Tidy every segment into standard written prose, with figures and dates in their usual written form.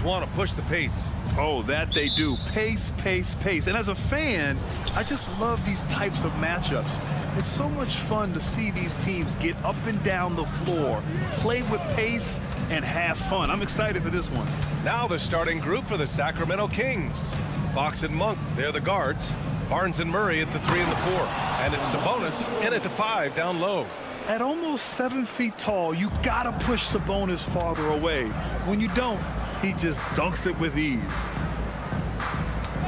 Barnes want to push the pace. Oh, that they do. Pace, pace, pace. And as a fan, I just love these types of matchups. It's so much fun to see these teams get up and down the floor, play with pace, and have fun. I'm excited for this one. Now the starting group for the Sacramento Kings. Fox and Monk, they're the guards. Barnes and Murray at the 3 and the 4. And it's Sabonis in at the 5 down low. At almost 7 feet tall, you gotta push Sabonis farther away. When you don't, he just dunks it with ease.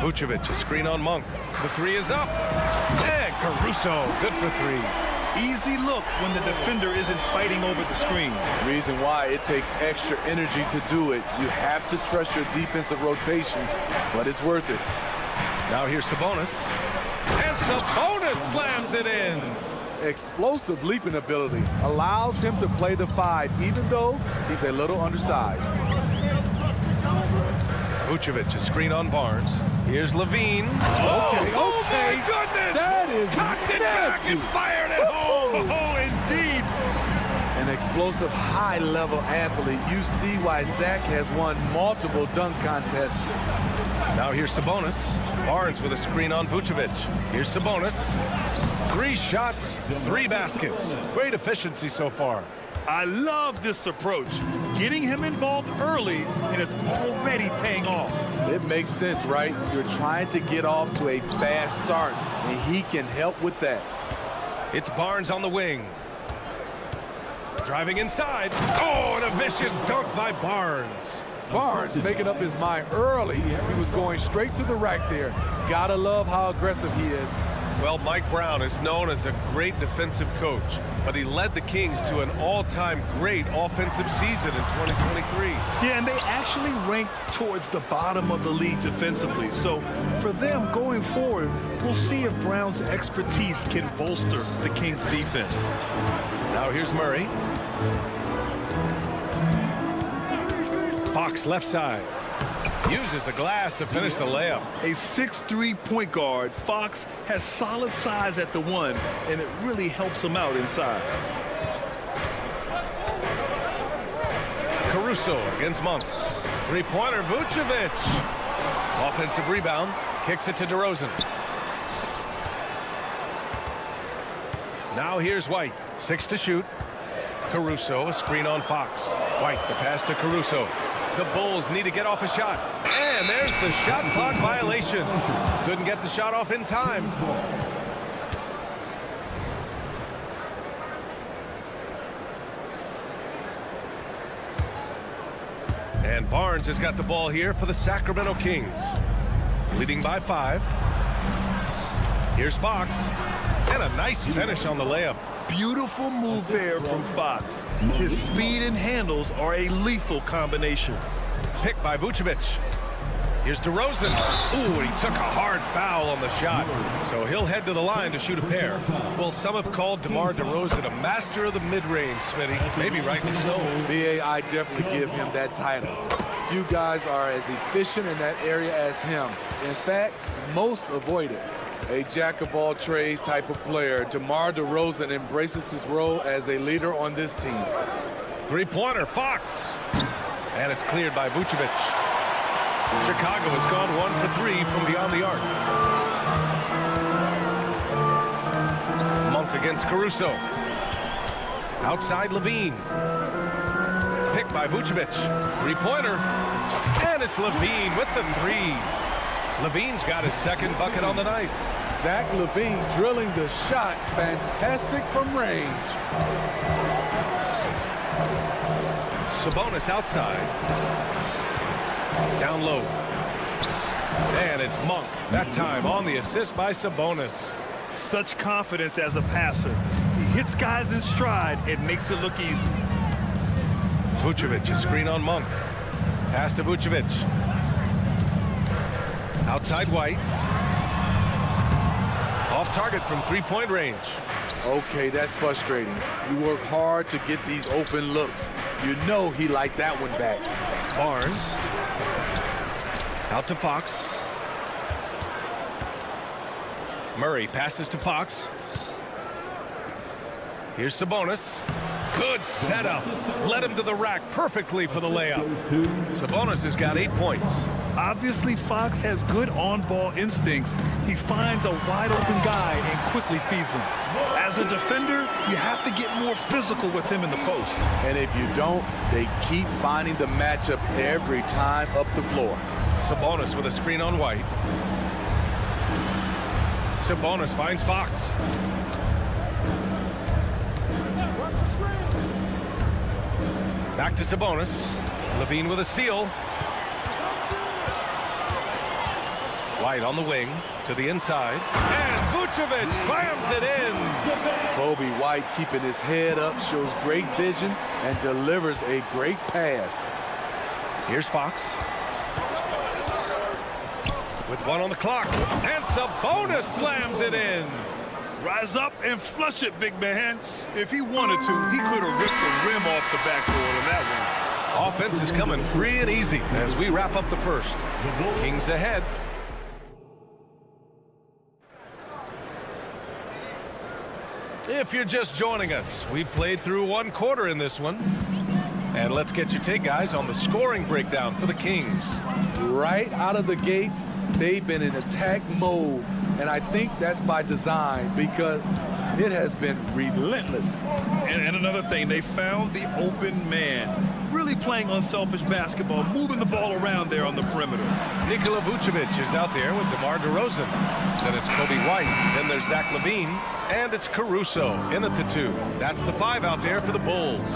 Vucevic, a screen on Monk. The 3 is up. And Caruso, good for 3. Easy look when the defender isn't fighting over the screen. Reason why it takes extra energy to do it. You have to trust your defensive rotations, but it's worth it. Now here's Sabonis. And Sabonis slams it in. Explosive leaping ability allows him to play the 5, even though he's a little undersized. Vucevic, a screen on Barnes. Here's Levine. Okay. Oh my goodness! That is cocked it nasty. back and fired it home. Oh, indeed. An explosive, high-level athlete. You see why Zach has won multiple dunk contests. Now here's Sabonis. Barnes with a screen on Vucevic. Here's Sabonis. 3 shots, 3 baskets. Great efficiency so far. I love this approach. Getting him involved early, and it's already paying off. It makes sense, right? You're trying to get off to a fast start, and he can help with that. It's Barnes on the wing. Driving inside. Oh, and a vicious dunk by Barnes. Barnes making up his mind early. He was going straight to the rack there. Gotta love how aggressive he is. Well, Mike Brown is known as a great defensive coach, but he led the Kings to an all-time great offensive season in 2023. Yeah, and they actually ranked towards the bottom of the league defensively. So for them going forward, we'll see if Brown's expertise can bolster the Kings' defense. Now here's Murray. Fox left side. Uses the glass to finish the layup. A 6'3" point guard, Fox has solid size at the 1, and it really helps him out inside. Caruso against Monk. 3-pointer, Vucevic. Offensive rebound, kicks it to DeRozan. Now here's White, 6 to shoot. Caruso, a screen on Fox. White, the pass to Caruso. The Bulls need to get off a shot. And there's the shot clock violation. Couldn't get the shot off in time. And Barnes has got the ball here for the Sacramento Kings. Leading by 5. Here's Fox. And a nice finish on the layup. Beautiful move there from Fox. His speed and handles are a lethal combination. Picked by Vucevic. Here's DeRozan. Ooh, he took a hard foul on the shot. So he'll head to the line to shoot a pair. Well, some have called DeMar DeRozan a master of the mid-range, Smitty. Maybe rightly so. BA, I definitely give him that title. You guys are as efficient in that area as him. In fact, most avoid it. A jack-of-all-trades type of player, DeMar DeRozan embraces his role as a leader on this team. 3-pointer, Fox. And it's cleared by Vucevic. Chicago has gone 1 for 3 from beyond the arc. Monk against Caruso. Outside Levine. Picked by Vucevic. 3-pointer. And it's Levine with the 3. Levine's got his 2nd bucket on the night. Zach Levine drilling the shot. Fantastic from range. Sabonis outside. Down low. And it's Monk. That time on the assist by Sabonis. Such confidence as a passer. He hits guys in stride and makes it look easy. Vucevic, a screen on Monk. Pass to Vucevic. Outside White. Off target from 3-point range. Okay, that's frustrating. You work hard to get these open looks. You know he liked that one back. Barnes. Out to Fox. Murray passes to Fox. Here's Sabonis. Good setup. Led him to the rack perfectly for the layup. Sabonis has got 8 points. Obviously, Fox has good on-ball instincts. He finds a wide-open guy and quickly feeds him. As a defender, you have to get more physical with him in the post. And if you don't, they keep finding the matchup every time up the floor. Sabonis with a screen on White. Sabonis finds Fox. Back to Sabonis. Levine with a steal. White on the wing to the inside. And Vucevic slams it in. Kobe White keeping his head up, shows great vision, and delivers a great pass. Here's Fox. With 1 on the clock. And Sabonis slams it in. Rise up and flush it, big man. If he wanted to, he could have ripped the rim off the backboard on that one. Offense is coming free and easy as we wrap up the first. Kings ahead. If you're just joining us, we've played through 1 quarter in this one. And let's get your take, guys, on the scoring breakdown for the Kings. Right out of the gates, they've been in attack mode. And I think that's by design because it has been relentless. And another thing, they found the open man. Really playing unselfish basketball, moving the ball around there on the perimeter. Nikola Vucevic is out there with DeMar DeRozan. Then it's Kobe White. Then there's Zach LaVine. And it's Caruso in at the 2. That's the 5 out there for the Bulls.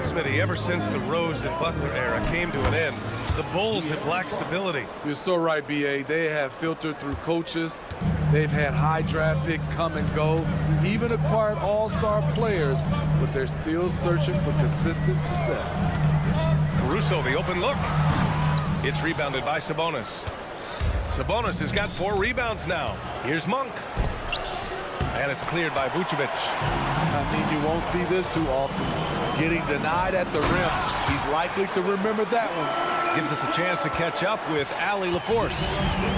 Smitty, ever since the Rose and Butler era came to an end, the Bulls have lacked stability. You're so right, B.A. They have filtered through coaches. They've had high draft picks come and go, even acquired all-star players, but they're still searching for consistent success. Caruso, the open look. It's rebounded by Sabonis. Sabonis has got 4 rebounds now. Here's Monk. And it's cleared by Vucevic. I mean, you won't see this too often. Getting denied at the rim. He's likely to remember that one. Gives us a chance to catch up with Allie LaForce.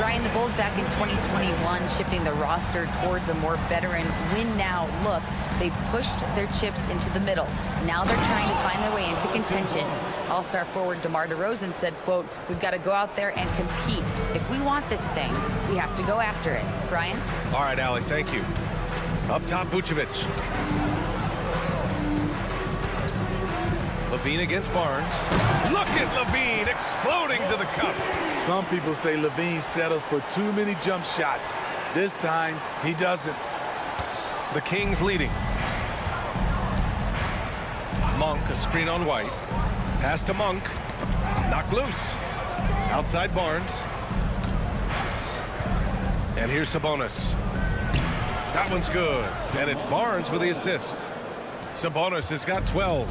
Ryan, the Bulls back in 2021 shifting the roster towards a more veteran win-now look. They've pushed their chips into the middle. Now they're trying to find their way into contention. All-star forward DeMar DeRozan said, quote, "We've got to go out there and compete. If we want this thing, we have to go after it." Brian? All right, Allie, thank you. Up top, Vucevic. Levine against Barnes. Look at Levine exploding to the cup. Some people say Levine settles for too many jump shots. This time, he doesn't. The Kings leading. Monk, a screen on White. Pass to Monk. Knocked loose. Outside Barnes. And here's Sabonis. That one's good. And it's Barnes with the assist. Sabonis has got 12.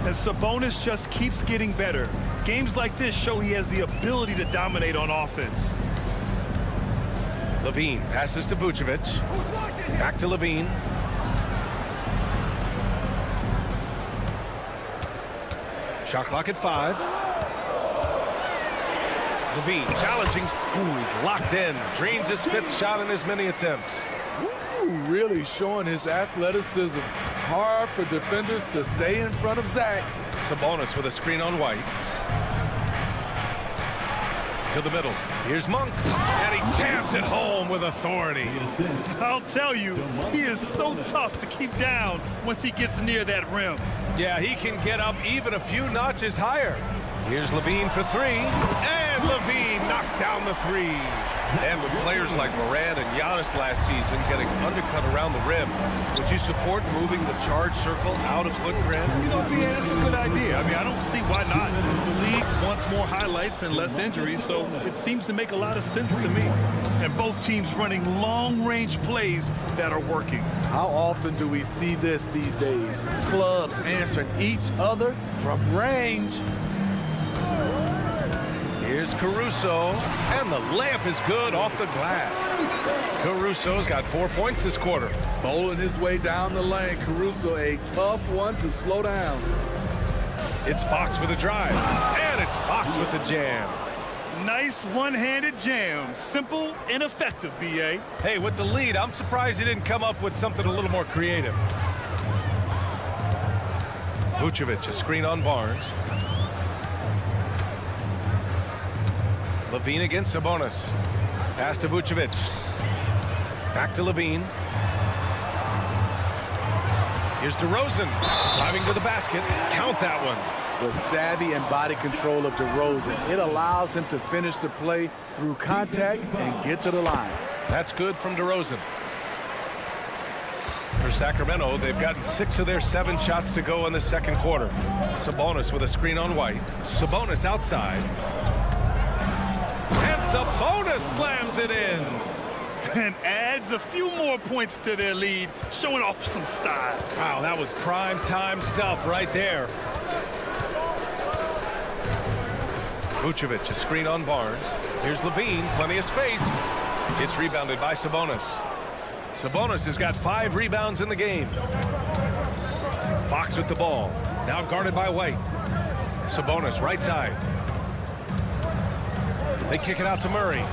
And Sabonis just keeps getting better. Games like this show he has the ability to dominate on offense. Levine passes to Vucevic. Back to Levine. Shot clock at 5. Levine challenging. Ooh, he's locked in. Drains his 5th shot in as many attempts. Ooh, really showing his athleticism. Hard for defenders to stay in front of Zach. Sabonis with a screen on White. To the middle. Here's Monk. And he jams it home with authority. I'll tell you, he is so tough to keep down once he gets near that rim. Yeah, he can get up even a few notches higher. Here's Levine for 3. And Levine knocks down the 3. And with players like Morant and Giannis last season getting undercut around the rim, would you support moving the charge circle out of Foot Grand? You know, yeah, that's a good idea. I mean, I don't see why not. The league wants more highlights and less injuries, so it seems to make a lot of sense to me. And both teams running long-range plays that are working. How often do we see this these days? Clubs answering each other from range. Here's Caruso, and the layup is good off the glass. Caruso's got 4 points this quarter. Bowling his way down the lane. Caruso, a tough one to slow down. It's Fox with a drive, and it's Fox with the jam. Nice one-handed jam. Simple and effective, B.A. Hey, with the lead, I'm surprised he didn't come up with something a little more creative. Vucevic, a screen on Barnes. Levine against Sabonis. Pass to Vucevic. Back to Levine. Here's DeRozan, driving to the basket. Count that one. The savvy and body control of DeRozan. It allows him to finish the play through contact and get to the line. That's good from DeRozan. For Sacramento, they've gotten 6 of their 7 shots to go in the second quarter. Sabonis with a screen on White. Sabonis outside. And Sabonis slams it in. And adds a few more points to their lead, showing off some style. Wow, that was prime time stuff right there. Vucevic, a screen on Barnes. Here's Levine, plenty of space. It's rebounded by Sabonis. Sabonis has got 5 rebounds in the game. Fox with the ball, now guarded by White. Sabonis, right side. They kick it out to Murray.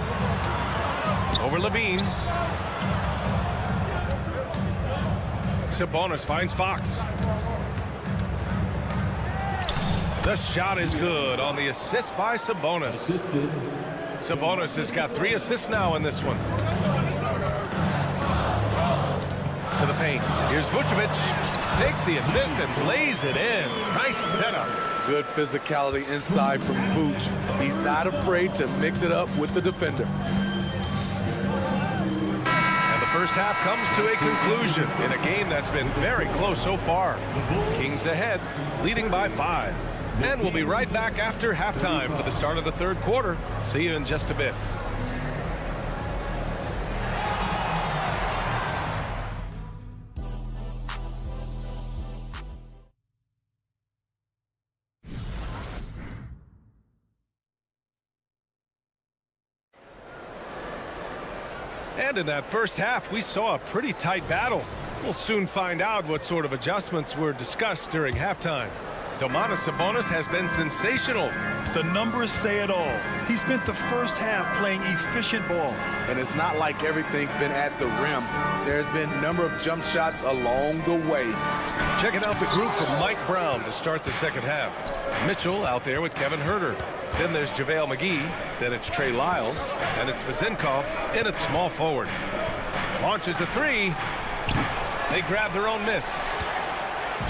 Over Levine. Sabonis finds Fox. The shot is good on the assist by Sabonis. Sabonis has got 3 assists now in this one. To the paint. Here's Vucevic. Takes the assist and lays it in. Nice setup. Good physicality inside from Vooch. He's not afraid to mix it up with the defender. And the first half comes to a conclusion in a game that's been very close so far. Kings ahead, leading by 5. And we'll be right back after halftime for the start of the third quarter. See you in just a bit. And in that first half, we saw a pretty tight battle. We'll soon find out what sort of adjustments were discussed during halftime. Domantas Sabonis has been sensational. The numbers say it all. He spent the first half playing efficient ball. And it's not like everything's been at the rim. There's been a number of jump shots along the way. Checking out the group from Mike Brown to start the second half. Mitchell out there with Kevin Huerter. Then there's JaVale McGee. Then it's Trey Lyles. And it's Vezenkov in at small forward. Launches a 3. They grab their own miss.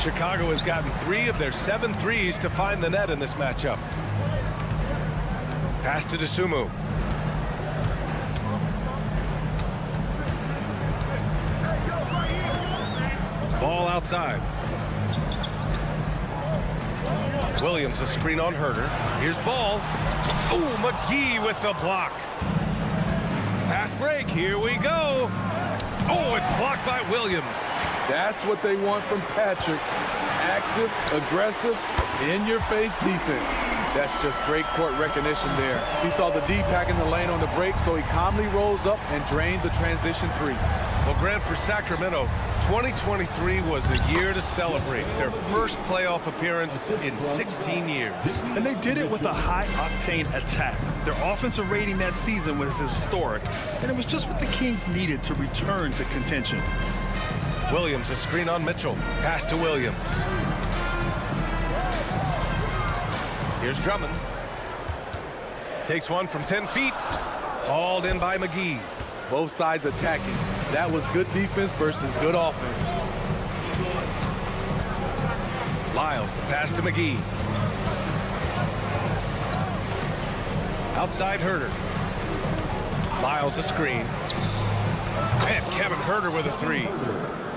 Chicago has gotten 3 of their 7 threes to find the net in this matchup. Pass to Dosunmu. Ball outside. Williams, a screen on Huerter. Here's Ball. Oh, McGee with the block. Fast break. Here we go. Oh, it's blocked by Williams. That's what they want from Patrick. Active, aggressive, in-your-face defense. That's just great court recognition there. He saw the D pack in the lane on the break, so he calmly rolls up and drained the transition 3. Well, Grant, for Sacramento, 2023 was a year to celebrate. Their first playoff appearance in 16 years. And they did it with a high-octane attack. Their offensive rating that season was historic, and it was just what the Kings needed to return to contention. Williams, a screen on Mitchell. Pass to Williams. Here's Drummond. Takes one from 10 feet. Hauled in by McGee. Both sides attacking. That was good defense versus good offense. Lyles, the pass to McGee. Outside Huerter. Lyles, a screen. And Kevin Huerter with a 3.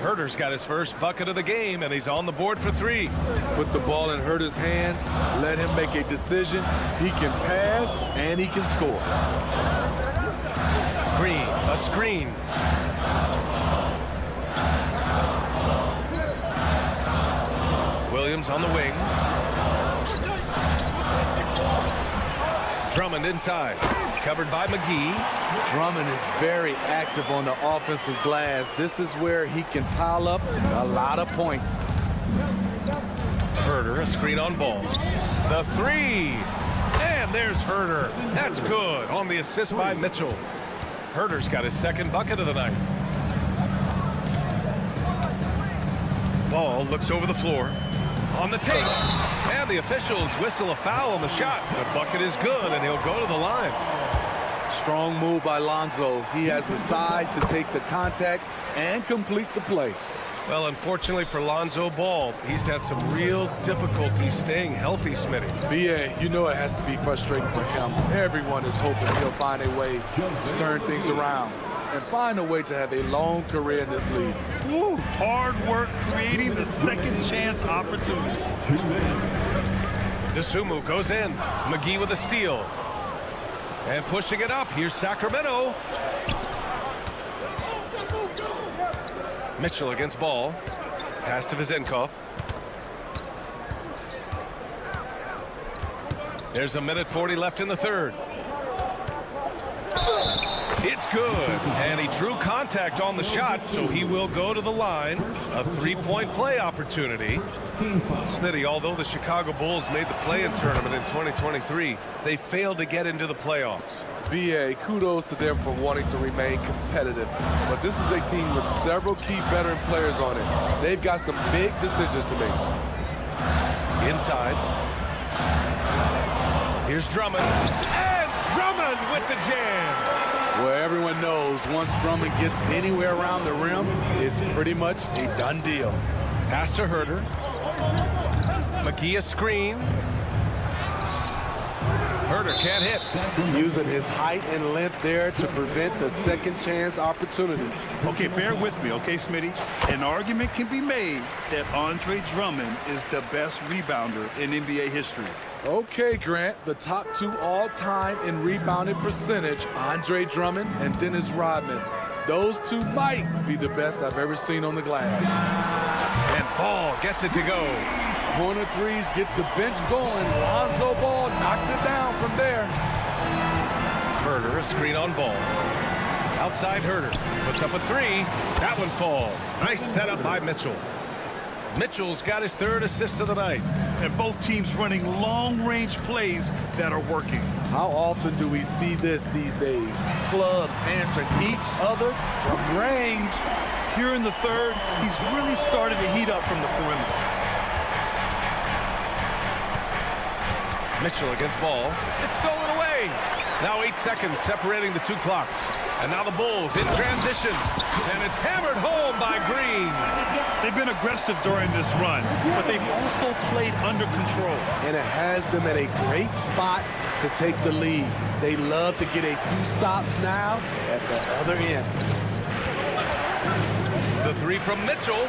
Huerter's got his first bucket of the game, and he's on the board for 3. Put the ball in Huerter's hands, let him make a decision. He can pass, and he can score. Green, a screen. Williams on the wing. Drummond inside. Covered by McGee. Drummond is very active on the offensive glass. This is where he can pile up a lot of points. Huerter, a screen on Ball. The 3. And there's Huerter. That's good on the assist by Mitchell. Huerter's got his second bucket of the night. Ball looks over the floor. on the take. And the officials whistle a foul on the shot. The bucket is good, and he'll go to the line. Strong move by Lonzo. He has the size to take the contact and complete the play. Well, unfortunately for Lonzo Ball, he's had some real difficulty staying healthy, Smitty. B.A., you know it has to be frustrating for him. Everyone is hoping he'll find a way to turn things around and find a way to have a long career in this league. Woo, hard work creating the second chance opportunity. DeSumo goes in. McGee with a steal. And pushing it up. Here's Sacramento. Mitchell against Ball. Pass to Vezenkov. There's 1:40 left in the third. It's good. And he drew contact on the shot, so he will go to the line. A three-point play opportunity. Smitty, although the Chicago Bulls made the play-in tournament in 2023, they failed to get into the playoffs. B.A., kudos to them for wanting to remain competitive. But this is a team with several key veteran players on it. They've got some big decisions to make. Inside. Here's Drummond. And Drummond with the jam. Well, everyone knows once Drummond gets anywhere around the rim, it's pretty much a done deal. Pass to Herter. McGee a screen. Herter can't hit. Using his height and length there to prevent the second chance opportunity. Okay, bear with me, okay, Smitty? An argument can be made that Andre Drummond is the best rebounder in NBA history. Okay, Grant, the top two all-time in rebounding percentage, Andre Drummond and Dennis Rodman. Those two might be the best I've ever seen on the glass. And Ball gets it to go. Corner threes get the bench going. Lonzo Ball knocked it down from there. Herter, a screen on Ball. Outside Herter. Puts up a three. That one falls. Nice setup by Mitchell. Mitchell's got his third assist of the night. And both teams running long-range plays that are working. How often do we see this these days? Clubs answering each other from range. Here in the third, he's really started to heat up from the perimeter. Mitchell against Ball. It's stolen away. Now 8 seconds separating the two clocks. And now the Bulls in transition. And it's hammered home by Green. They've been aggressive during this run, but they've also played under control. And it has them at a great spot to take the lead. They love to get a few stops now at the other end. The three from Mitchell.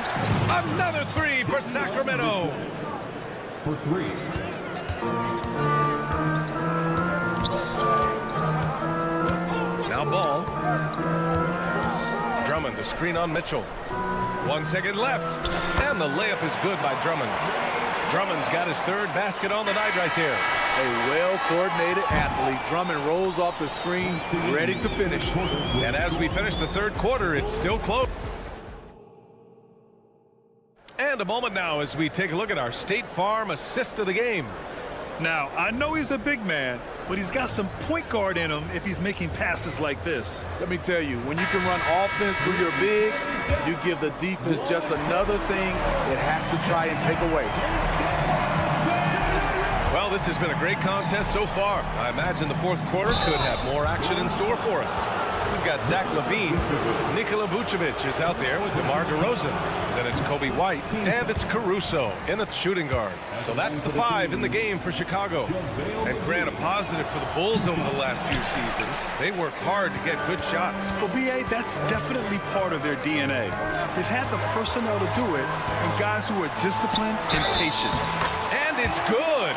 Another three for Sacramento. For three. Now Ball. Drummond, the screen on Mitchell. 1 second left. And the layup is good by Drummond. Drummond's got his third basket on the night right there. A well-coordinated athlete. Drummond rolls off the screen, ready to finish. And as we finish the third quarter, it's still close. And a moment now as we take a look at our State Farm assist of the game. Now, I know he's a big man, but he's got some point guard in him if he's making passes like this. Let me tell you, when you can run offense through your bigs, you give the defense just another thing it has to try and take away. Well, this has been a great contest so far. I imagine the fourth quarter could have more action in store for us. We've got Zach LaVine. Nikola Vucevic is out there with DeMar DeRozan. Then it's Kobe White, and it's Caruso in the shooting guard. So that's the five in the game for Chicago. And Grant, a positive for the Bulls over the last few seasons. They work hard to get good shots. Well, B.A., that's definitely part of their DNA. They've had the personnel to do it, and guys who are disciplined and patient. And it's good.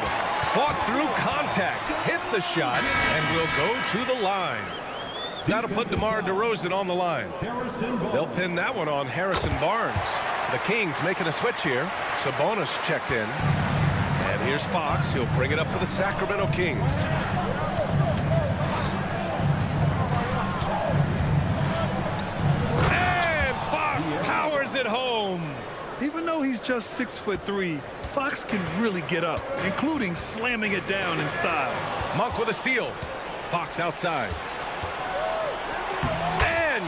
Fought through contact, hit the shot, and will go to the line. That'll put DeMar DeRozan on the line. They'll pin that one on Harrison Barnes. The Kings making a switch here. Sabonis checked in. And here's Fox. He'll bring it up for the Sacramento Kings. And Fox powers it home. Even though he's just 6'3", Fox can really get up, including slamming it down in style. Monk with a steal. Fox outside.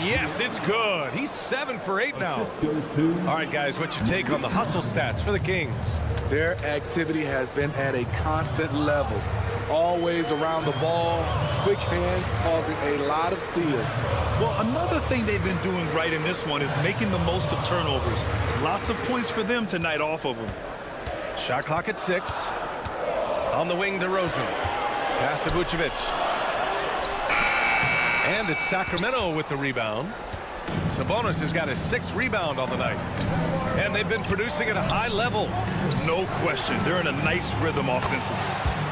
Yes, it's good. He's 7 for 8 now. Goes to All right, guys, what's your take on the hustle stats for the Kings? Their activity has been at a constant level. Always around the ball, quick hands causing a lot of steals. Well, another thing they've been doing right in this one is making the most of turnovers. Lots of points for them tonight off of them. Shot clock at 6. On the wing, DeRozan. Pass to Vucevic. And it's Sacramento with the rebound. Sabonis has got his 6th rebound on the night. And they've been producing at a high level. No question. They're in a nice rhythm offensively.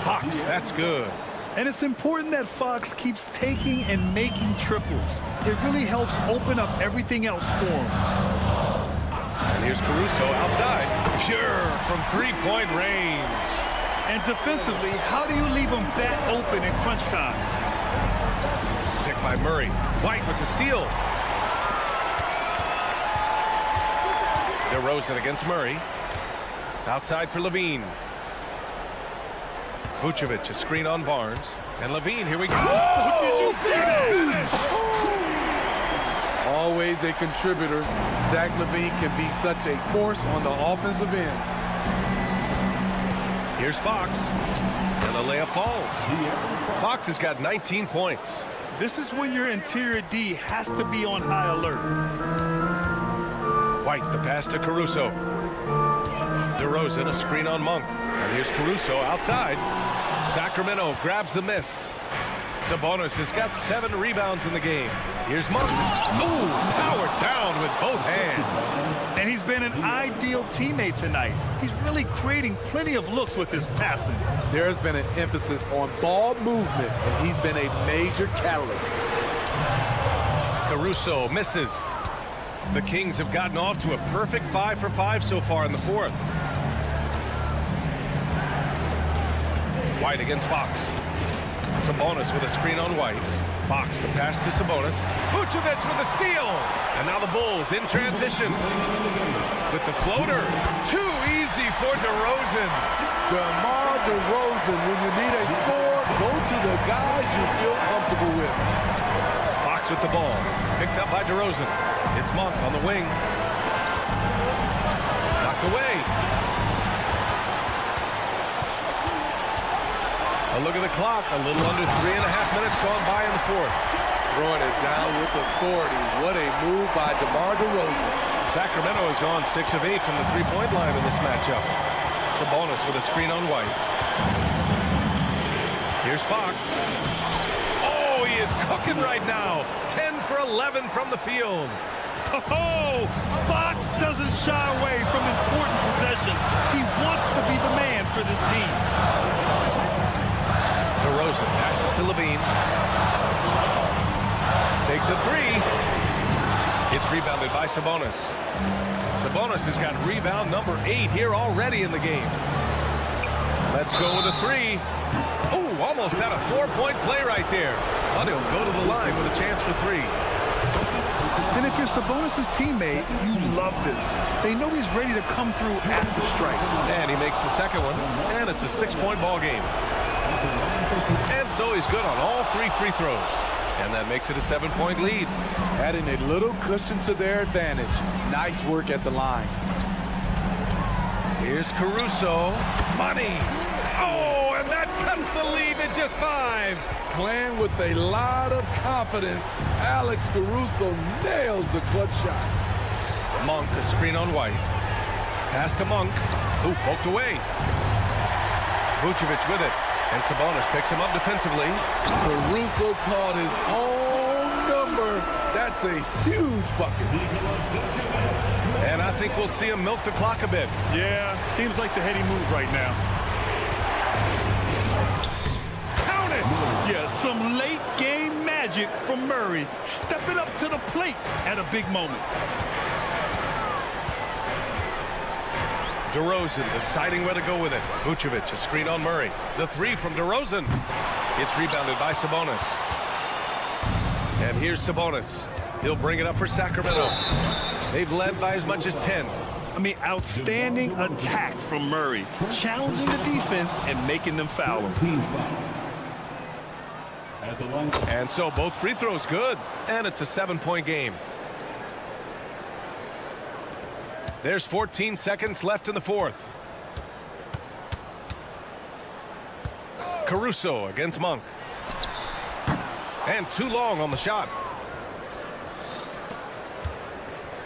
Fox, that's good. And it's important that Fox keeps taking and making triples. It really helps open up everything else for him. And here's Caruso outside. Pure from three-point range. And defensively, how do you leave him that open in crunch time? Pick by Murray. White with the steal. DeRozan against Murray. Outside for Levine. Vucevic, a screen on Barnes. And Levine, here we go. Oh, did you see that? Always a contributor, Zach LaVine can be such a force on the offensive end. Here's Fox. And the layup falls. Fox has got 19 points. This is when your interior D has to be on high alert. White, the pass to Caruso. DeRozan, a screen on Monk. And here's Caruso outside. Sacramento grabs the miss. Sabonis has got 7 rebounds in the game. Here's Monk. Ooh, powered down with both hands. And he's been an ideal teammate tonight. He's really creating plenty of looks with his passing. There's been an emphasis on ball movement, and he's been a major catalyst. Caruso misses. The Kings have gotten off to a perfect 5 for 5 so far in the 4th. White against Fox. Sabonis with a screen on White. Fox, the pass to Sabonis. Vucevic with a steal. And now the Bulls in transition. With the floater. Too easy for DeRozan. DeMar DeRozan, when you need a score, go to the guys you feel comfortable with. Fox with the ball. Picked up by DeRozan. It's Monk on the wing. Knocked away. A look at the clock. A little under 3.5 minutes gone by in the 4th. Throwing it down with authority. What a move by DeMar DeRozan. Sacramento has gone 6 of 8 from the three-point line in this matchup. Sabonis with a screen on White. Here's Fox. Oh, he is cooking right now. 10 for 11 from the field. Oh, Fox doesn't shy away from important possessions. He wants to be the man for this team. DeRozan passes to Levine. Takes a 3. It's rebounded by Sabonis. Sabonis has got rebound number 8 here already in the game. Let's go with a 3. Oh, almost had a 4-point play right there. But he'll go to the line with a chance for 3. And if you're Sabonis' teammate, you love this. They know he's ready to come through at the strike. And he makes the second one, and it's a 6-point ball game. And so he's good on all 3 free throws. And that makes it a 7-point lead. Adding a little cushion to their advantage. Nice work at the line. Here's Caruso. Money. Oh, and that cuts the lead to just 5. Playing with a lot of confidence, Alex Caruso nails the clutch shot. Monk, a screen on White. Pass to Monk, who poked away. Vucevic with it, and Sabonis picks him up defensively. Caruso called his own number. That's a huge bucket. And I think we'll see him milk the clock a bit. Yeah, seems like the heady move right now. Count it! Yeah, some late game magic from Murray. Stepping up to the plate at a big moment. DeRozan deciding where to go with it. Vucevic, a screen on Murray. The 3 from DeRozan. It's rebounded by Sabonis. And here's Sabonis. He'll bring it up for Sacramento. They've led by as much as 10. I mean, outstanding attack from Murray. Challenging the defense and making them foul him. team foul. As at the line. And so both free throws good, and it's a 7-point game. There's 14 seconds left in the fourth. Caruso against Monk. And too long on the shot.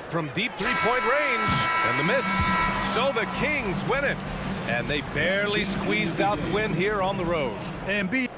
From deep three-point range, and the miss. So the Kings win it, and they barely squeezed out the win here on the road. And B.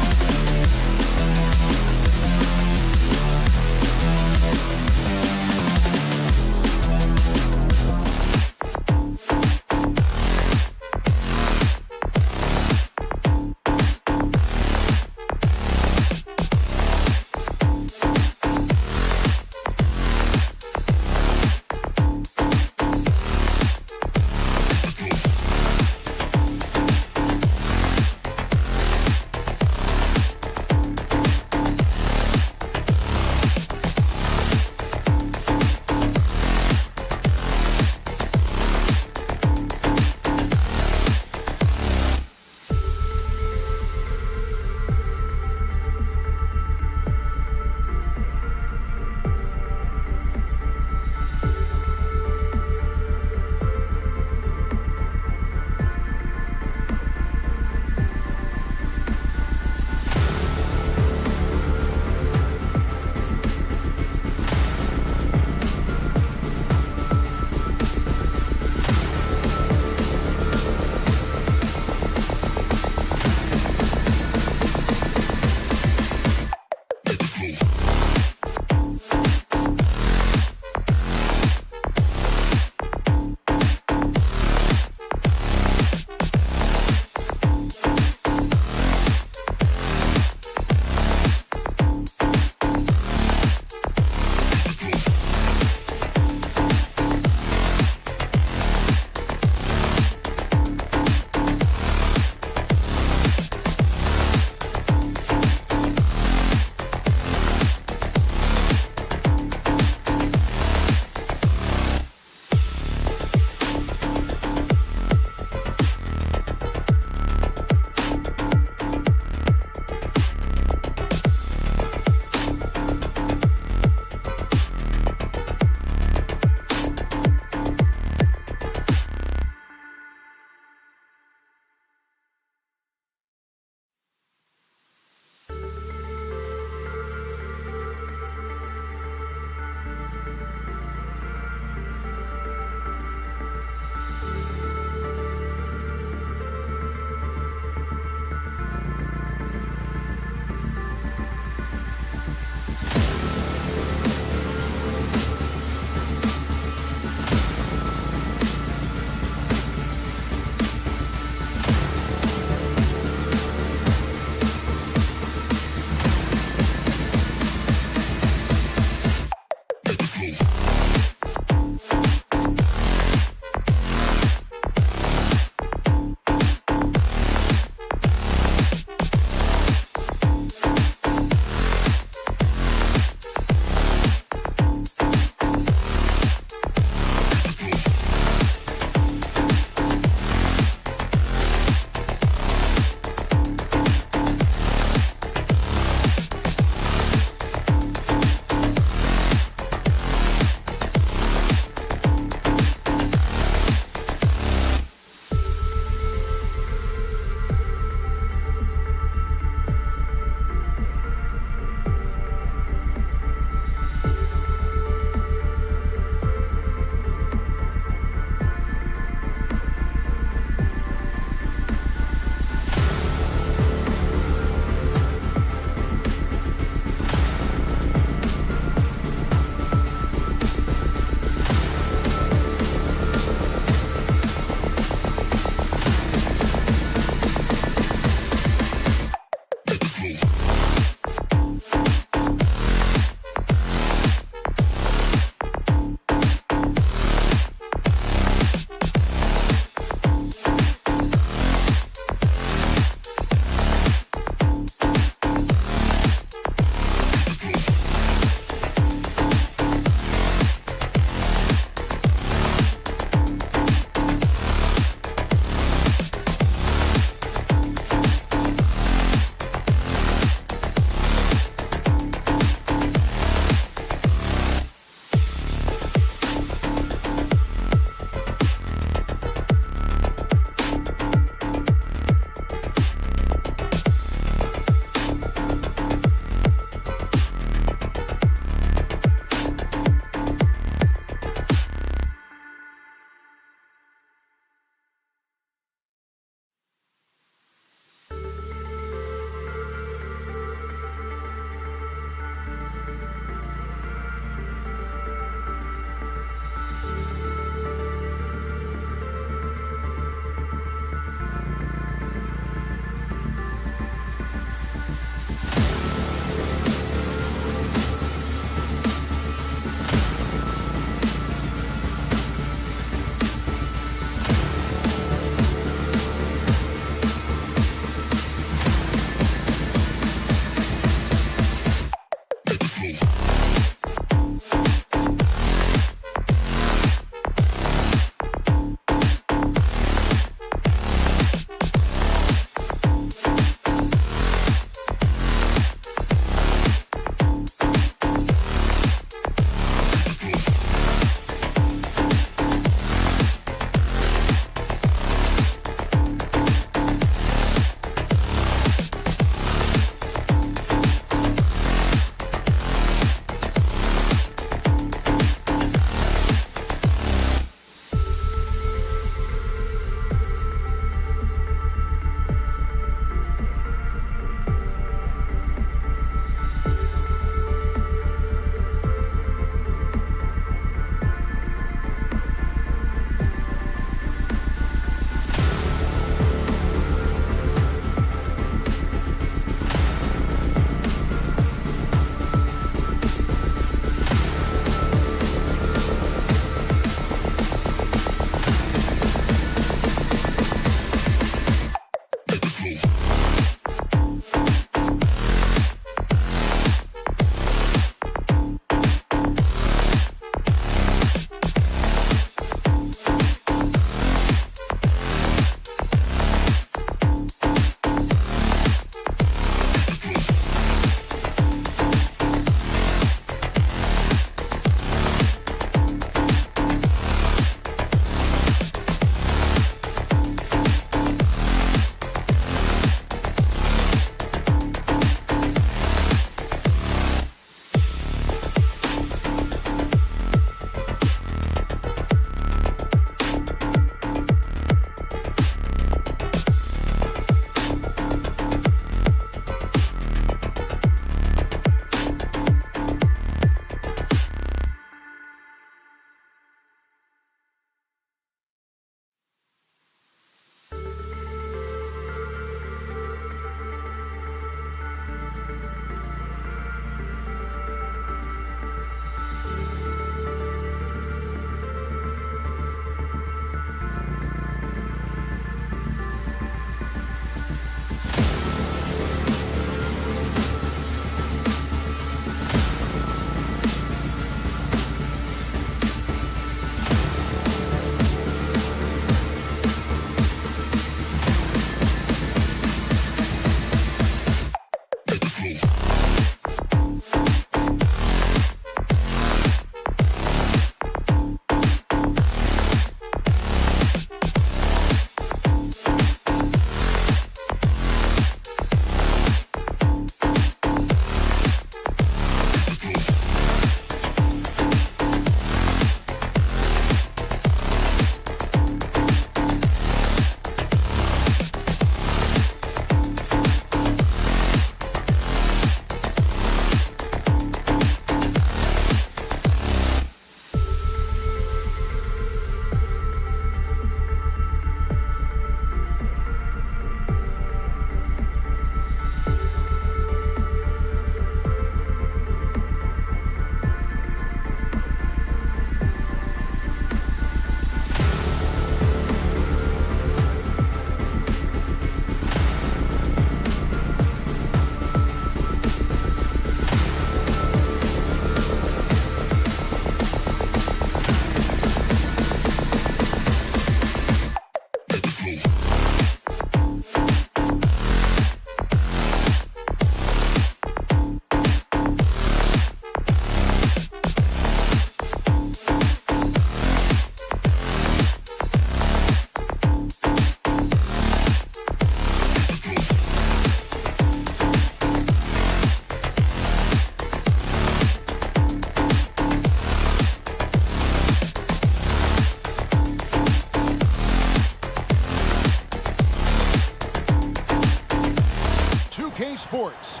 sports.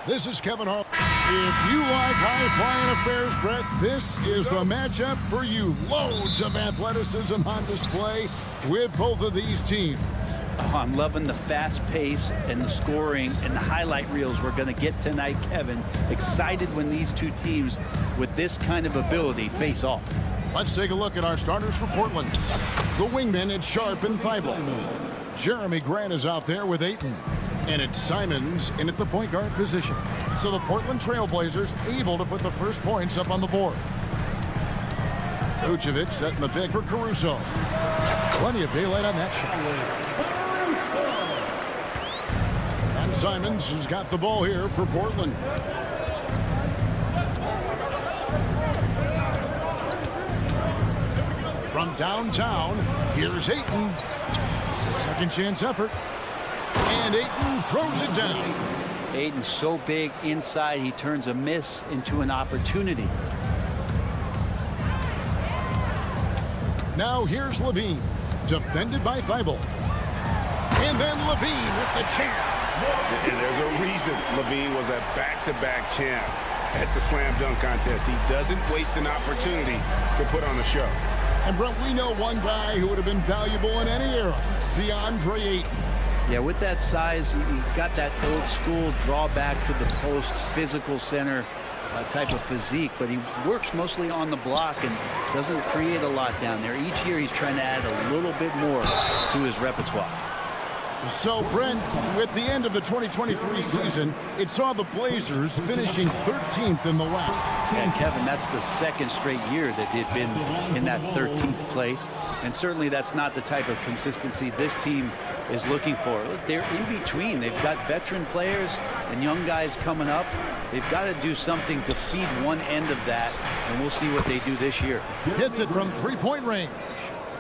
This is Kevin Hart. If you like high-flying affairs, Brett, this is the matchup for you. Loads of athleticism on display with both of these teams. Oh, I'm loving the fast pace and the scoring and the highlight reels we're going to get tonight, Kevin. Excited when these two teams with this kind of ability face off. Let's take a look at our starters for Portland. The wingmen, it's Sharp and Thibault. Jeremy Grant is out there with Ayton. And it's Simons in at the point guard position. So the Portland Trailblazers able to put the first points up on the board. Vucevic setting the pick for Caruso. Plenty of daylight on that shot. And Simons has got the ball here for Portland. From downtown, here's Ayton. The second chance effort. And Ayton throws it down. Ayton's so big inside, he turns a miss into an opportunity. Now here's Levine, defended by Thibault. And then Levine with the jam. And there's a reason Levine was a back-to-back champ at the slam dunk contest. He doesn't waste an opportunity to put on a show. And Brett, we know one guy who would have been valuable in any era, DeAndre Ayton. Yeah, with that size, he got that old school drawback to the post, physical center type of physique, but he works mostly on the block and doesn't create a lot down there. Each year he's trying to add a little bit more to his repertoire. So, Brent, with the end of the 2023 season, it saw the Blazers finishing 13th in the West. And Kevin, that's the second straight year that they've been in that 13th place. And certainly that's not the type of consistency this team is looking for. Look, they're in between. They've got veteran players and young guys coming up. They've got to do something to feed one end of that, and we'll see what they do this year. Hits it from three-point range.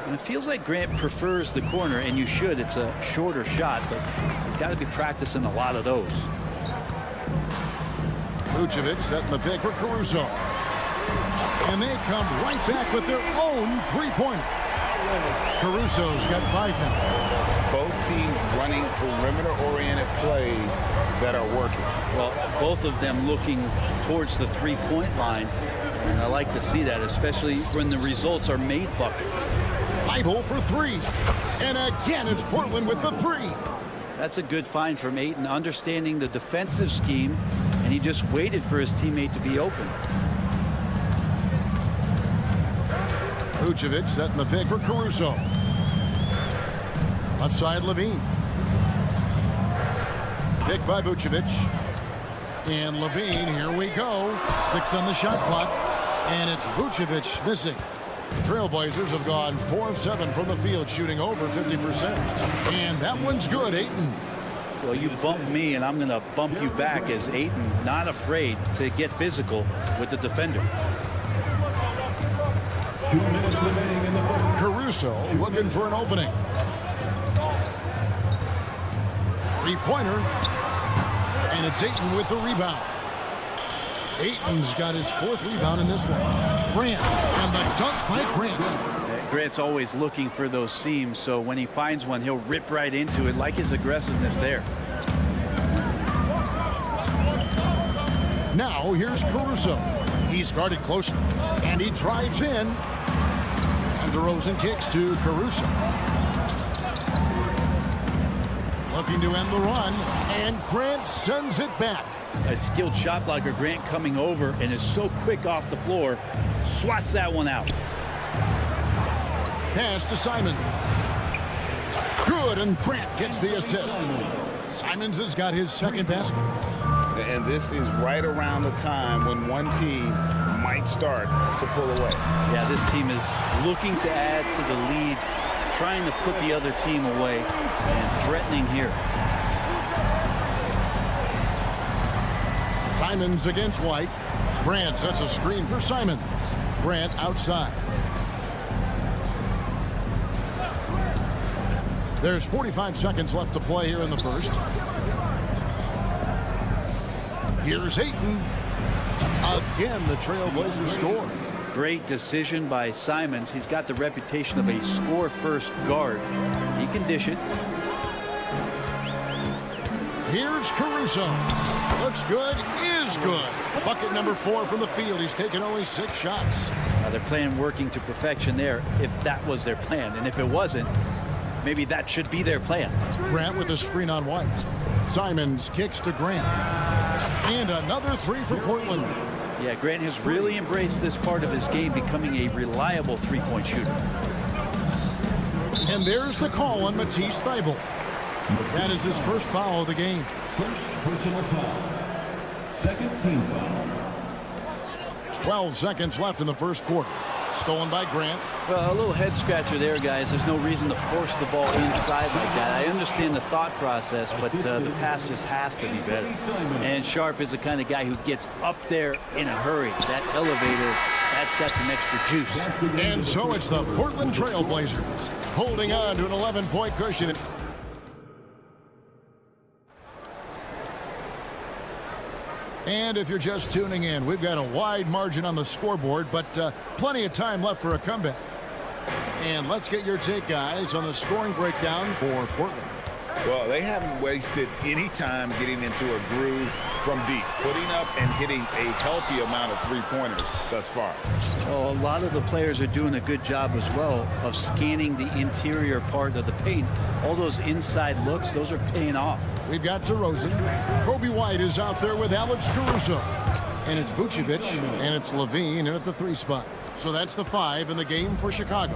And it feels like Grant prefers the corner, and you should. It's a shorter shot, but he's got to be practicing a lot of those. Vucevic setting the pick for Caruso. And they come right back with their own three-pointer. Caruso's got 5 now. Both teams running perimeter-oriented plays that are working. Well, both of them looking towards the three-point line, and I like to see that, especially when the results are made buckets. Thibault for 3. And again, it's Portland with the 3. That's a good find from Ayton, understanding the defensive scheme, and he just waited for his teammate to be open. Vucevic setting the pick for Caruso. Left side, Levine. Pick by Vucevic. And Levine, here we go. 6 on the shot clock. And it's Vucevic missing. The Trailblazers have gone 4 of 7 from the field, shooting over 50%. And that one's good, Ayton. Well, you bump me, and I'm going to bump you back as Ayton not afraid to get physical with the defender. 2 minutes remaining in the first. Caruso looking for an opening. Three-pointer. And it's Ayton with the rebound. Ayton's got his 4th rebound in this one. Grant, and the dunk by Grant. Grant's always looking for those seams, so when he finds one, he'll rip right into it, like his aggressiveness there. Now here's Caruso. He's guarded closely, and he drives in. And DeRozan kicks to Caruso. Looking to end the run, and Grant sends it back. A skilled shot blocker, Grant coming over and is so quick off the floor, swats that one out. Pass to Simons. Good, and Grant gets the assist. Simons has got his 2nd basket. And this is right around the time when one team might start to pull away. Yeah, this team is looking to add to the lead, trying to put the other team away, and threatening here. Simons against White. Grant sets a screen for Simons. Grant outside. There's 45 seconds left to play here in the first. Here's Ayton. Again, the Trailblazers score. Great decision by Simons. He's got the reputation of a score-first guard. He can dish it. Here's Caruso. Looks good, is good. Bucket number 4 from the field. He's taken only 6 shots. They're playing working to perfection there if that was their plan. And if it wasn't, maybe that should be their plan. Grant with a screen on White. Simons kicks to Grant. And another 3 for Portland. Yeah, Grant has really embraced this part of his game, becoming a reliable three-point shooter. And there's the call on Matisse Thybulle. That is his first foul of the game. First personal foul. Second team foul. 12 seconds left in the first quarter. Stolen by Grant. Well, a little head scratcher there, guys. There's no reason to force the ball inside like that. I understand the thought process, but the pass just has to be better. And Sharp is the kind of guy who gets up there in a hurry. That elevator, that's got some extra juice. And so it's the Portland Trail Blazers holding on to an 11-point cushion. And if you're just tuning in, we've got a wide margin on the scoreboard, but plenty of time left for a comeback. And let's get your take, guys, on the scoring breakdown for Portland. Well, they haven't wasted any time getting into a groove from deep, putting up and hitting a healthy amount of three-pointers thus far. Well, a lot of the players are doing a good job as well of scanning the interior part of the paint. All those inside looks, those are paying off. We've got DeRozan. Kobe White is out there with Alex Caruso. And it's Vucevic, and it's Levine in at the 3 spot. So that's the 5 in the game for Chicago.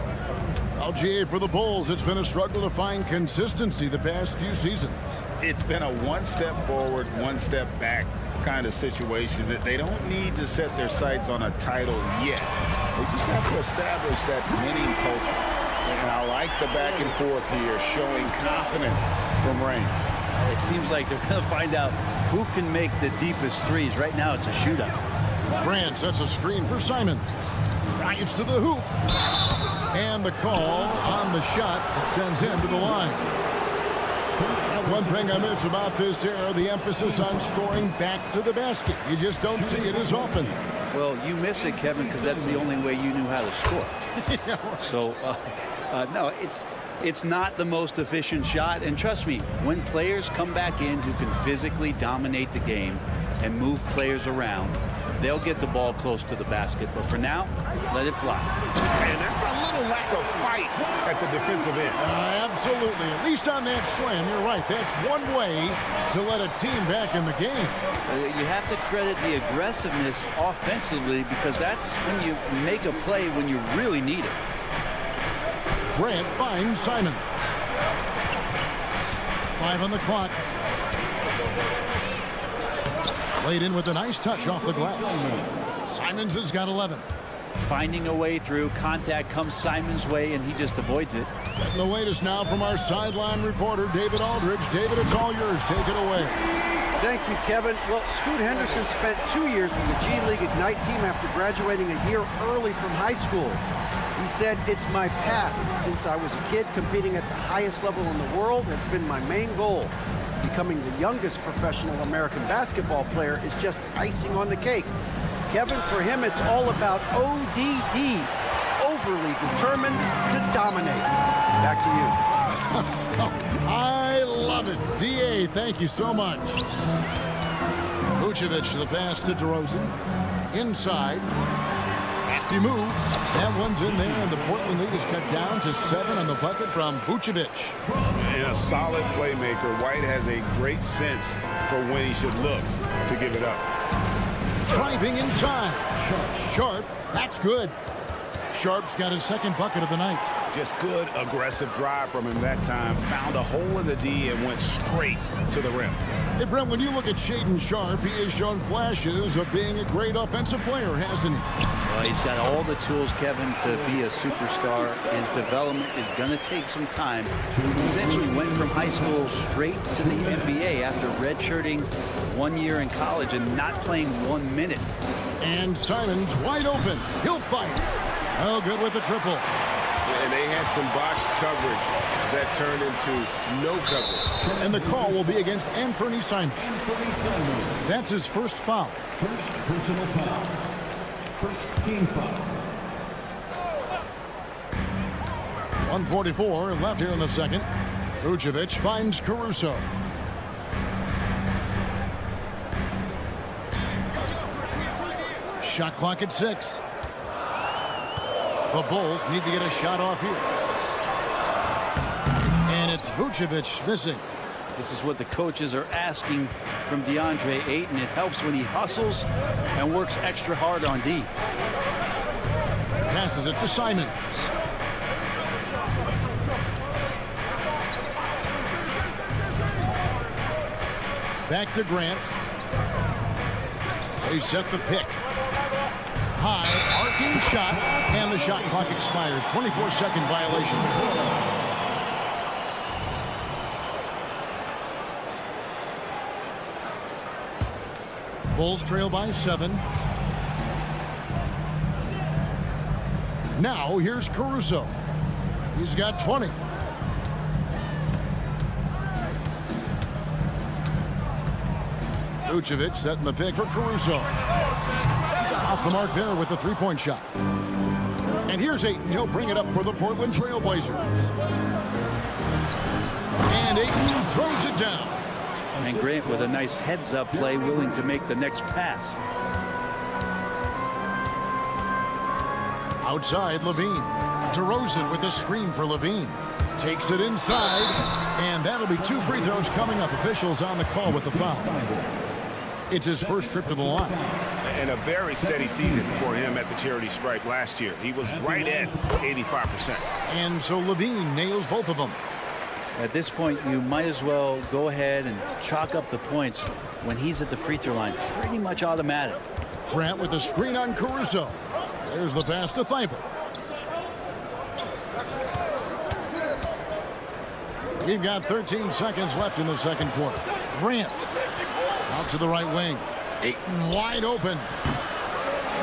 LGA for the Bulls, it's been a struggle to find consistency the past few seasons. It's been a one step forward, one step back kind of situation that they don't need to set their sights on a title yet. They just have to establish that winning culture. And I like the back and forth here, showing confidence from Rain. It seems like they're going to find out who can make the deepest threes. Right now, it's a shootout. Grant sets a screen for Simon. Drives to the hoop. And the call on the shot that sends him to the line. One thing I miss about this era, the emphasis on scoring back to the basket. You just don't see it as often. Well, you miss it, Kevin, because that's the only way you knew how to score. Yeah, right. So, no, it's not the most efficient shot. And trust me, when players come back in who can physically dominate the game and move players around, they'll get the ball close to the basket. But for now, let it fly. And that's a little lack of fight at the defensive end. Absolutely. At least on that slam, you're right. That's one way to let a team back in the game. You have to credit the aggressiveness offensively, because that's when you make a play when you really need it. Grant finds Simon. 5 on the clock. Laid in with a nice touch off the glass. Simons has got 11. Finding a way through. Contact comes Simon's way, and he just avoids it. Getting the latest now from our sideline reporter, David Aldridge. David, it's all yours. Take it away. Thank you, Kevin. Well, Scoot Henderson spent 2 years with the G League Ignite team after graduating a year early from high school. He said, "It's my path. Since I was a kid, competing at the highest level in the world has been my main goal. Becoming the youngest professional American basketball player is just icing on the cake." Kevin, for him, it's all about ODD, overly determined to dominate. Back to you. I love it. DA, thank you so much. Vucevic, the pass to DeRozan. Inside. Crafty move. That one's in there, and the Portland lead is cut down to 7 on the bucket from Vucevic. And a solid playmaker, White has a great sense for when he should look to give it up. Driving inside. Sharp. That's good. Sharp's got his second bucket of the night. Just good, aggressive drive from him that time. Found a hole in the D and went straight to the rim. Hey, Brent, when you look at Shaedon Sharp, he has shown flashes of being a great offensive player, hasn't he? Well, he's got all the tools, Kevin, to be a superstar. His development is going to take some time. He essentially went from high school straight to the NBA after redshirting 1 year in college and not playing 1 minute. And Simons wide open. He'll fight. Oh, good with the triple. And they had some botched coverage that turned into no coverage. And the call will be against Anthony Simons. That's his first foul. First personal foul. First team foul. 1:44 left here in the second. Vucevic finds Caruso. Shot clock at 6. The Bulls need to get a shot off here. And it's Vucevic missing. This is what the coaches are asking from DeAndre Ayton. It helps when he hustles and works extra hard on D. Passes it to Simons. Back to Grant. They set the pick. High, arcing shot, and the shot clock expires. 24-second violation. Bulls trail by 7. Now here's Caruso. He's got 20. Vucevic setting the pick for Caruso. Off the mark there with the three-point shot. And here's Ayton. He'll bring it up for the Portland Trail Blazers. And Ayton throws it down. And Grant with a nice heads-up play, willing to make the next pass. Outside, Levine. DeRozan with a screen for Levine. Takes it inside, and that'll be 2 free throws coming up. Officials on the call with the foul. It's his first trip to the line. And a very steady season for him at the charity stripe last year. He was right at 85%. And so Levine nails both of them. At this point, you might as well go ahead and chalk up the points when he's at the free throw line. Pretty much automatic. Grant with a screen on Caruso. There's the pass to Thibault. We've got 13 seconds left in the second quarter. Grant out to the right wing. Ayton wide open.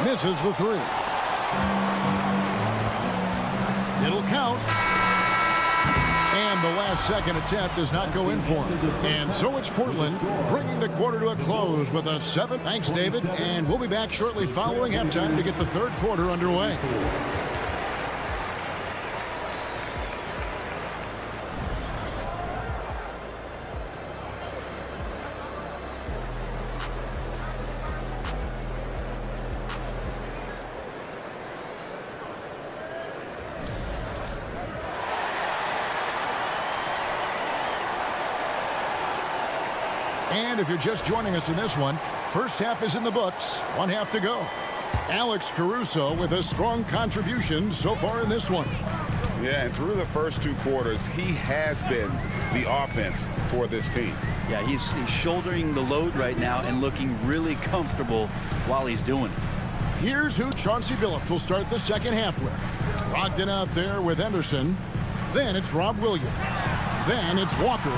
Misses the 3. It'll count. And the last second attempt does not go in for him. And so it's Portland bringing the quarter to a close with a 7. Thanks, David. And we'll be back shortly following halftime to get the third quarter underway. And if you're just joining us in this one, first half is in the books. 1 half to go. Alex Caruso with a strong contribution so far in this one. Yeah, and through the first 2 quarters, he has been the offense for this team. Yeah, he's shouldering the load right now and looking really comfortable while he's doing it. Here's who Chauncey Billups will start the second half with. Brogdon out there with Henderson. Then it's Rob Williams. Then it's Walker,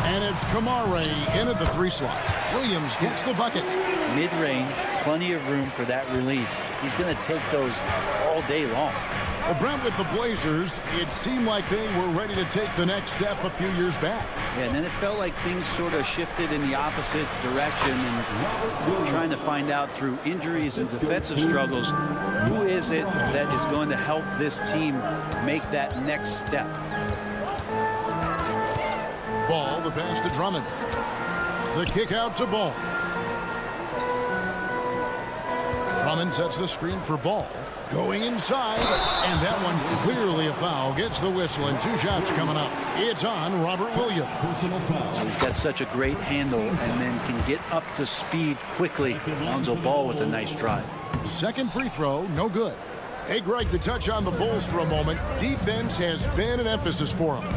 and it's Kamare in at the 3 slot. Williams gets the bucket. Mid-range, plenty of room for that release. He's going to take those all day long. Well, Brent, with the Blazers, it seemed like they were ready to take the next step a few years back. Yeah, and then it felt like things sort of shifted in the opposite direction, and trying to find out through injuries and defensive struggles, who is it that is going to help this team make that next step? Ball, the pass to Drummond. The kick out to Ball. Drummond sets the screen for Ball. Going inside, and that one clearly a foul. Gets the whistle, and 2 shots coming up. It's on Robert Williams. He's got such a great handle and then can get up to speed quickly. Lonzo Ball with a nice drive. Second free throw, no good. Hey, Greg, to touch on the Bulls for a moment, defense has been an emphasis for them.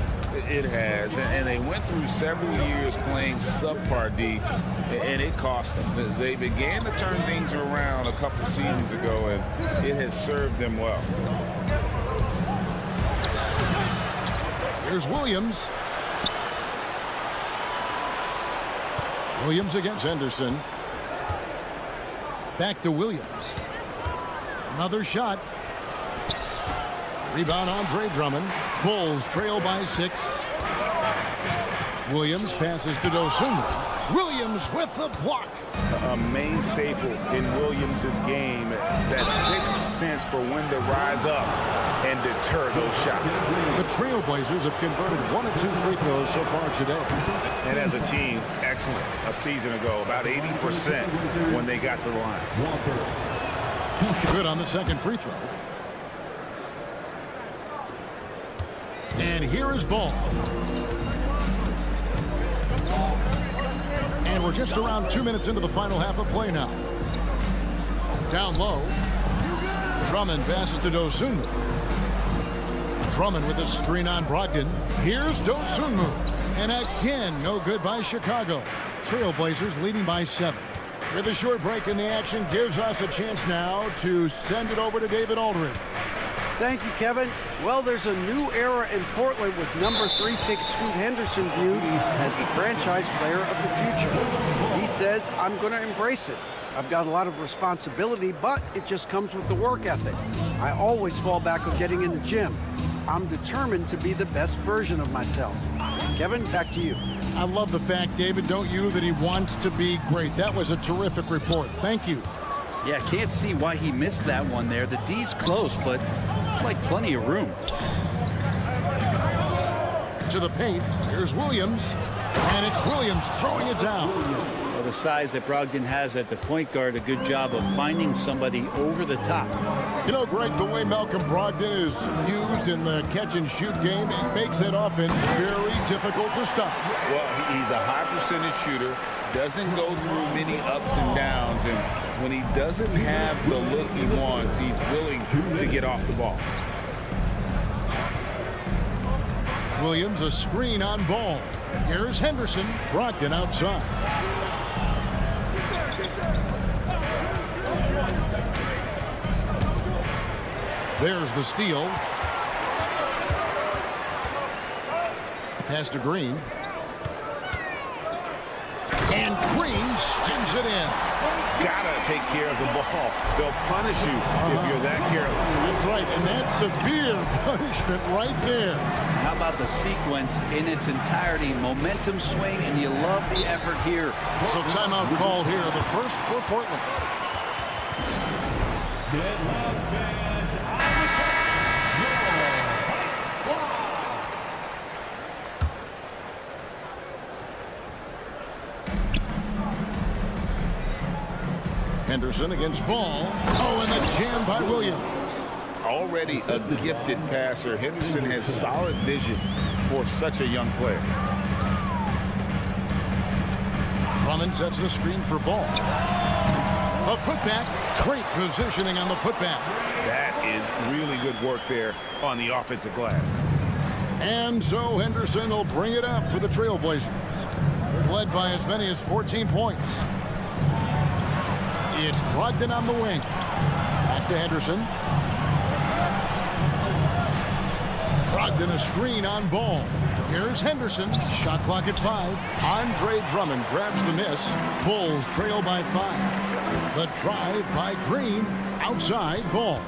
It has, and they went through several years playing subpar D, and it cost them. They began to turn things around a couple seasons ago, and it has served them well. Here's Williams. Williams against Henderson. Back to Williams. Another shot. Rebound, Andre Drummond. Bulls trail by 6. Williams passes to Dosunmu. Williams with the block. A main staple in Williams' game, that 6th sense for when to rise up and deter those shots. The Trailblazers have converted 1 of 2 free throws so far today. And as a team, excellent. A season ago, about 80% when they got to the line. Good on the second free throw. And here is ball. And we're just around 2 minutes into the final half of play now. Down low. Drummond passes to Dosunmu. Drummond with a screen on Brogdon. Here's Dosunmu. And again, no good by Chicago. Trailblazers leading by 7. With a short break in the action, gives us a chance now to send it over to David Aldridge. Thank you, Kevin. Well, there's a new era in Portland with number 3 pick Scoot Henderson viewed as the franchise player of the future. He says, I'm going to embrace it. I've got a lot of responsibility, but it just comes with the work ethic. I always fall back on getting in the gym. I'm determined to be the best version of myself. Kevin, back to you. I love the fact, David, don't you, that he wants to be great. That was a terrific report. Thank you. Yeah, can't see why he missed that one there. The D's close, but like plenty of room. To the paint, here's Williams, and it's Williams throwing it down. Well, the size that Brogdon has at the point guard, a good job of finding somebody over the top. You know, Greg, the way Malcolm Brogdon is used in the catch-and-shoot game, it makes that offense very difficult to stop. Well, he's a high percentage shooter, doesn't go through many ups and downs, and when he doesn't have the look he wants, he's willing to get off the ball. Williams, a screen on ball. Here's Henderson. Brogdon outside. There's the steal. Pass to Green. And Green slams it in. Gotta take care of the ball. They'll punish you if you're that careless. That's right, and that's severe punishment right there. How about the sequence in its entirety? Momentum swing, and you love the effort here. So timeout called here, the first for Portland. Henderson against Ball. Oh, and the jam by Williams. Already a gifted passer, Henderson has solid vision for such a young player. Drummond sets the screen for Ball. A putback. Great positioning on the putback. That is really good work there on the offensive glass. And so Henderson will bring it up for the Trailblazers. They've led by as many as 14 points. It's Brogdon on the wing. Back to Henderson. Brogdon a screen on Ball. Here's Henderson. Shot clock at 5. Andre Drummond grabs the miss. Bulls trail by 5. The drive by Green. Outside Ball.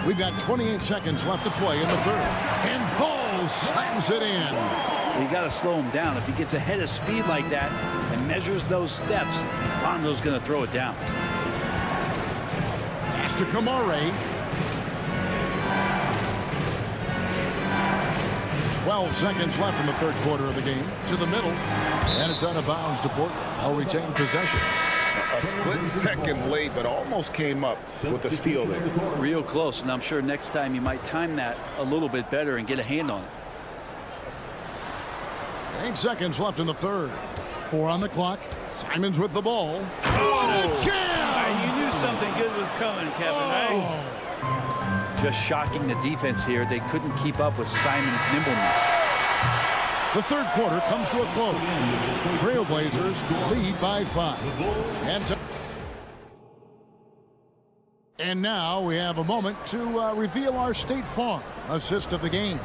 We've got 28 seconds left to play in the third. And Ball slams it in. You got to slow him down. If he gets ahead of speed like that and measures those steps, Lonzo's going to throw it down. Pass to Kamare. 12 seconds left in the third quarter of the game. To the middle. And it's out of bounds to Portland. They'll retain possession. A split second late, but almost came up with a steal there. Real close, and I'm sure next time you might time that a little bit better and get a hand on it. 8 seconds left in the third. 4 on the clock. Simons with the ball. What a jam! You knew something good was coming, Kevin, right? Just shocking the defense here. They couldn't keep up with Simons' nimbleness. The third quarter comes to a close. Trailblazers lead by 5. And now we have a moment to reveal our State Farm assist of the game.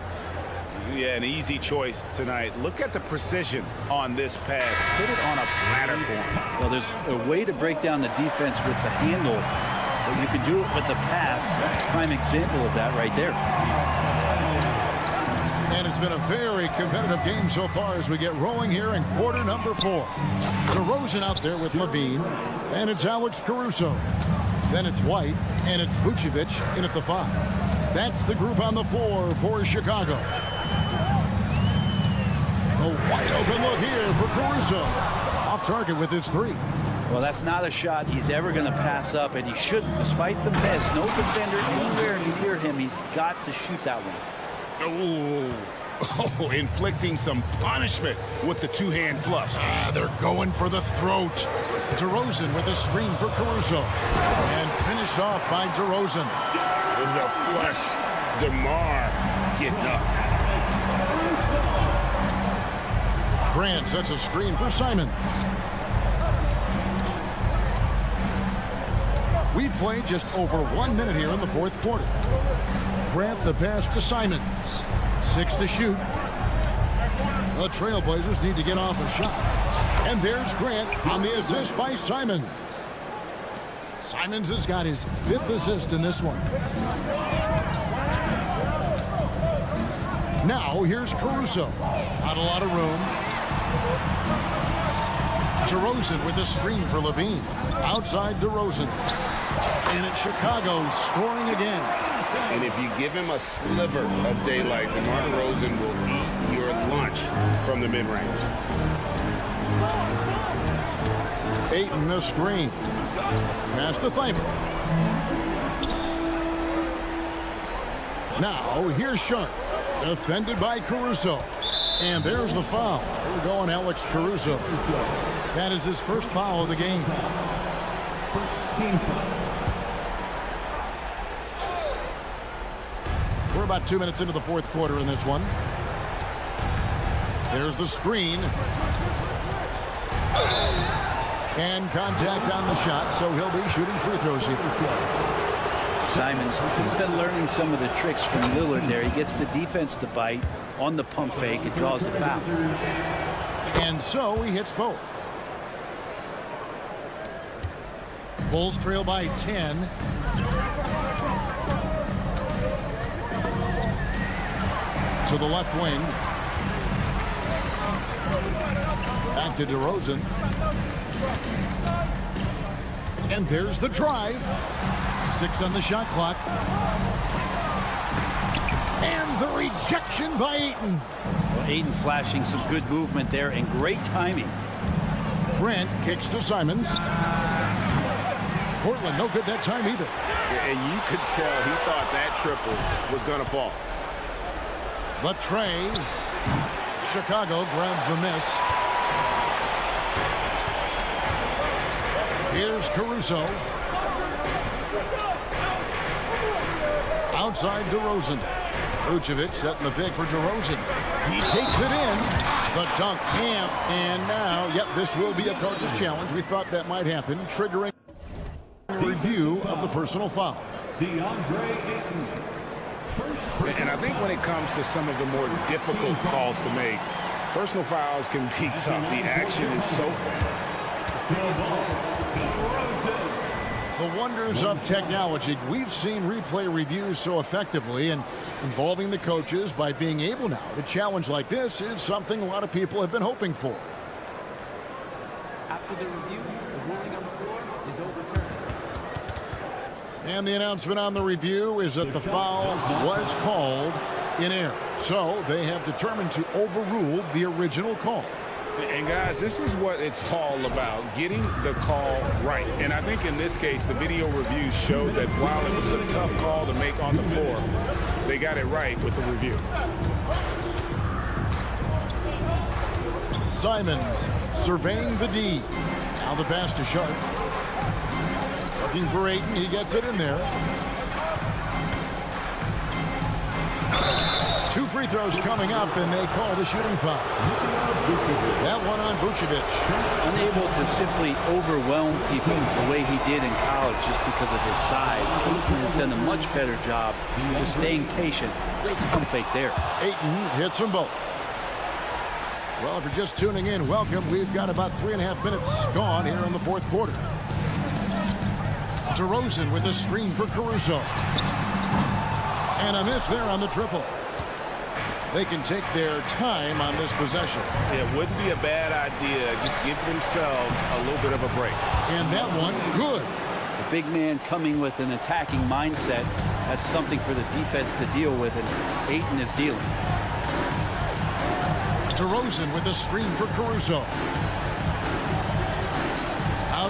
Yeah, an easy choice tonight. Look at the precision on this pass. Put it on a platter for him. Well, there's a way to break down the defense with the handle, but you can do it with the pass. Prime example of that right there. And it's been a very competitive game so far as we get rolling here in quarter number 4. DeRozan out there with Levine, and it's Alex Caruso. Then it's White, and it's Vucevic in at the 5. That's the group on the floor for Chicago. A wide open look here for Caruso. Off target with his 3. Well, that's not a shot he's ever going to pass up, and he shouldn't. Despite the miss, no defender anywhere near him. He's got to shoot that one. Oh, inflicting some punishment with the two-hand flush. They're going for the throat. DeRozan with a screen for Caruso. And finished off by DeRozan. The flush. DeMar getting up. Grant sets a screen for Simon. We played just over 1 minute here in the fourth quarter. Grant the pass to Simons. 6 to shoot. The Trailblazers need to get off a shot. And there's Grant on the assist by Simons. Simons has got his 5th assist in this one. Now here's Caruso. Not a lot of room. DeRozan with a screen for Levine. Outside DeRozan. And it's Chicago scoring again. And if you give him a sliver of daylight, DeMar DeRozan will eat your lunch from the mid-range. Ayton the screen. Pass to Thybulle. Now here's Sharp. Defended by Caruso. And there's the foul. We're going Alex Caruso. That is his first foul of the game. First team foul. We're about 2 minutes into the fourth quarter in this one. There's the screen. And contact on the shot, so he'll be shooting free throws here. Simons, he's been learning some of the tricks from Lillard there. He gets the defense to bite on the pump fake and draws the foul. And so he hits both. Bulls trail by 10. To the left wing. Back to DeRozan. And there's the drive. 6 on the shot clock. And the rejection by Ayton. Well, Ayton flashing some good movement there and great timing. Grant kicks to Simons. Portland no good that time either. And you could tell he thought that triple was going to fall. The tray. Chicago grabs the miss. Here's Caruso. Outside DeRozan. Vucevic setting the pick for DeRozan. He takes it in. The dunk camp. And now, yep, this will be a coach's challenge. We thought that might happen, triggering a review of the personal foul. DeAndre Ayton. And I think when it comes to some of the more difficult calls to make, personal fouls can be tough. The action is so fast. The wonders of technology. We've seen replay reviews so effectively, and involving the coaches by being able now to challenge like this is something a lot of people have been hoping for. After the review, the ruling on the floor is overturned. And the announcement on the review is that the foul was called in error. So they have determined to overrule the original call. And guys, this is what it's all about, getting the call right. And I think in this case, the video review showed that while it was a tough call to make on the floor, they got it right with the review. Simons surveying the D. Now the pass to Sharp. Looking for Ayton, he gets it in there. 2 free throws coming up, and they call the shooting foul. That one on Vucevic. Unable to simply overwhelm people the way he did in college just because of his size. Ayton has done a much better job just staying patient. Great pump fake there. Ayton hits them both. Well, if you're just tuning in, welcome. We've got about 3.5 minutes gone here in the fourth quarter. DeRozan with a screen for Caruso. And a miss there on the triple. They can take their time on this possession. It wouldn't be a bad idea. Just give themselves a little bit of a break. And that one, good. The big man coming with an attacking mindset. That's something for the defense to deal with, and Ayton is dealing. DeRozan with a screen for Caruso.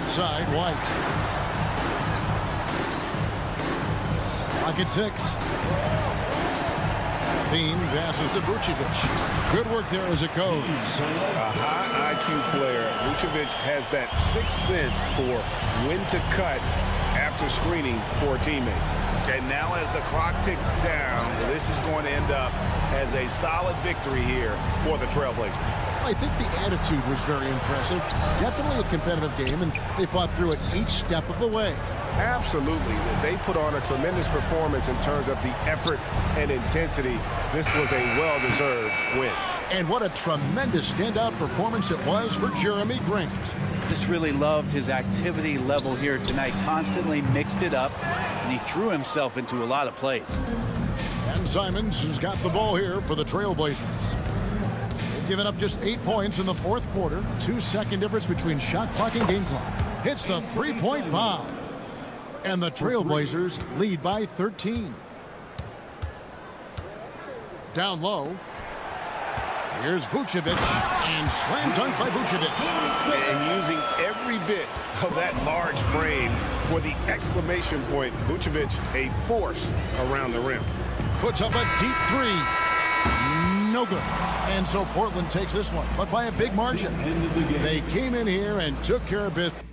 outside, White. Pocket 6. Bean passes to Vucevic. Good work there as it goes. A high IQ player. Vucevic has that sixth sense for when to cut after screening for a teammate. And now as the clock ticks down, this is going to end up as a solid victory here for the Trailblazers. I think the attitude was very impressive. Definitely a competitive game, and they fought through it each step of the way. Absolutely. They put on a tremendous performance in terms of the effort and intensity. This was a well-deserved win. And what a tremendous standout performance it was for Jeremy Grant. Just really loved his activity level here tonight. Constantly mixed it up, and he threw himself into a lot of plays. And Simons has got the ball here for the Trailblazers. They've given up just 8 points in the fourth quarter. 2-second difference between shot clock and game clock. Hits the three-point bomb. And the Trailblazers lead by 13. Down low. Here's Vucevic, and slam dunk by Vucevic. And using every bit of that large frame for the exclamation point, Vucevic, a force around the rim. Puts up a deep three. No good. And so Portland takes this one, but by a big margin. They came in here and took care of business.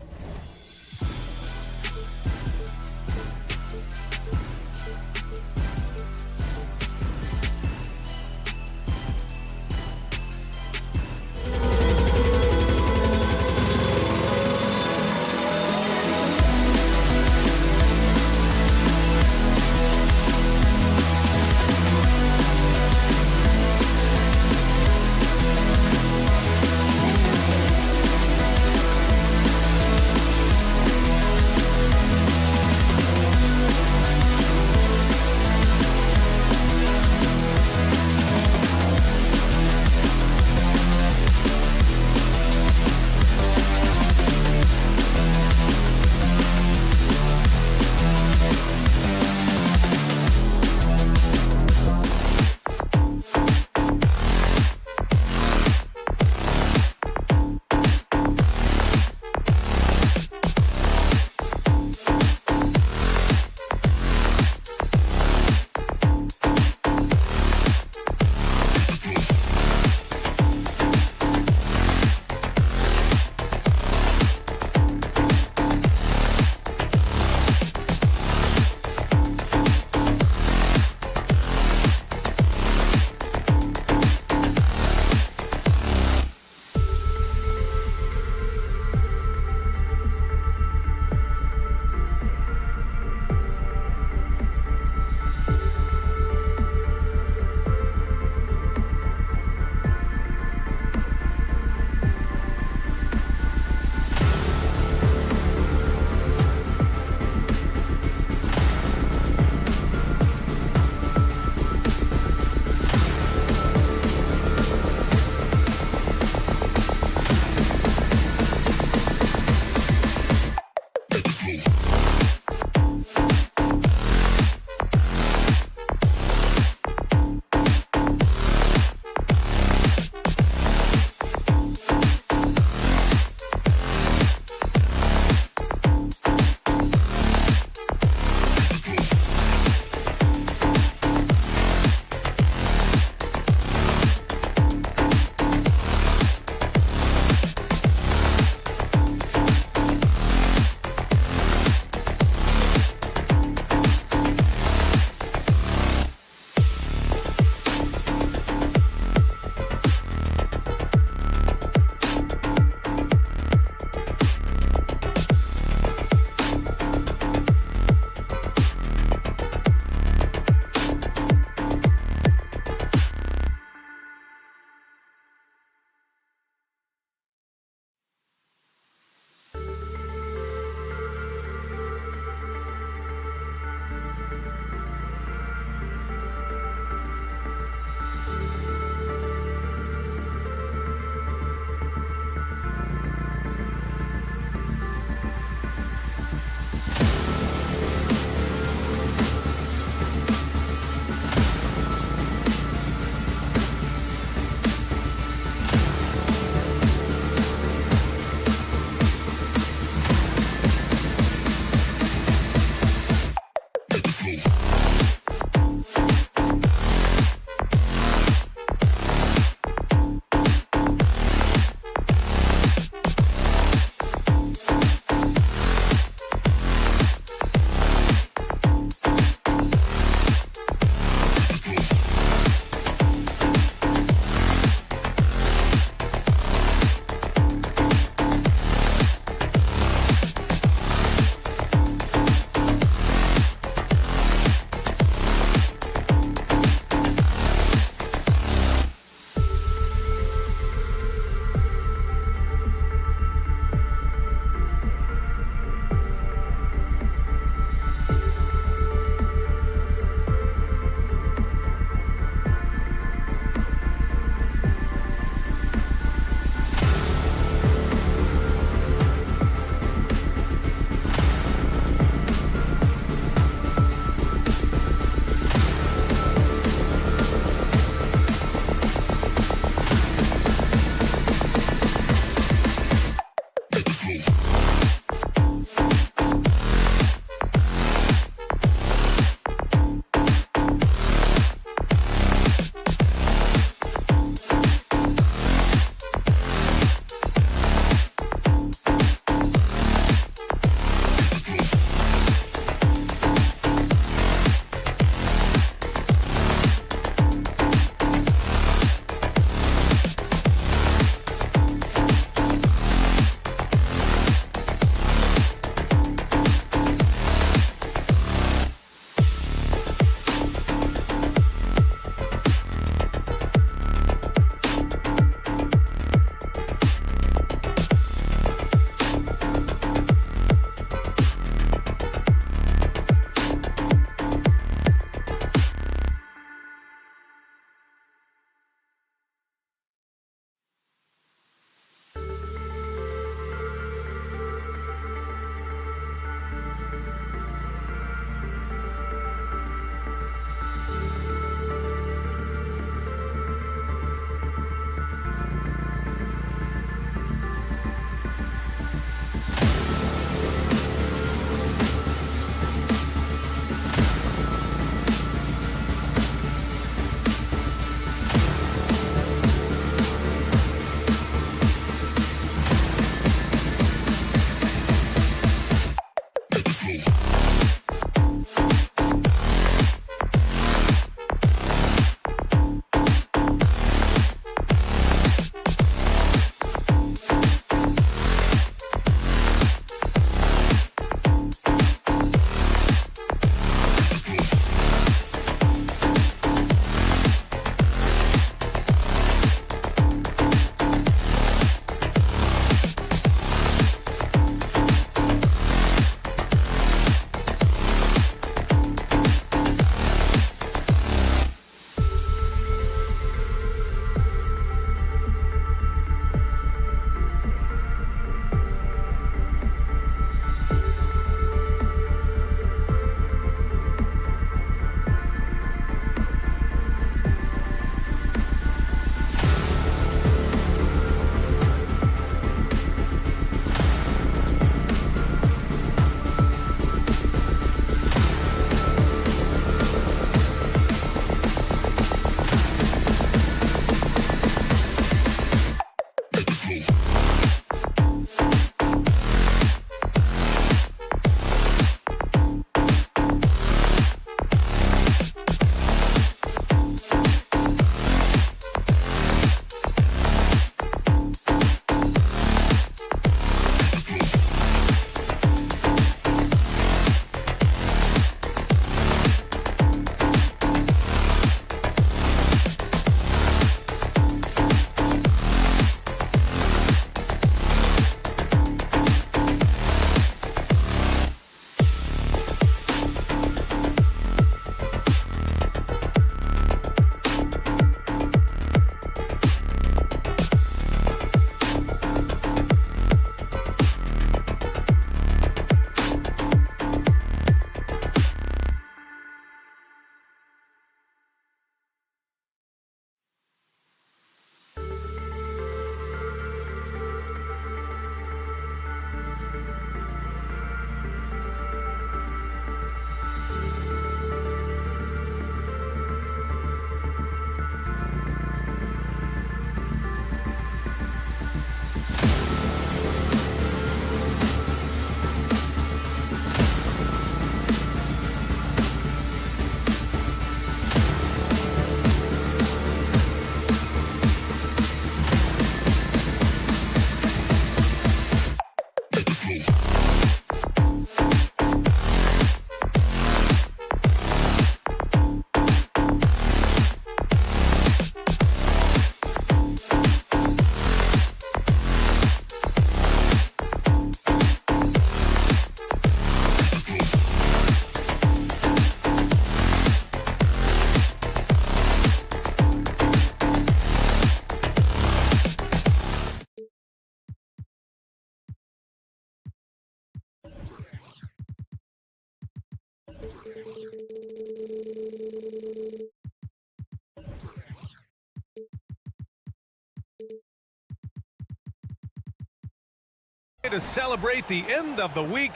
To celebrate the end of the week.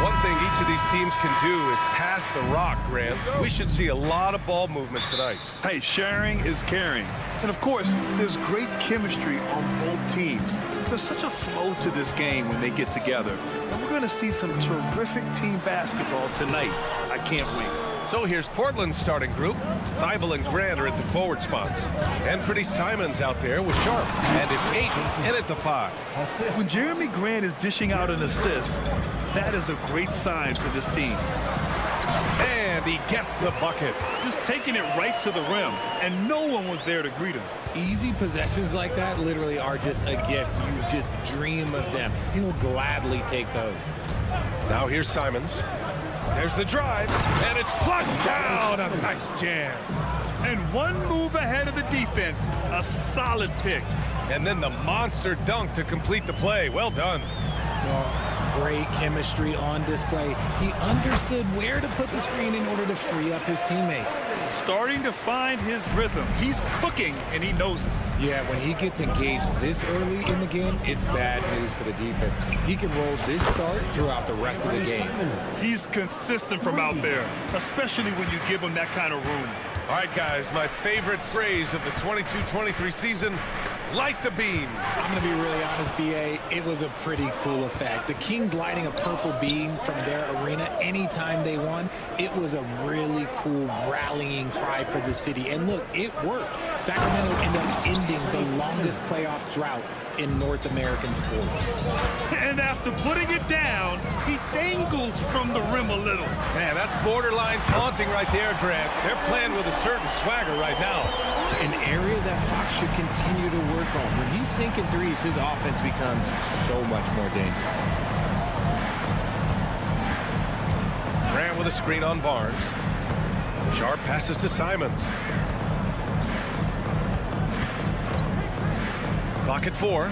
One thing each of these teams can do is pass the rock, Grant. We should see a lot of ball movement tonight. Hey, sharing is caring. And of course, there's great chemistry on both teams. There's such a flow to this game when they get together. And we're going to see some terrific team basketball tonight. I can't wait. So here's Portland's starting group. Thibault and Grant are at the forward spots. Anthony Simons out there with Sharp. And it's Ayton in at the 5. When Jeremy Grant is dishing out an assist, that is a great sign for this team. And he gets the bucket. Just taking it right to the rim, and no one was there to greet him. Easy possessions like that literally are just a gift. You just dream of them. He'll gladly take those. Now here's Simons. There's the drive, and it's flushed down. A nice jam. And one move ahead of the defense. A solid pick. And then the monster dunk to complete the play. Well done. Great chemistry on display. He understood where to put the screen in order to free up his teammate. Starting to find his rhythm. He's cooking, and he knows it. Yeah, when he gets engaged this early in the game, it's bad news for the defense. He can roll this start throughout the rest of the game. He's consistent from out there, especially when you give him that kind of room. All right, guys, my favorite phrase of the 22-23 season, light the beam. I'm going to be really honest, B.A., it was a pretty cool effect. The Kings lighting a purple beam from their arena anytime they won, it was a really cool rallying cry for the city. And look, it worked. Sacramento ended up ending the longest playoff drought in North American sports. And after putting it down, he dangles from the rim a little. Man, that's borderline taunting right there, Grant. They're playing with a certain swagger right now. An area that Fox should continue to work on. When he's sinking threes, his offense becomes so much more dangerous. Grant with a screen on Barnes. Sharp passes to Simons. Clock at 4.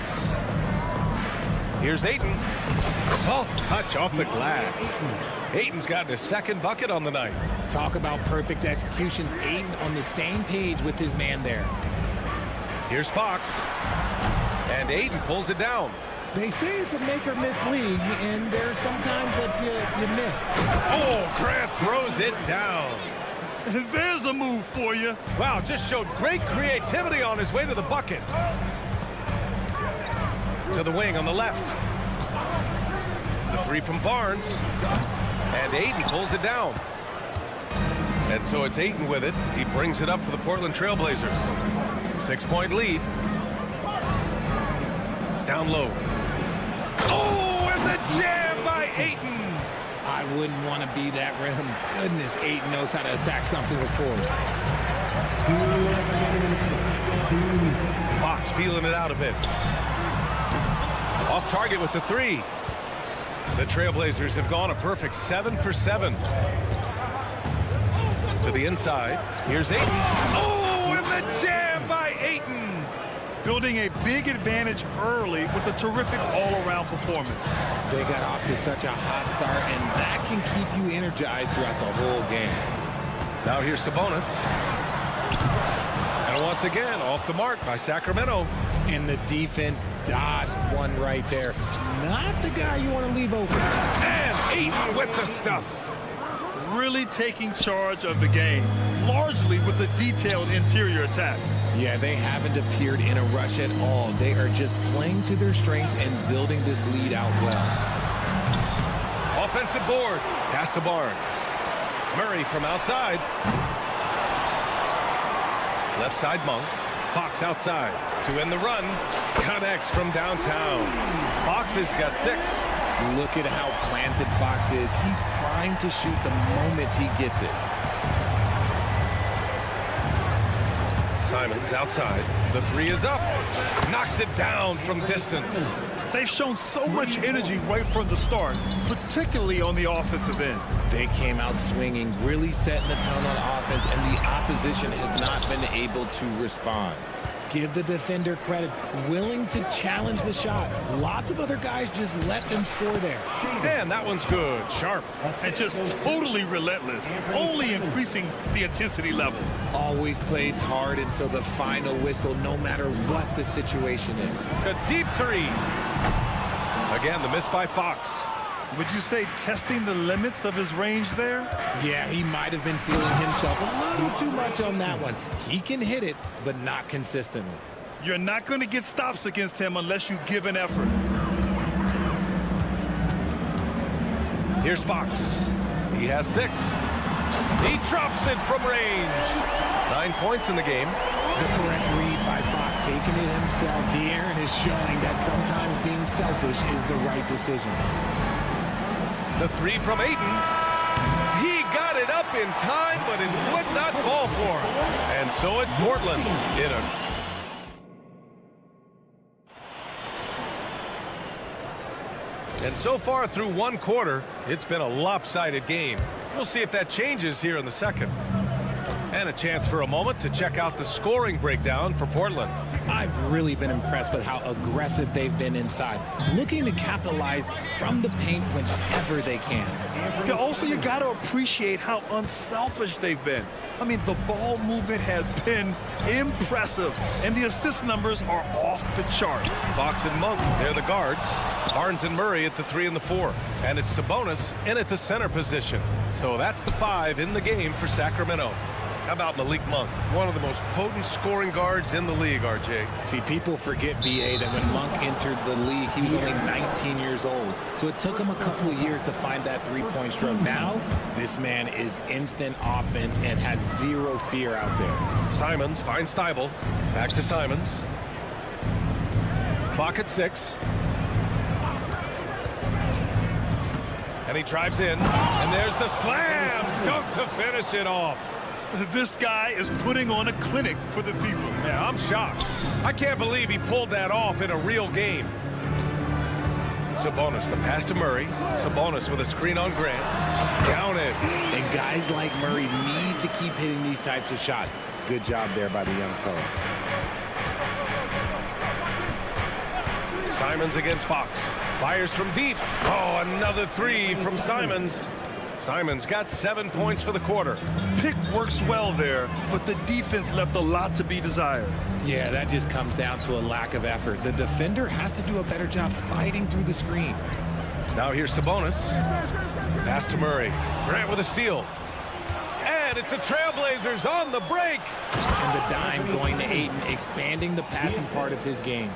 Here's Ayton. Soft touch off the glass. Ayton's gotten his second bucket on the night. Talk about perfect execution. Ayton on the same page with his man there. Here's Fox. And Ayton pulls it down. They say it's a make-or-miss league, and there's sometimes that you miss. Oh, Grant throws it down. There's a move for you. Wow, just showed great creativity on his way to the bucket. To the wing on the left. The 3 from Barnes. And Ayton pulls it down. And so it's Ayton with it. He brings it up for the Portland Trailblazers. 6-point lead. Down low. Oh, and the jam by Ayton. I wouldn't want to be that rim. Goodness, Ayton knows how to attack something with force. Fox feeling it out a bit. Off target with the 3. The Trailblazers have gone a perfect 7 for 7. To the inside. Here's Ayton. Oh, and the jam by Ayton. Building a big advantage early with a terrific all-around performance. They got off to such a hot start, and that can keep you energized throughout the whole game. Now here's Sabonis. And once again, off the mark by Sacramento. And the defense dodged one right there. Not the guy you want to leave open. And Ayton with the stuff. Really taking charge of the game, largely with a detailed interior attack. Yeah, they haven't appeared in a rush at all. They are just playing to their strengths and building this lead out well. Offensive board. Pass to Barnes. Murray from outside. Left side Monk. Fox outside to end the run. Connects from downtown. Fox has got 6. Look at how planted Fox is. He's primed to shoot the moment he gets it. Simons outside. The 3 is up. Knocks it down from distance. They've shown so much energy right from the start, particularly on the offensive end. They came out swinging, really setting the tone on offense, and the opposition has not been able to respond. Give the defender credit, willing to challenge the shot. Lots of other guys just let them score there. And that one's good. Sharp. And just totally relentless, only increasing the intensity level. Always plays hard until the final whistle, no matter what the situation is. A deep 3. Again, the miss by Fox. Would you say testing the limits of his range there? Yeah, he might have been feeling himself a little too much on that one. He can hit it, but not consistently. You're not going to get stops against him unless you give an effort. Here's Fox. He has 6. He drops it from range. 9 points in the game. The correct read by Fox, taking it himself. De'Aaron is showing that sometimes being selfish is the right decision. The 3 from Ayton. He got it up in time, but it would not fall for him. And so it's Portland in a... And so far through 1 quarter, it's been a lopsided game. We'll see if that changes here in the second. And a chance for a moment to check out the scoring breakdown for Portland. I've really been impressed with how aggressive they've been inside, looking to capitalize from the paint whenever they can. Yeah, also, you got to appreciate how unselfish they've been. I mean, the ball movement has been impressive, and the assist numbers are off the chart. Fox and Monk, they're the guards. Barnes and Murray at the 3 and the 4. And it's Sabonis in at the center position. So that's the 5 in the game for Sacramento. How about Malik Monk, one of the most potent scoring guards in the league, RJ? See, people forget, BA, that when Monk entered the league, he was only 19 years old. So it took him a couple of years to find that three-point stroke. Now, this man is instant offense and has zero fear out there. Simons finds Thibault. Back to Simons. Clock at 6. And he drives in. And there's the slam dunk to finish it off. This guy is putting on a clinic for the people. Yeah, I'm shocked. I can't believe he pulled that off in a real game. Sabonis, the pass to Murray. Sabonis with a screen on Grant. Counted. And guys like Murray need to keep hitting these types of shots. Good job there by the young fella. Simons against Fox. Fires from deep. Oh, another 3 from Simons. Simons got 7 points for the quarter. Pick works well there, but the defense left a lot to be desired. Yeah, that just comes down to a lack of effort. The defender has to do a better job fighting through the screen. Now here's Sabonis. Pass to Murray. Grant with a steal. And it's the Trailblazers on the break. And the dime going to Ayton, expanding the passing part of his game.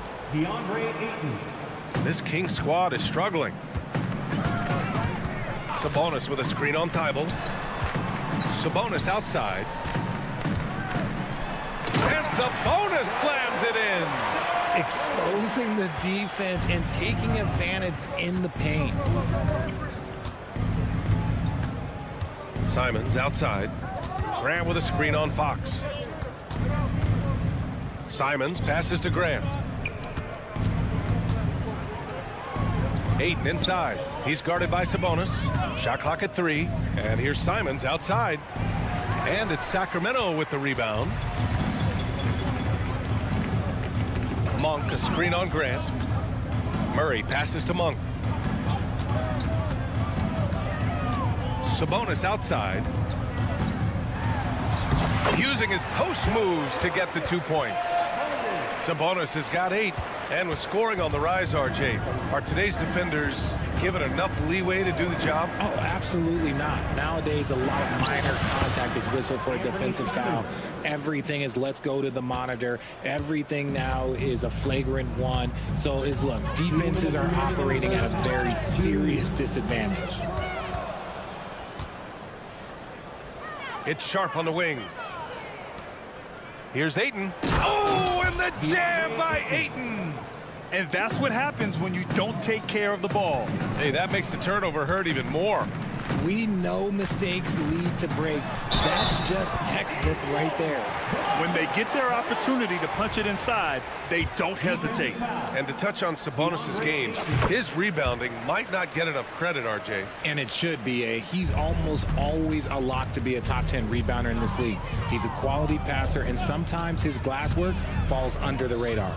This Kings squad is struggling. Sabonis with a screen on Thibault. Sabonis outside. And Sabonis slams it in. Exposing the defense and taking advantage in the paint. Simons outside. Grant with a screen on Fox. Simons passes to Grant. Ayton inside. He's guarded by Sabonis. Shot clock at 3. And here's Simons outside. And it's Sacramento with the rebound. Monk, a screen on Grant. Murray passes to Monk. Sabonis outside. Using his post moves to get the 2 points. Sabonis has got 8. And with scoring on the rise, RJ, are today's defenders given enough leeway to do the job? Oh, absolutely not. Nowadays, a lot of minor contact is whistled for a defensive foul. Everything is let's go to the monitor. Everything now is a flagrant 1. So look, defenses are operating at a very serious disadvantage. It's Sharp on the wing. Here's Ayton. Oh, and the jam by Ayton. And that's what happens when you don't take care of the ball. Hey, that makes the turnover hurt even more. We know mistakes lead to breaks. That's just textbook right there. When they get their opportunity to punch it inside, they don't hesitate. And to touch on Sabonis' game, his rebounding might not get enough credit, RJ. And it should be. He's almost always a lock to be a top 10 rebounder in this league. He's a quality passer, and sometimes his glass work falls under the radar.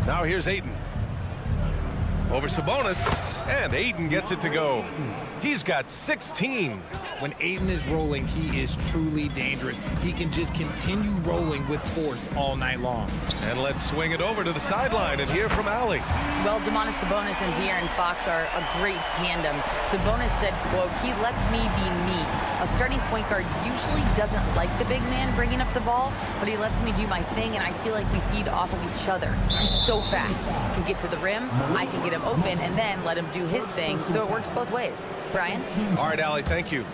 Now here's Ayton. Over Sabonis, and Ayton gets it to go. He's got 16. When Ayton is rolling, he is truly dangerous. He can just continue rolling with force all night long. And let's swing it over to the sideline and hear from Allie. Well, Domantas Sabonis and De'Aaron Fox are a great tandem. Sabonis said, quote, "He lets me be me. A starting point guard usually doesn't like the big man bringing up the ball, but he lets me do my thing, and I feel like we feed off of each other. He's so fast. He can get to the rim, I can get him open, and then let him do his thing, so it works both ways." Brian? All right, Allie, thank you.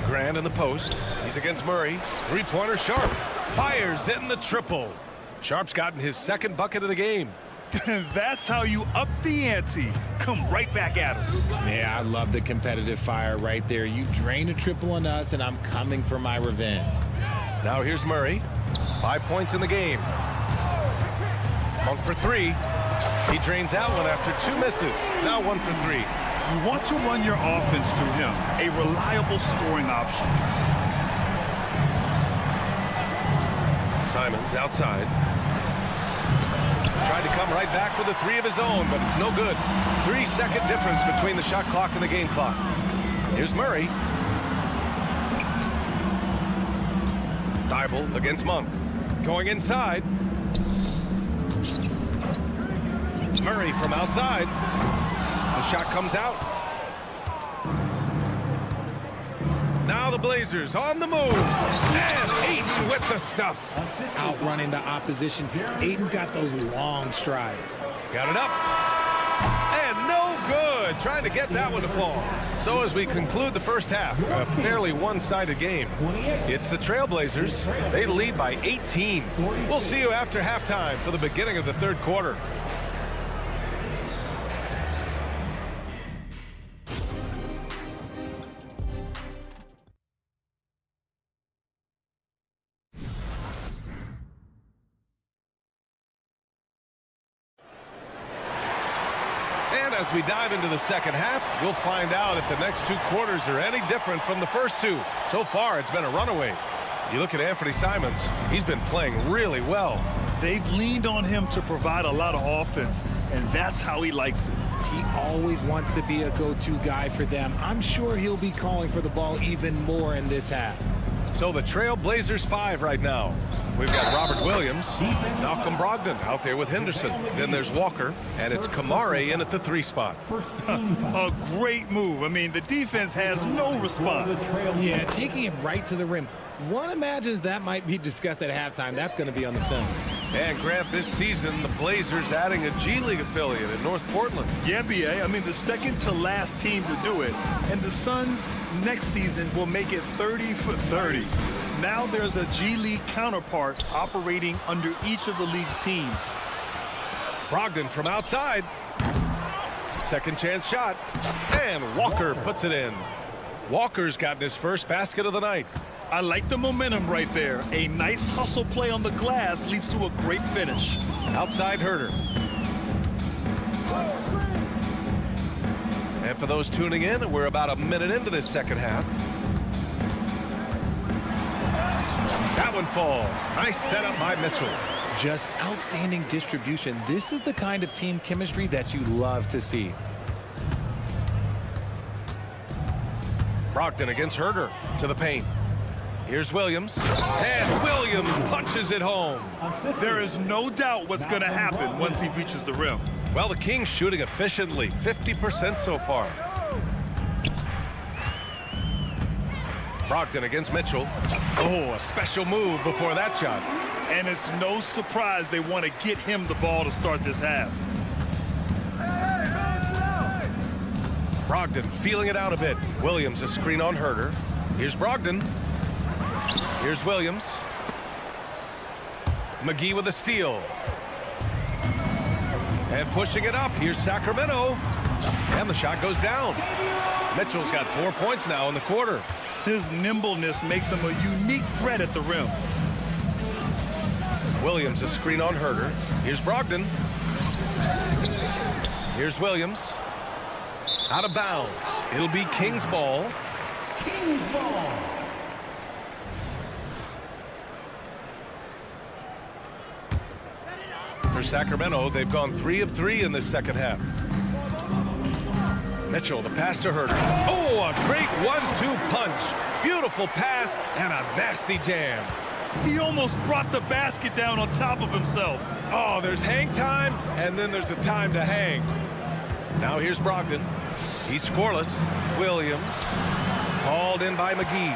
Grant in the post. He's against Murray. Three-pointer Sharp. Fires in the triple. Sharp's gotten his second bucket of the game. That's how you up the ante. Come right back at him. Yeah, I love the competitive fire right there. You drain a triple on us, and I'm coming for my revenge. Now here's Murray. 5 points in the game. Monk for three. He drains that one after two misses. Now 1 for 3. You want to run your offense through him, a reliable scoring option. Simons outside. Tried to come right back with a three of his own, but it's no good. 3-second difference between the shot clock and the game clock. Here's Murray. Thibault against Monk. Going inside. Murray from outside. The shot comes out. Now the Blazers on the move. And Ayton with the stuff. Outrunning the opposition. Ayton's got those long strides. Got it up. And no good. Trying to get that one to fall. So as we conclude the first half, a fairly one-sided game. It's the Trailblazers. They lead by 18. We'll see you after halftime for the beginning of the third quarter. As we dive into the second half, we'll find out if the next two quarters are any different from the first two. So far, it's been a runaway. You look at Anthony Simons, he's been playing really well. They've leaned on him to provide a lot of offense, and that's how he likes it. He always wants to be a go-to guy for them. I'm sure he'll be calling for the ball even more in this half. So the Trailblazers 5 right now. We've got Robert Williams, Malcolm Brogdon out there with Henderson. Then there's Walker, and it's Kamare in at the 3 spot. A great move. I mean, the defense has no response. Yeah, taking it right to the rim. One imagines that might be discussed at halftime. That's going to be on the film. And Grant, this season, the Blazers adding a G League affiliate in North Portland. Yeah, B.A. I mean, the second to last team to do it. And the Suns next season will make it 30 for 30. Now there's a G League counterpart operating under each of the league's teams. Brogdon from outside. Second chance shot. And Walker puts it in. Walker's gotten his first basket of the night. I like the momentum right there. A nice hustle play on the glass leads to a great finish. Outside Herter. And for those tuning in, we're about a minute into this second half. That one falls. Nice setup by Mitchell. Just outstanding distribution. This is the kind of team chemistry that you love to see. Brogdon against Herter to the paint. Here's Williams. And Williams punches it home. There is no doubt what's going to happen once he reaches the rim. Well, the Kings shooting efficiently, 50% so far. Brogdon against Mitchell. Oh, a special move before that shot. And it's no surprise they want to get him the ball to start this half. Brogdon feeling it out a bit. Williams a screen on Herter. Here's Brogdon. Here's Williams. McGee with a steal. And pushing it up. Here's Sacramento. And the shot goes down. Mitchell's got 4 points now in the quarter. His nimbleness makes him a unique threat at the rim. Williams a screen on Herter. Here's Brogdon. Here's Williams. Out of bounds. It'll be Kings ball. Kings ball. For Sacramento, they've gone 3 of 3 in this second half. Mitchell, the pass to Herter. Oh, a great 1-2 punch. Beautiful pass and a nasty jam. He almost brought the basket down on top of himself. Oh, there's hang time, and then there's a time to hang. Now here's Brogdon. He's scoreless. Williams, called in by McGee.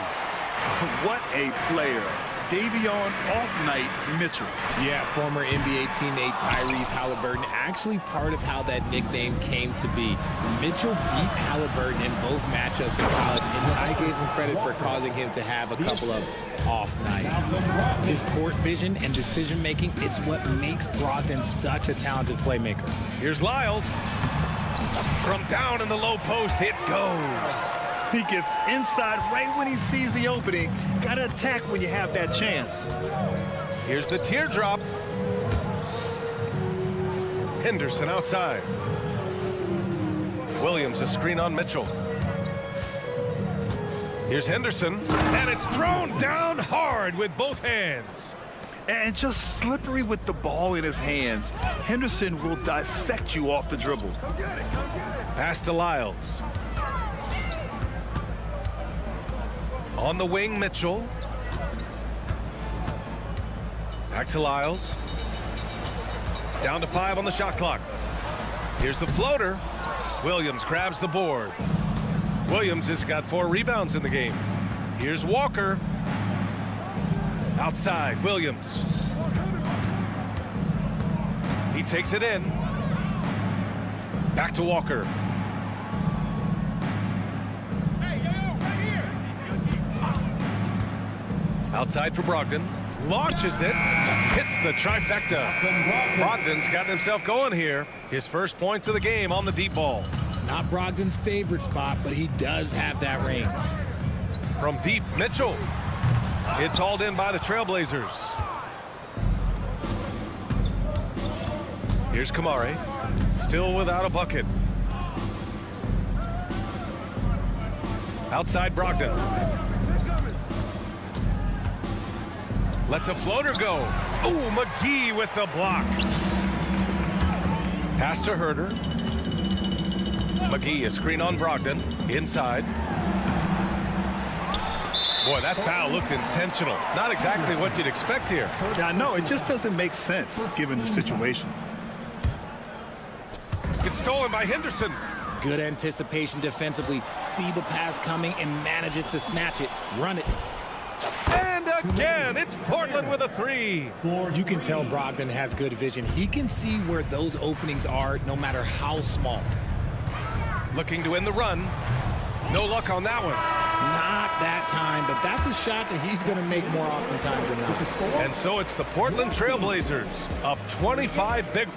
What a player. Davion off-night Mitchell. Yeah, former NBA teammate Tyrese Halliburton, actually part of how that nickname came to be. Mitchell beat Halliburton in both matchups in college, and Ty gave him credit for causing him to have a couple of off nights. His court vision and decision-making, it's what makes Brogdon such a talented playmaker. Here's Lyles. From down in the low post, it goes. He gets inside right when he sees the opening. Got to attack when you have that chance. Here's the teardrop. Henderson outside. Williams, a screen on Mitchell. Here's Henderson, and it's thrown down hard with both hands. And just slippery with the ball in his hands. Henderson will dissect you off the dribble. Pass to Lyles. On the wing, Mitchell. Back to Lyles. Down to 5 on the shot clock. Here's the floater. Williams grabs the board. Williams has got 4 rebounds in the game. Here's Walker. Outside, Williams. He takes it in. Back to Walker. Outside for Brogdon. Launches it. Hits the trifecta. Brogdon's gotten himself going here. His first points of the game on the deep ball. Not Brogdon's favorite spot, but he does have that range. From deep, Mitchell. It's hauled in by the Trailblazers. Here's Kamari. Still without a bucket. Outside Brogdon. Lets a floater go. Oh, McGee with the block. Pass to Herter. McGee, a screen on Brogdon. Inside. Boy, that foul looked intentional. Not exactly what you'd expect here. Yeah, no, it just doesn't make sense given the situation. It's stolen by Henderson. Good anticipation defensively. See the pass coming and manages to snatch it. Run it. And again, it's Portland with a 3. You can tell Brogdon has good vision. He can see where those openings are no matter how small. Looking to win the run. No luck on that one. Not that time, but that's a shot that he's going to make more oftentimes than not. And so it's the Portland Trailblazers up 25 big.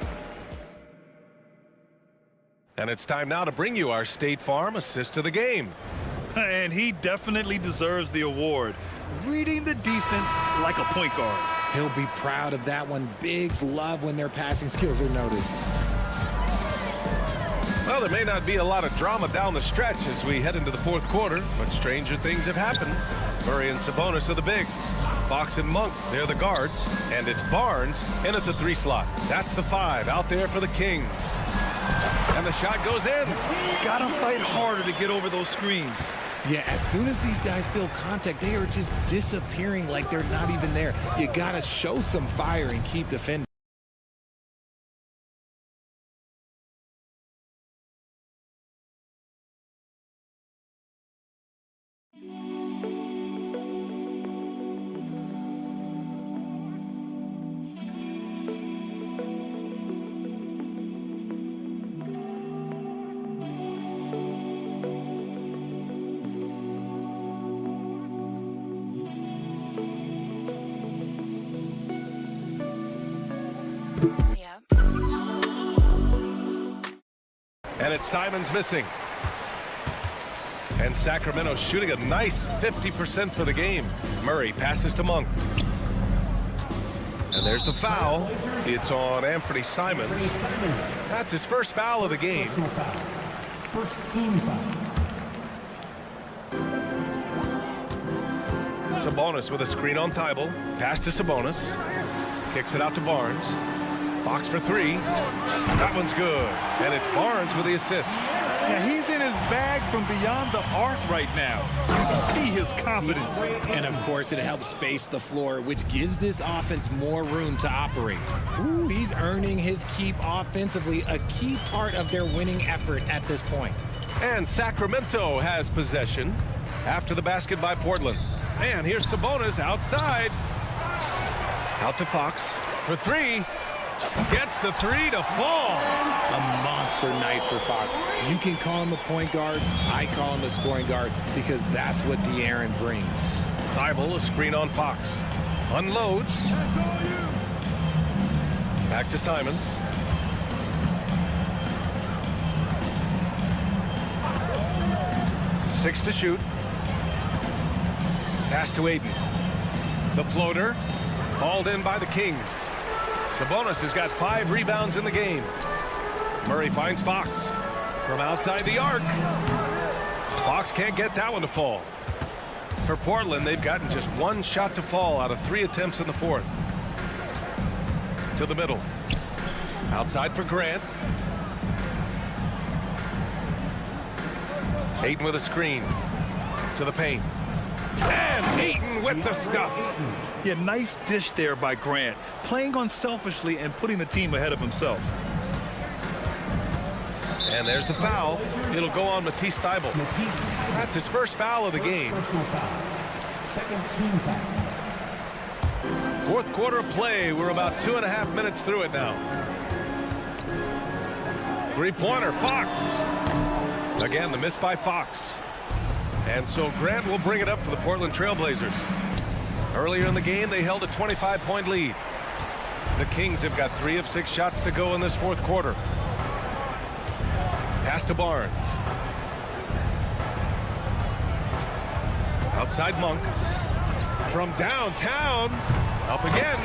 And it's time now to bring you our State Farm assist of the game. And he definitely deserves the award. Reading the defense like a point guard. He'll be proud of that one. Bigs love when their passing skills are noticed. Well, there may not be a lot of drama down the stretch as we head into the fourth quarter, but stranger things have happened. Murray and Sabonis are the bigs. Fox and Monk, they're the guards. And it's Barnes in at the 3 slot. That's the 5 out there for the Kings. And the shot goes in. Gotta fight harder to get over those screens. Yeah, as soon as these guys feel contact, they are just disappearing like they're not even there. You gotta show some fire and keep defending. And it's Simons missing. And Sacramento shooting a nice 50% for the game. Murray passes to Monk. And there's the foul. It's on Anthony Simons. That's his first foul of the game. First team foul. Sabonis with a screen on Thibault. Pass to Sabonis. Kicks it out to Barnes. Fox for three. That one's good. And it's Barnes with the assist. Yeah, he's in his bag from beyond the arc right now. You see his confidence. And of course, it helps space the floor, which gives this offense more room to operate. Ooh, he's earning his keep offensively, a key part of their winning effort at this point. And Sacramento has possession after the basket by Portland. And here's Sabonis outside. Out to Fox for three. Gets the three to fall. A monster night for Fox. You can call him a point guard. I call him a scoring guard because that's what De'Aaron brings. Thibault, a screen on Fox. Unloads. Back to Simons. Six to shoot. Pass to Aiden. The floater. Hauled in by the Kings. Sabonis has got 5 rebounds in the game. Murray finds Fox from outside the arc. Fox can't get that one to fall. For Portland, they've gotten just 1 shot to fall out of 3 attempts in the fourth. To the middle. Outside for Grant. Ayton with a screen. To the paint. And Ayton with the stuff. Yeah, nice dish there by Grant. Playing unselfishly and putting the team ahead of himself. And there's the foul. It'll go on Matisse Thybulle. That's his first foul of the game. Fourth quarter of play. We're about 2.5 minutes through it now. Three-pointer, Fox. Again, the miss by Fox. And so Grant will bring it up for the Portland Trailblazers. Earlier in the game, they held a 25-point lead. The Kings have got 3 of 6 shots to go in this fourth quarter. Pass to Barnes. Outside Monk. From downtown. Up again.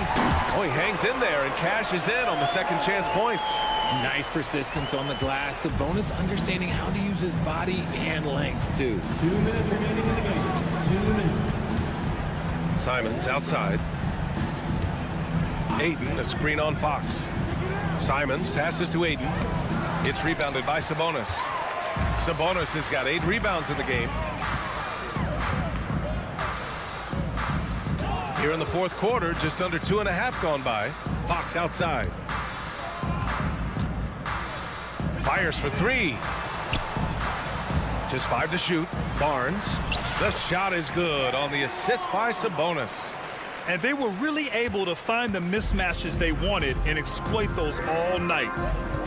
Oh, he hangs in there and cashes in on the second chance points. Nice persistence on the glass. Sabonis understanding how to use his body and length, too. 2 minutes remaining in the game. 2 minutes. Simons outside. Ayton, a screen on Fox. Simons passes to Ayton. It's rebounded by Sabonis. Sabonis has got 8 rebounds in the game. Here in the fourth quarter, just under 2.5 gone by. Fox outside. Fires for 3. Just 5 to shoot. Barnes. The shot is good on the assist by Sabonis. And they were really able to find the mismatches they wanted and exploit those all night.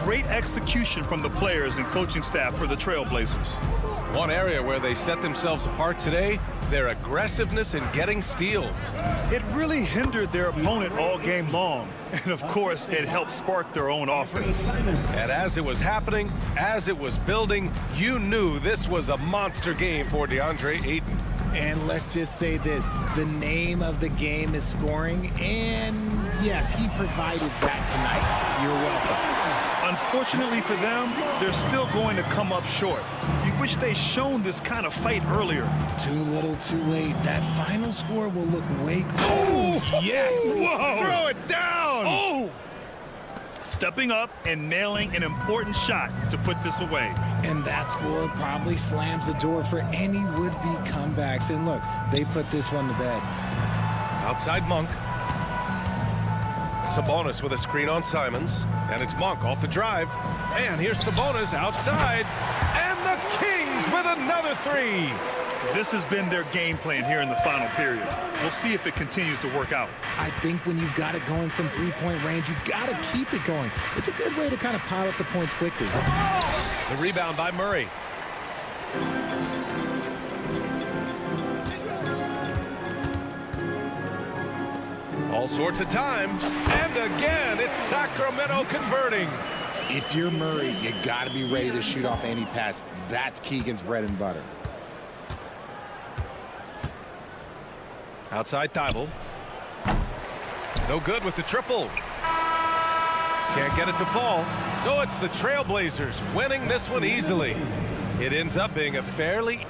Great execution from the players and coaching staff for the Trailblazers. One area where they set themselves apart today, their aggressiveness in getting steals. It really hindered their opponent all game long. And of course, it helped spark their own offense. And as it was happening, as it was building, you knew this was a monster game for DeAndre Ayton. And let's just say this, the name of the game is scoring, and yes, he provided that tonight. You're welcome. Unfortunately for them, they're still going to come up short. You wish they'd shown this kind of fight earlier. Too little, too late. That final score will look way closer. Oh, yes! Whoa. Throw it down! Oh! Stepping up and nailing an important shot to put this away. And that score probably slams the door for any would-be comebacks. And look, they put this one to bed. Outside Monk. Sabonis with a screen on Simons. And it's Monk off the drive. And here's Sabonis outside. And the Kings with another 3. This has been their game plan here in the final period. We'll see if it continues to work out. I think when you've got it going from three-point range, you've got to keep it going. It's a good way to kind of pile up the points quickly. The rebound by Murray. All sorts of time. And again, it's Sacramento converting. If you're Murray, you got to be ready to shoot off any pass. That's Keegan's bread and butter. Outside Thybulle. No good with the triple. Can't get it to fall. So it's the Trailblazers winning this one easily. It ends up being a fairly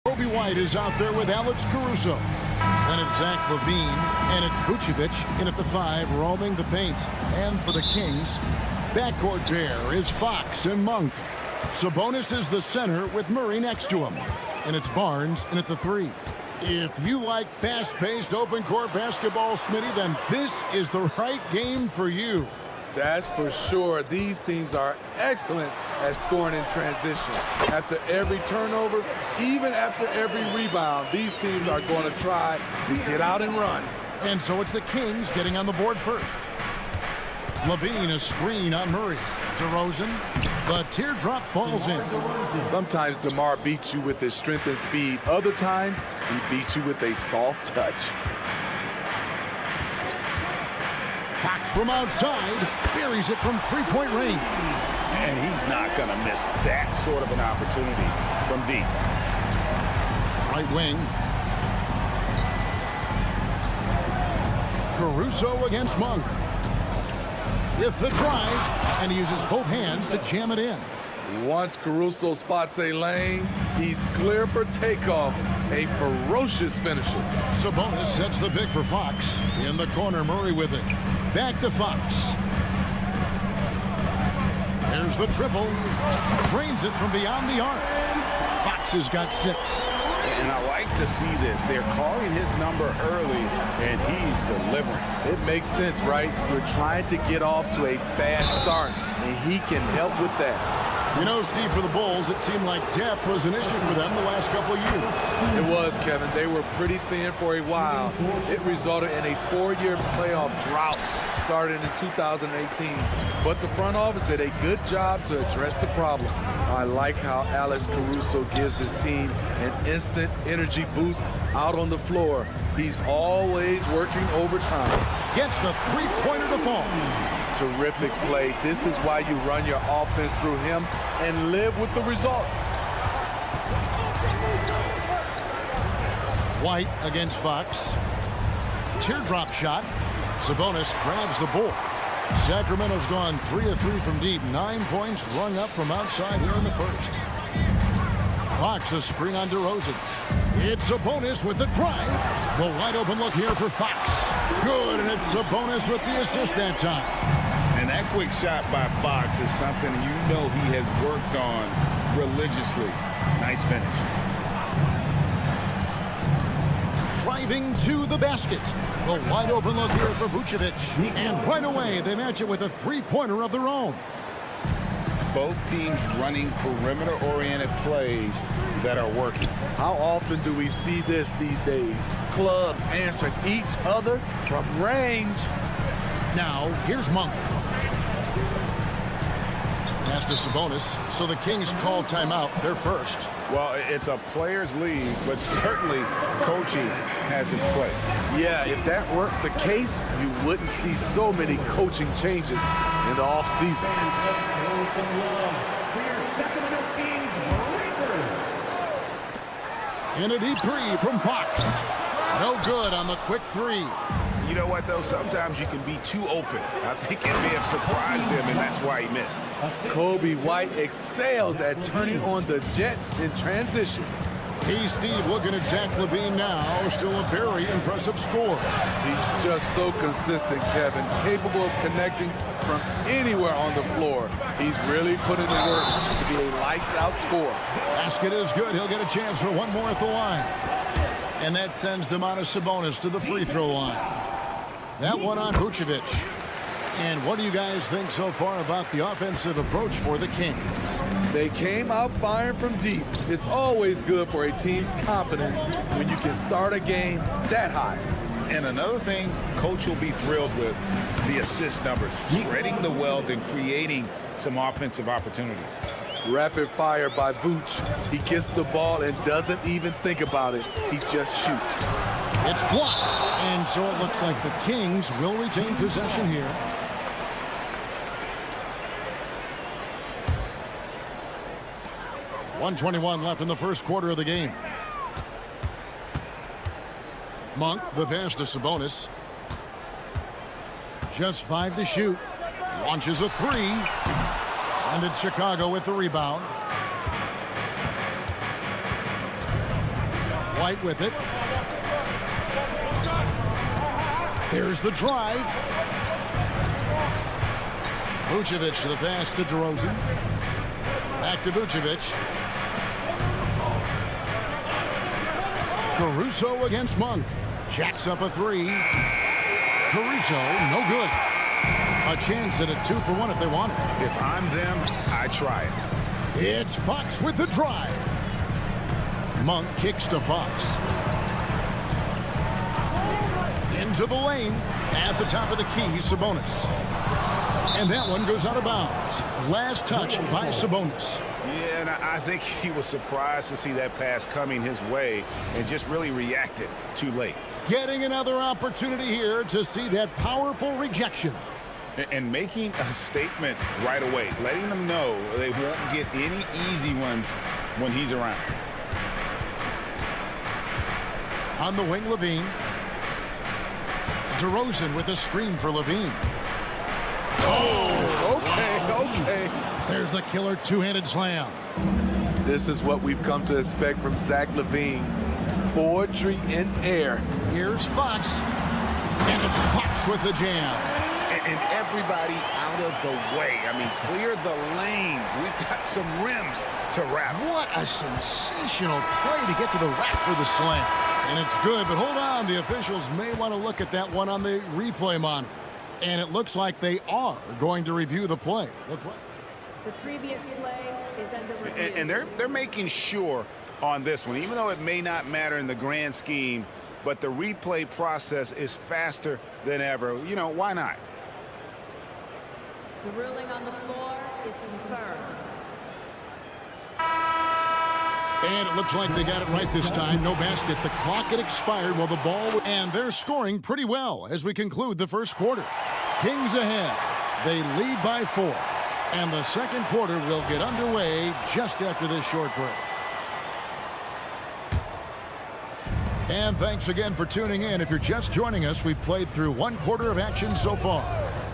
Kobe White is out there with Alex Caruso. Then it's Zach LaVine, and it's Vucevic in at the 5, roaming the paint. And for the Kings, backcourt pair is Fox and Monk. Sabonis is the center with Murray next to him. And it's Barnes in at the 3. If you like fast-paced open-court basketball, Smitty, then this is the right game for you. That's for sure. These teams are excellent at scoring in transition. After every turnover, even after every rebound, these teams are going to try to get out and run. And so it's the Kings getting on the board first. LaVine, a screen on Murray. DeRozan, the teardrop falls in. Sometimes DeMar beats you with his strength and speed. Other times, he beats you with a soft touch. Fox from outside, buries it from three-point range. And he's not going to miss that sort of an opportunity from deep. Right wing. Caruso against Monk. With the drive, and he uses both hands to jam it in. Once Caruso spots a lane, he's clear for takeoff. A ferocious finisher. Sabonis sets the pick for Fox. In the corner, Murray with it. Back to Fox. There's the triple. Drains it from beyond the arc. Fox has got 6. And I like to see this. They're calling his number early, and he's delivering. It makes sense, right? You're trying to get off to a fast start, and he can help with that. You know, Steve, for the Bulls, it seemed like depth was an issue for them the last couple of years. It was, Kevin. They were pretty thin for a while. It resulted in a 4-year playoff drought started in 2018. But the front office did a good job to address the problem. I like how Alex Caruso gives his team an instant energy boost out on the floor. He's always working overtime. Gets the three-pointer to fall. Terrific play. This is why you run your offense through him and live with the results. White against Fox. Teardrop shot. Sabonis grabs the board. Sacramento's gone 3 of 3 from deep. 9 points rung up from outside here in the first. Fox a screen on DeRozan. It's Sabonis with the drive. The wide open look here for Fox. Good, and it's Sabonis with the assist that time. And that quick shot by Fox is something you know he has worked on religiously. Nice finish. Driving to the basket. The wide open look here for Vucevic. And right away, they match it with a three-pointer of their own. Both teams running perimeter-oriented plays that are working. How often do we see this these days? Clubs answering each other from range. Now, here's Monk. Pass to Sabonis, so the Kings call timeout. They're first. Well, it's a players' league, but certainly coaching has its place. Yeah, if that weren't the case, you wouldn't see so many coaching changes in the offseason. In a deep 3 from Fox. No good on the quick 3. You know what, though? Sometimes you can be too open. I think it may have surprised him, and that's why he missed. Kobe White excels at turning on the Jets in transition. Hey, Steve, looking at Zach LaVine now. Still a very impressive score. He's just so consistent, Kevin. Capable of connecting from anywhere on the floor. He's really put in the work to be a lights-out scorer. Basket is good. He'll get a chance for one more at the line. And that sends Domantas Sabonis to the free throw line. That one on Vucevic. And what do you guys think so far about the offensive approach for the Kings? They came out firing from deep. It's always good for a team's confidence when you can start a game that high. And another thing Coach will be thrilled with, the assist numbers, spreading the wealth and creating some offensive opportunities. Rapid fire by Vooch. He gets the ball and doesn't even think about it. He just shoots. It's blocked. And so it looks like the Kings will retain possession here. .121 left in the first quarter of the game. Monk, the pass to Sabonis. Just 5 to shoot. Launches a 3. And it's Chicago with the rebound. White with it. Here's the drive. Vucevic to the pass to DeRozan. Back to Vucevic. Caruso against Monk. Jacks up a 3. Caruso, no good. A chance at a 2-for-1 if they want it. If I'm them, I try it. It's Fox with the drive. Monk kicks to Fox. Into the lane. At the top of the key, Sabonis. And that one goes out of bounds. Last touch by Sabonis. Yeah, and I think he was surprised to see that pass coming his way and just really reacted too late. Getting another opportunity here to see that powerful rejection. And making a statement right away, letting them know they won't get any easy ones when he's around. On the wing, Levine. DeRozan with a screen for Levine. Oh, okay. There's the killer two-handed slam. This is what we've come to expect from Zach LaVine. Poetry in air. Here's Fox. And it's Fox with the jam. And everybody out of the way. I mean, clear the lane. We've got some rims to wrap. What a sensational play to get to the rack for the slam. And it's good, but hold on. The officials may want to look at that one on the replay monitor. And it looks like they are going to review the play. The previous play is under review. And they're making sure on this one, even though it may not matter in the grand scheme, but the replay process is faster than ever. You know, why not? The ruling on the floor is confirmed. And it looks like they got it right this time. No basket. The clock had expired while the ball... And they're scoring pretty well as we conclude the first quarter. Kings ahead. They lead by 4. And the second quarter will get underway just after this short break. And thanks again for tuning in. If you're just joining us, we've played through 1 quarter of action so far.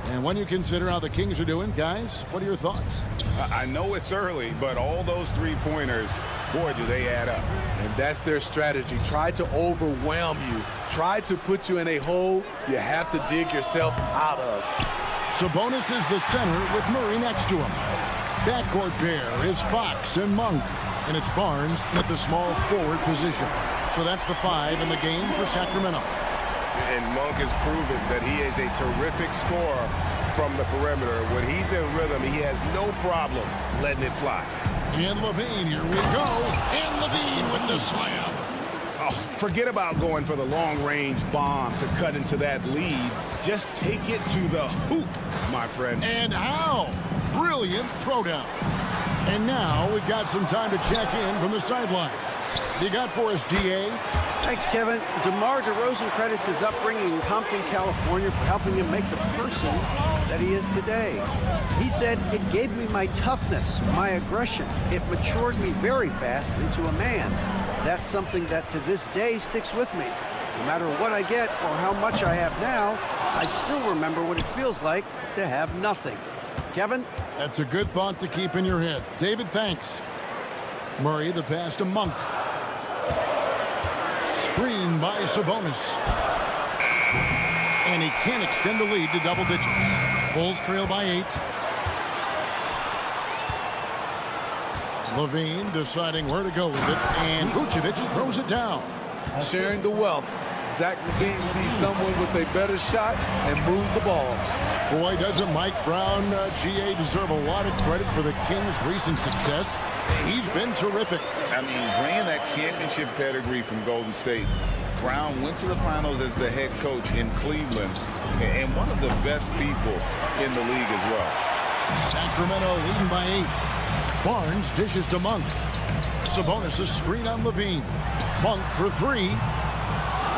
And when you consider how the Kings are doing, guys, what are your thoughts? I know it's early, but all those three-pointers, boy, do they add up. And that's their strategy. Try to overwhelm you. Try to put you in a hole you have to dig yourself out of. Sabonis is the center with Murray next to him. Backcourt pair is Fox and Monk. And it's Barnes at the small forward position. So that's the 5 in the game for Sacramento. And Monk has proven that he is a terrific scorer from the perimeter. When he's in rhythm, he has no problem letting it fly. And LaVine, here we go. And LaVine with the slam. Oh, forget about going for the long-range bomb to cut into that lead. Just take it to the hoop, my friend. And how? Brilliant throwdown. And now we've got some time to check in from the sideline. You got for us, DA? Thanks, Kevin. DeMar DeRozan credits his upbringing in Compton, California for helping him make the person that he is today. He said, "It gave me my toughness, my aggression. It matured me very fast into a man. That's something that to this day sticks with me. No matter what I get or how much I have now, I still remember what it feels like to have nothing." Kevin? That's a good thought to keep in your head. David, thanks. Murray, the pass to Monk. Screen by Sabonis. And he can't extend the lead to double digits. Bulls trail by 8. LaVine deciding where to go with it. And Vucevic throws it down. Sharing the wealth. Zach LaVine sees someone with a better shot and moves the ball. Boy, doesn't Mike Brown, GA, deserve a lot of credit for the Kings' recent success. He's been terrific. I mean, bringing that championship pedigree from Golden State. Brown went to the finals as the head coach in Cleveland and one of the best people in the league as well. Sacramento leading by 8. Barnes dishes to Monk. Sabonis a screen on LaVine. Monk for 3.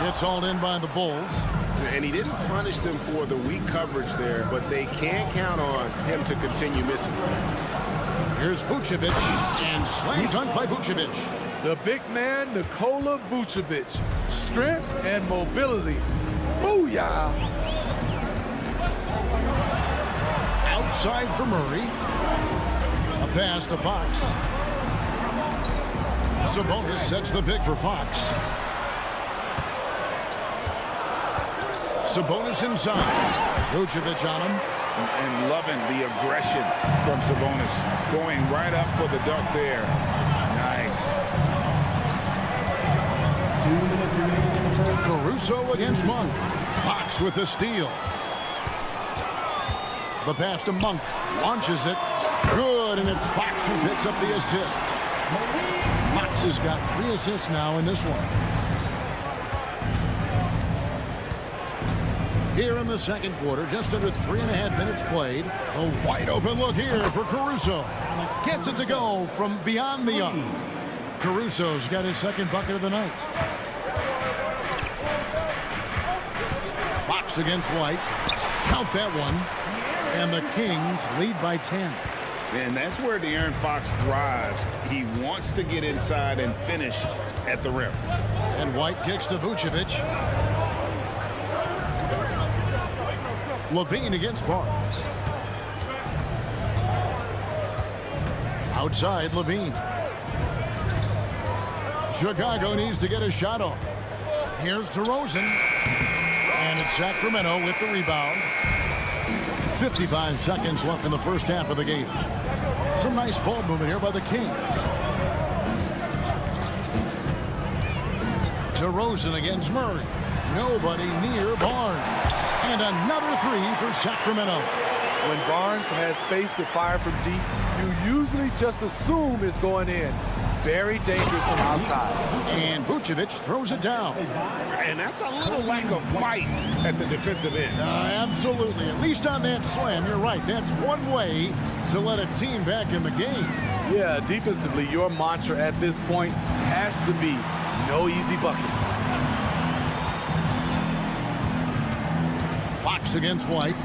It's hauled in by the Bulls. And he didn't punish them for the weak coverage there, but they can't count on him to continue missing. Here's Vucevic, and slam dunk by Vucevic. The big man, Nikola Vucevic. Strength and mobility. Booyah! Outside for Murray. A pass to Fox. Sabonis sets the pick for Fox. Sabonis inside. Vucevic on him. And loving the aggression from Sabonis. Going right up for the dunk there. Nice. Caruso against Monk. Fox with the steal. The pass to Monk. Launches it. Good, and it's Fox who picks up the assist. Fox has got 3 assists now in this one. Here in the second quarter, just under 3.5 minutes played. A wide open look here for Caruso. Gets it to go from beyond the arc. Caruso's got his second bucket of the night. Fox against White. Count that one. And the Kings lead by 10. And that's where De'Aaron Fox thrives. He wants to get inside and finish at the rim. And White kicks to Vucevic. Levine against Barnes. Outside, Levine. Chicago needs to get a shot off. Here's DeRozan. And it's Sacramento with the rebound. 55 seconds left in the first half of the game. Some nice ball movement here by the Kings. DeRozan against Murray. Nobody near Barnes. And another 3 for Sacramento. When Barnes has space to fire from deep, you usually just assume it's going in. Very dangerous from outside. And Vucevic throws it down. And that's a little lack of fight at the defensive end. Absolutely. At least on that slam, you're right. That's one way to let a team back in the game. Yeah, defensively, your mantra at this point has to be no easy buckets. Fox against White.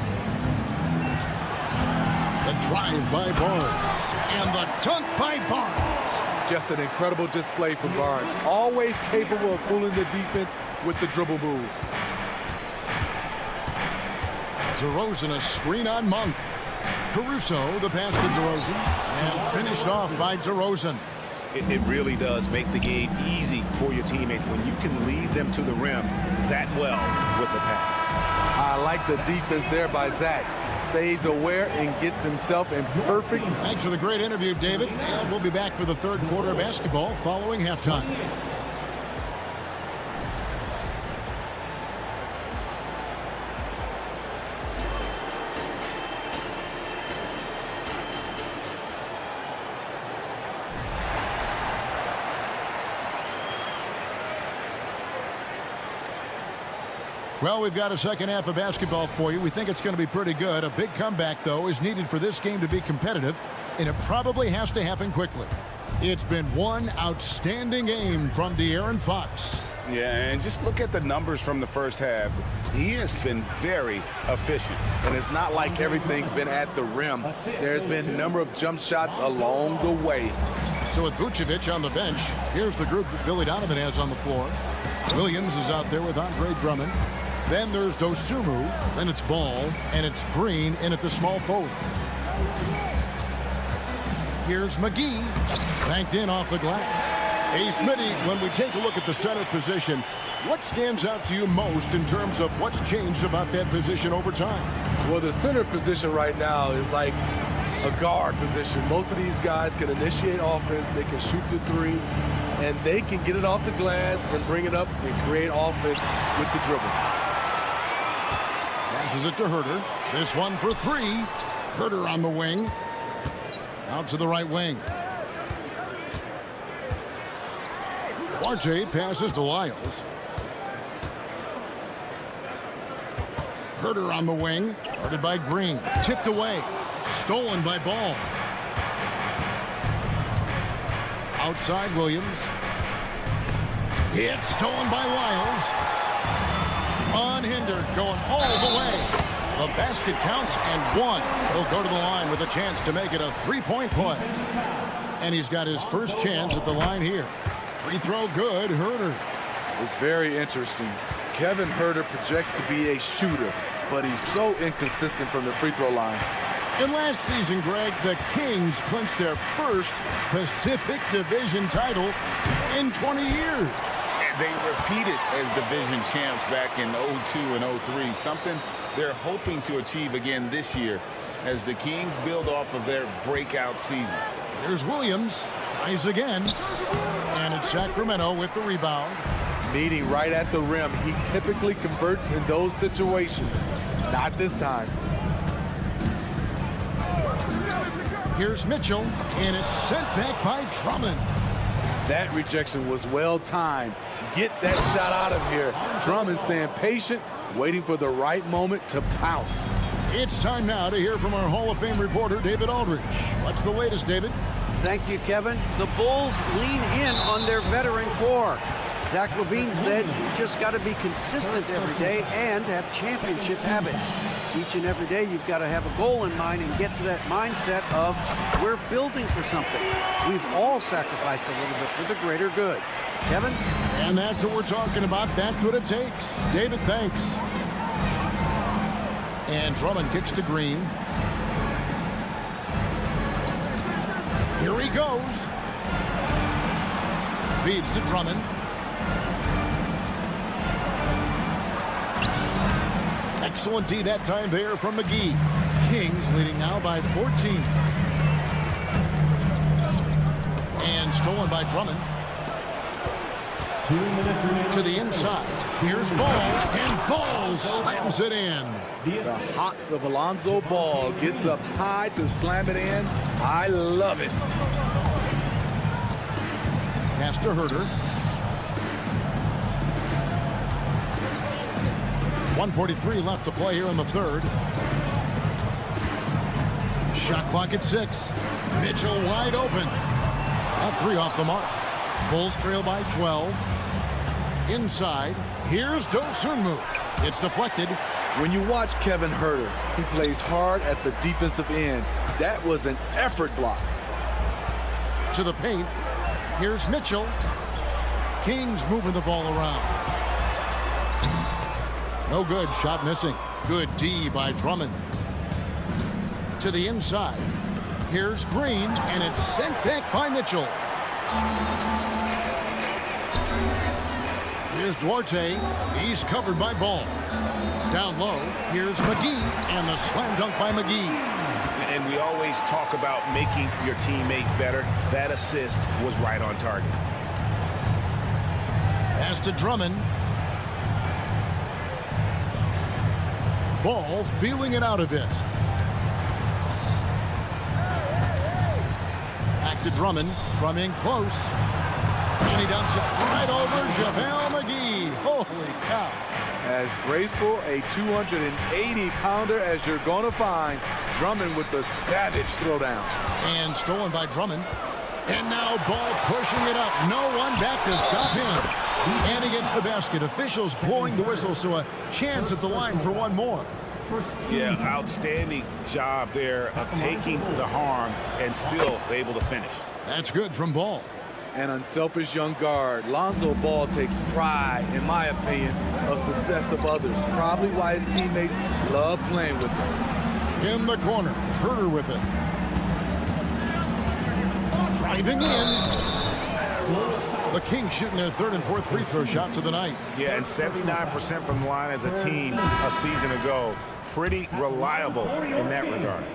The drive by Barnes. And the dunk by Barnes. Just an incredible display from Barnes. Always capable of fooling the defense with the dribble move. DeRozan a screen on Monk. Caruso, the pass to DeRozan. And finished off by DeRozan. It really does make the game easy for your teammates when you can lead them to the rim that well with the pass. I like the defense there by Zach. Stays aware and gets himself in perfect. Thanks for the great interview, David. And we'll be back for the third quarter of basketball following halftime. Well, we've got a second half of basketball for you. We think it's going to be pretty good. A big comeback, though, is needed for this game to be competitive, and it probably has to happen quickly. It's been one outstanding game from De'Aaron Fox. Yeah, and just look at the numbers from the first half. He has been very efficient. And it's not like everything's been at the rim. There's been a number of jump shots along the way. So with Vucevic on the bench, here's the group that Billy Donovan has on the floor. Williams is out there with Andre Drummond. Then there's Dosunmu, then it's Ball, and it's Green in at the small forward. Here's McGee, banked in off the glass. Hey, Smitty, when we take a look at the center position, what stands out to you most in terms of what's changed about that position over time? Well, the center position right now is like a guard position. Most of these guys can initiate offense, they can shoot the three, and they can get it off the glass and bring it up and create offense with the dribble. Passes it to Herter. This one for 3. Herter on the wing. Out to the right wing. Duarte passes to Lyles. Herter on the wing. Guarded by Green. Tipped away. Stolen by Ball. Outside Williams. It's stolen by Lyles. Unhindered, going all the way. The basket counts and 1. He'll go to the line with a chance to make it a 3-point play. And he's got his first chance at the line here. Free throw good, Herter. It's very interesting. Kevin Herter projects to be a shooter, but he's so inconsistent from the free throw line. And last season, Greg, the Kings clinched their first Pacific Division title in 20 years. And they repeated as division champs back in 02 and 03, something they're hoping to achieve again this year as the Kings build off of their breakout season. Here's Williams, tries again, and it's Sacramento with the rebound. Meeting right at the rim. He typically converts in those situations. Not this time. Here's Mitchell, and it's sent back by Drummond. That rejection was well timed. Get that shot out of here. Drummond staying patient, waiting for the right moment to pounce. It's time now to hear from our Hall of Fame reporter, David Aldridge. What's the latest, David? Thank you, Kevin. The Bulls lean in on their veteran core. Zach LaVine said you just got to be consistent every day and have championship habits. Each and every day you've got to have a goal in mind and get to that mindset of we're building for something. We've all sacrificed a little bit for the greater good. Kevin? And that's what we're talking about. That's what it takes. David, thanks. And Drummond kicks to Green. Here he goes. Feeds to Drummond. Excellent D that time there from McGee. Kings leading now by 14. And stolen by Drummond. 2 minutes remaining. To the inside. Here's Ball, and Ball slams it in. The hops of Alonzo Ball gets up high to slam it in. I love it. Pass to Herter. 1:43 left to play here in the third. Shot clock at 6. Mitchell wide open. That 3 off the mark. Bulls trail by 12. Inside. Here's Dosunmu. It's deflected. When you watch Kevin Herter, he plays hard at the defensive end. That was an effort block. To the paint. Here's Mitchell. Kings moving the ball around. No good. Shot missing. Good D by Drummond. To the inside. Here's Green, and it's sent back by Mitchell. Here's Duarte. He's covered by Ball. Down low, here's McGee, and the slam dunk by McGee. And we always talk about making your teammate better. That assist was right on target. Pass to Drummond. Ball feeling it out a bit. Back to Drummond from in close. And he dunks it right over JaVale McGee. Holy cow. As graceful a 280-pounder as you're going to find. Drummond with the savage throwdown. And stolen by Drummond. And now Ball pushing it up. No one back to stop him. And against the basket. Officials blowing the whistle, so a chance at the line for one more. Yeah, outstanding job there of taking the harm and still able to finish. That's good from Ball. An unselfish young guard. Lonzo Ball takes pride, in my opinion, of success of others. Probably why his teammates love playing with him. In the corner, Herter with it. Driving in. The Kings shooting their third and fourth free throw shots of the night. Yeah, and 79% from the line as a team a season ago. Pretty reliable in that regard.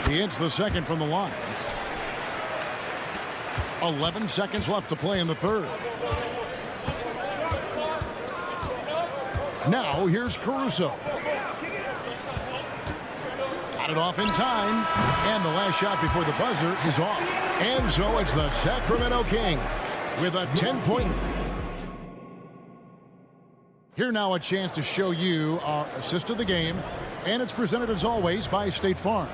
He hits the second from the line. 11 seconds left to play in the third. Now here's Caruso. Got it off in time. And the last shot before the buzzer is off. And so it's the Sacramento Kings with a 10-point. Here now a chance to show you our assist of the game. And it's presented as always by State Farm.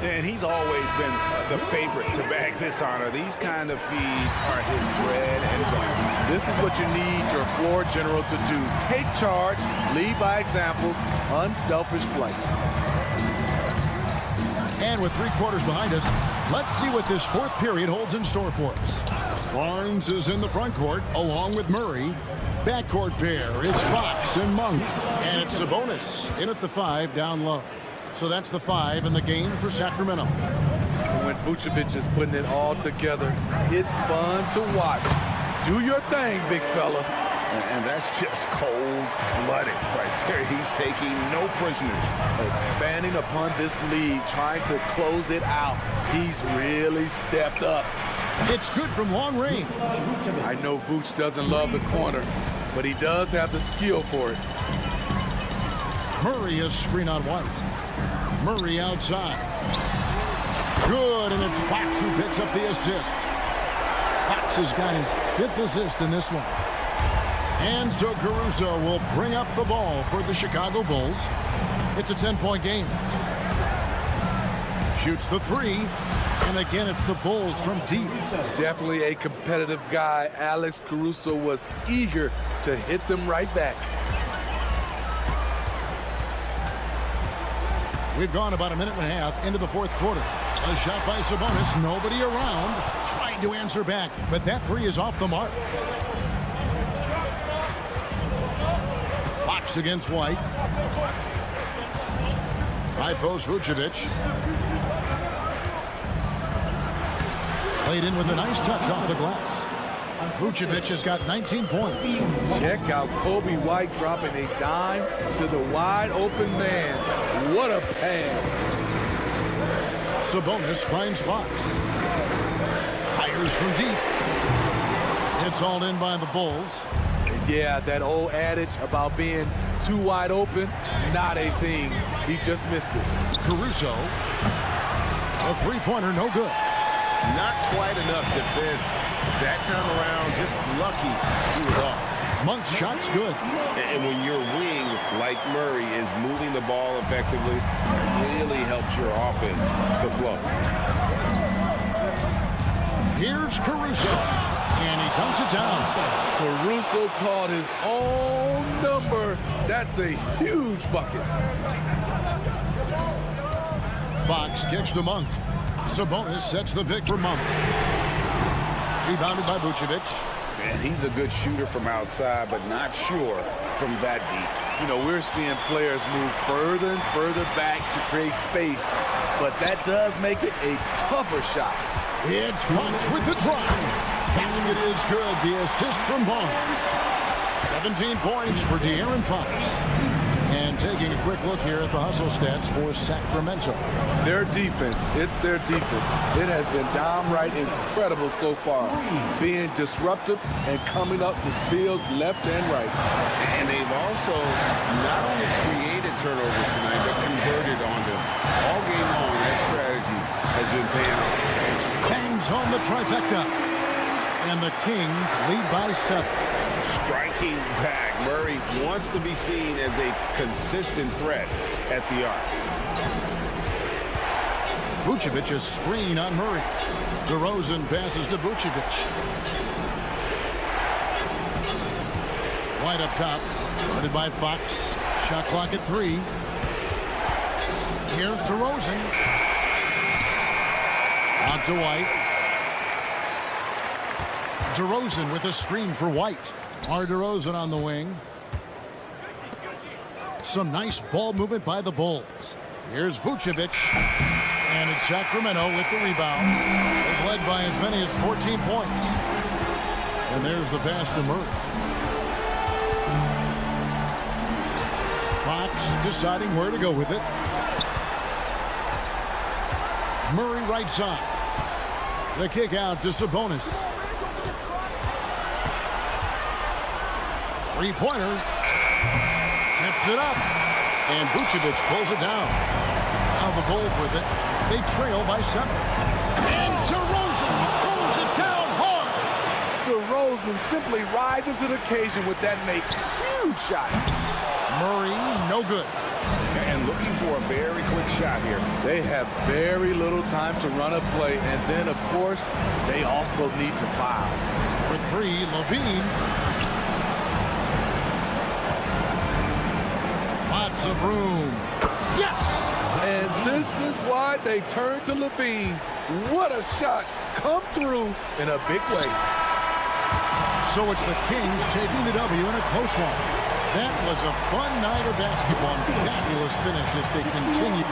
And he's always been the favorite to bag this honor. These kind of feeds are his bread and butter. This is what you need your floor general to do. Take charge, lead by example, unselfish play. And with 3 quarters behind us, let's see what this fourth period holds in store for us. Barnes is in the front court along with Murray. Backcourt pair is Fox and Monk. And it's Sabonis in at the 5 down low. So that's the 5 in the game for Sacramento. When Vucevic is putting it all together, it's fun to watch. Do your thing, big fella. And that's just cold-blooded right there. He's taking no prisoners. Expanding upon this lead, trying to close it out. He's really stepped up. It's good from long range. I know Vooch doesn't love the corner, but he does have the skill for it. Murray is screen on White. Murray outside. Good, and it's Fox who picks up the assist. Fox has got his 5th assist in this one. And so Caruso will bring up the ball for the Chicago Bulls. It's a 10-point game. Shoots the 3, and again it's the Bulls from deep. Definitely a competitive guy. Alex Caruso was eager to hit them right back. We've gone about a minute and a half into the 4th quarter. A shot by Sabonis, nobody around. Tried to answer back, but that 3 is off the mark. Fox against White. High post Vucevic. Played in with a nice touch off the glass. Vucevic has got 19 points. Check out Kobe White dropping a dime to the wide open man. What a pass. Sabonis finds Fox. Fires from deep. It's all in by the Bulls. Yeah, that old adage about being too wide open, not a thing. He just missed it. Caruso. A 3-pointer, no good. Not quite enough defense. That time around, just lucky he was off. Monk's shot's good. And when your wing, like Murray, is moving the ball effectively, it really helps your offense to flow. Here's Caruso. And he dunks it down. Caruso called his own number. That's a huge bucket. Fox kicks to Monk. Sabonis sets the pick for Monk. Rebounded by Vucevic. And he's a good shooter from outside, but not sure from that deep. You know, we're seeing players move further and further back to create space, but that does make it a tougher shot. It's Fox with the drive. Basket is good. The assist from Monk. 17 points for De'Aaron Fox. And taking a quick look here at the hustle stats for Sacramento. Their defense, it's their defense. It has been downright incredible so far. Being disruptive and coming up with steals left and right. And they've also not only created turnovers tonight, but converted on them. All game long, that strategy has been paying off. Bangs home the trifecta. And the Kings lead by 7. Striking back. Murray wants to be seen as a consistent threat at the arc. Vucevic is screen on Murray. DeRozan passes to Vucevic. White up top. Guarded by Fox. Shot clock at 3. Here's DeRozan. Out to White. DeRozan with a screen for White. DeRozan on the wing. Some nice ball movement by the Bulls. Here's Vucevic. And it's Sacramento with the rebound. They've led by as many as 14 points. And there's the pass to Murray. Fox deciding where to go with it. Murray right side. The kick out to Sabonis. 3-pointer. Tips it up. And Vucevic pulls it down. Now the Bulls with it. They trail by 7. And DeRozan throws it down hard. DeRozan simply rising to the occasion with that make. Huge shot. Murray, no good. And looking for a very quick shot here. They have very little time to run a play. And then, of course, they also need to foul. For 3, Levine. Lots of room. Yes! And this is why they turn to Levine. What a shot. Come through in a big way. So it's the Kings taking the W in a close one. That was a fun night of basketball and fabulous finish as they continue.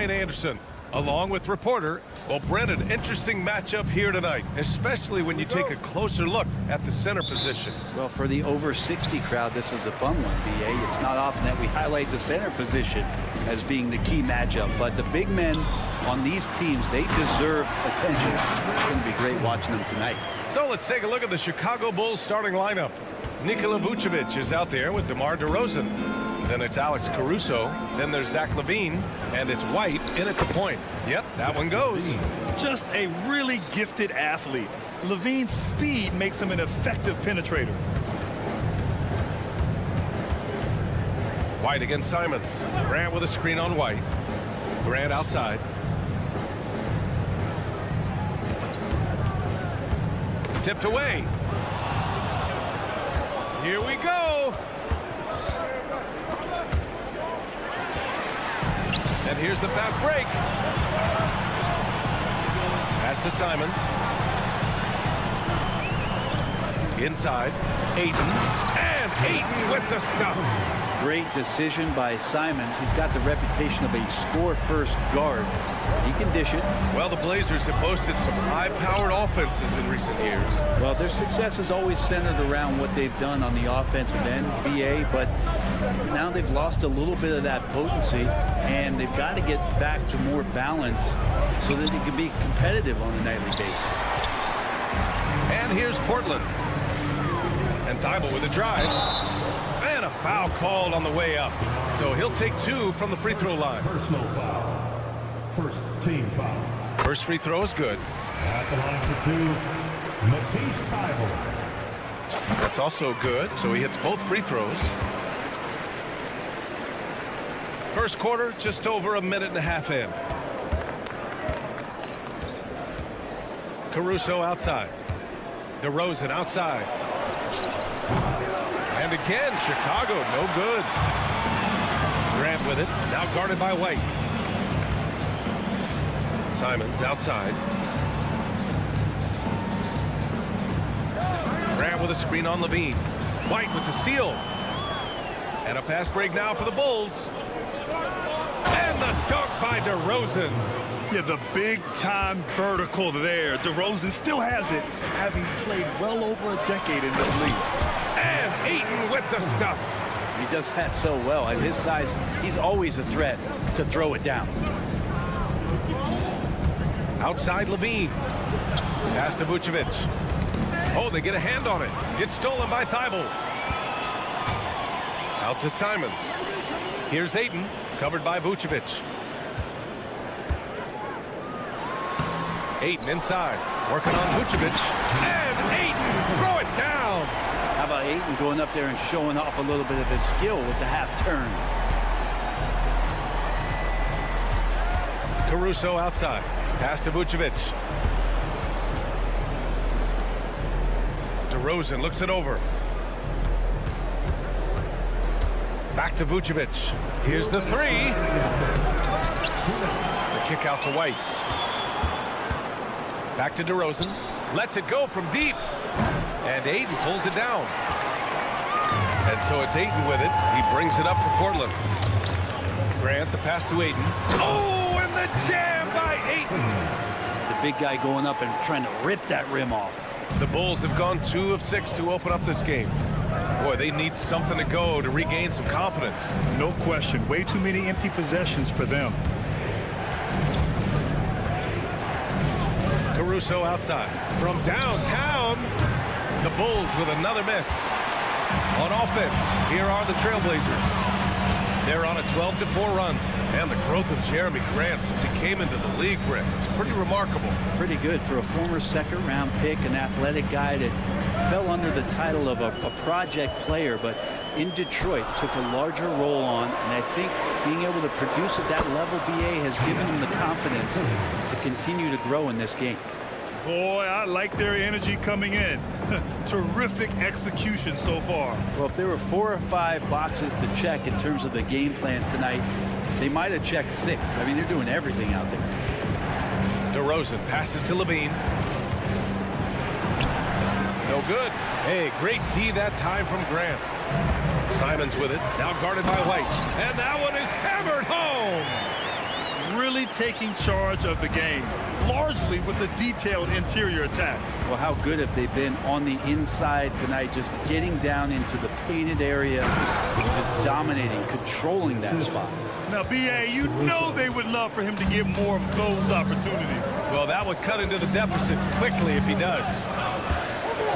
Brian Anderson, along with reporter. Well, Brent, an interesting matchup here tonight, especially when you take a closer look at the center position. Well, for the over 60 crowd, this is a fun one, BA. It's not often that we highlight the center position as being the key matchup, but the big men on these teams, they deserve attention. It's going to be great watching them tonight. So let's take a look at the Chicago Bulls starting lineup. Nikola Vucevic is out there with DeMar DeRozan. Then it's Alex Caruso. Then there's Zach LaVine. And it's White in at the point. Yep, that one goes. Just a really gifted athlete. LaVine's speed makes him an effective penetrator. White against Simons. Grant with a screen on White. Grant outside. Tipped away. Here we go. And here's the fast break. Pass to Simons. Inside. Ayton. And Ayton with the stuff. Great decision by Simons. He's got the reputation of a score-first guard. He can dish it. Well, the Blazers have boasted some high-powered offenses in recent years. Well, their success is always centered around what they've done on the offensive end, BA, but now they've lost a little bit of that potency, and they've got to get back to more balance so that they can be competitive on a nightly basis. And here's Portland. And Thibault with a drive. And a foul called on the way up. So he'll take 2 from the free throw line. Personal foul. First team foul. First free throw is good. At the line for 2, Matisse Thybulle. That's also good. So he hits both free throws. First quarter, just over a minute and a half in. Caruso outside. DeRozan outside. And again, Chicago, no good. Grant with it, now guarded by White. Simons outside. Grant with a screen on LaVine. White with the steal. And a fast break now for the Bulls. And the dunk by DeRozan. Yeah, the big-time vertical there. DeRozan still has it, having played well over a decade in this league. And Ayton with the stuff. He does that so well. At his size, he's always a threat to throw it down. Outside LaVine. Pass to Vucevic. Oh, they get a hand on it. It's stolen by Thibault. Out to Simons. Here's Ayton, covered by Vucevic. Ayton inside, working on Vucevic. And Ayton, throw it down. How about Ayton going up there and showing off a little bit of his skill with the half turn? Caruso outside. Pass to Vucevic. DeRozan looks it over. Back to Vucevic. Here's the 3. The kick out to White. Back to DeRozan. Lets it go from deep. And Ayton pulls it down. And so it's Ayton with it. He brings it up for Portland. Grant, the pass to Ayton. Oh, and the jam by Ayton. The big guy going up and trying to rip that rim off. The Bulls have gone 2 of 6 to open up this game. Boy, they need something to go to regain some confidence. No question. Way too many empty possessions for them. Caruso outside. From downtown, the Bulls with another miss. On offense, here are the Trailblazers. They're on a 12-4 run. And the growth of Jeremy Grant since he came into the league, Brent, it's pretty remarkable. Pretty good for a former second-round pick, an athletic guy that fell under the title of a project player, but in Detroit took a larger role on, and I think being able to produce at that level, BA, has given him the confidence to continue to grow in this game. Boy, I like their energy coming in. Terrific execution so far. Well, if there were 4 or 5 boxes to check in terms of the game plan tonight, they might have checked 6. I mean, they're doing everything out there. DeRozan passes to LaVine. No good. Hey, great D that time from Grant. Simons with it, now guarded by White. And that one is hammered home. really taking charge of the game, largely with a detailed interior attack. Well, how good have they been on the inside tonight, just getting down into the painted area, just dominating, controlling that spot. Now, B.A., you know they would love for him to get more of those opportunities. Well, that would cut into the deficit quickly if he does.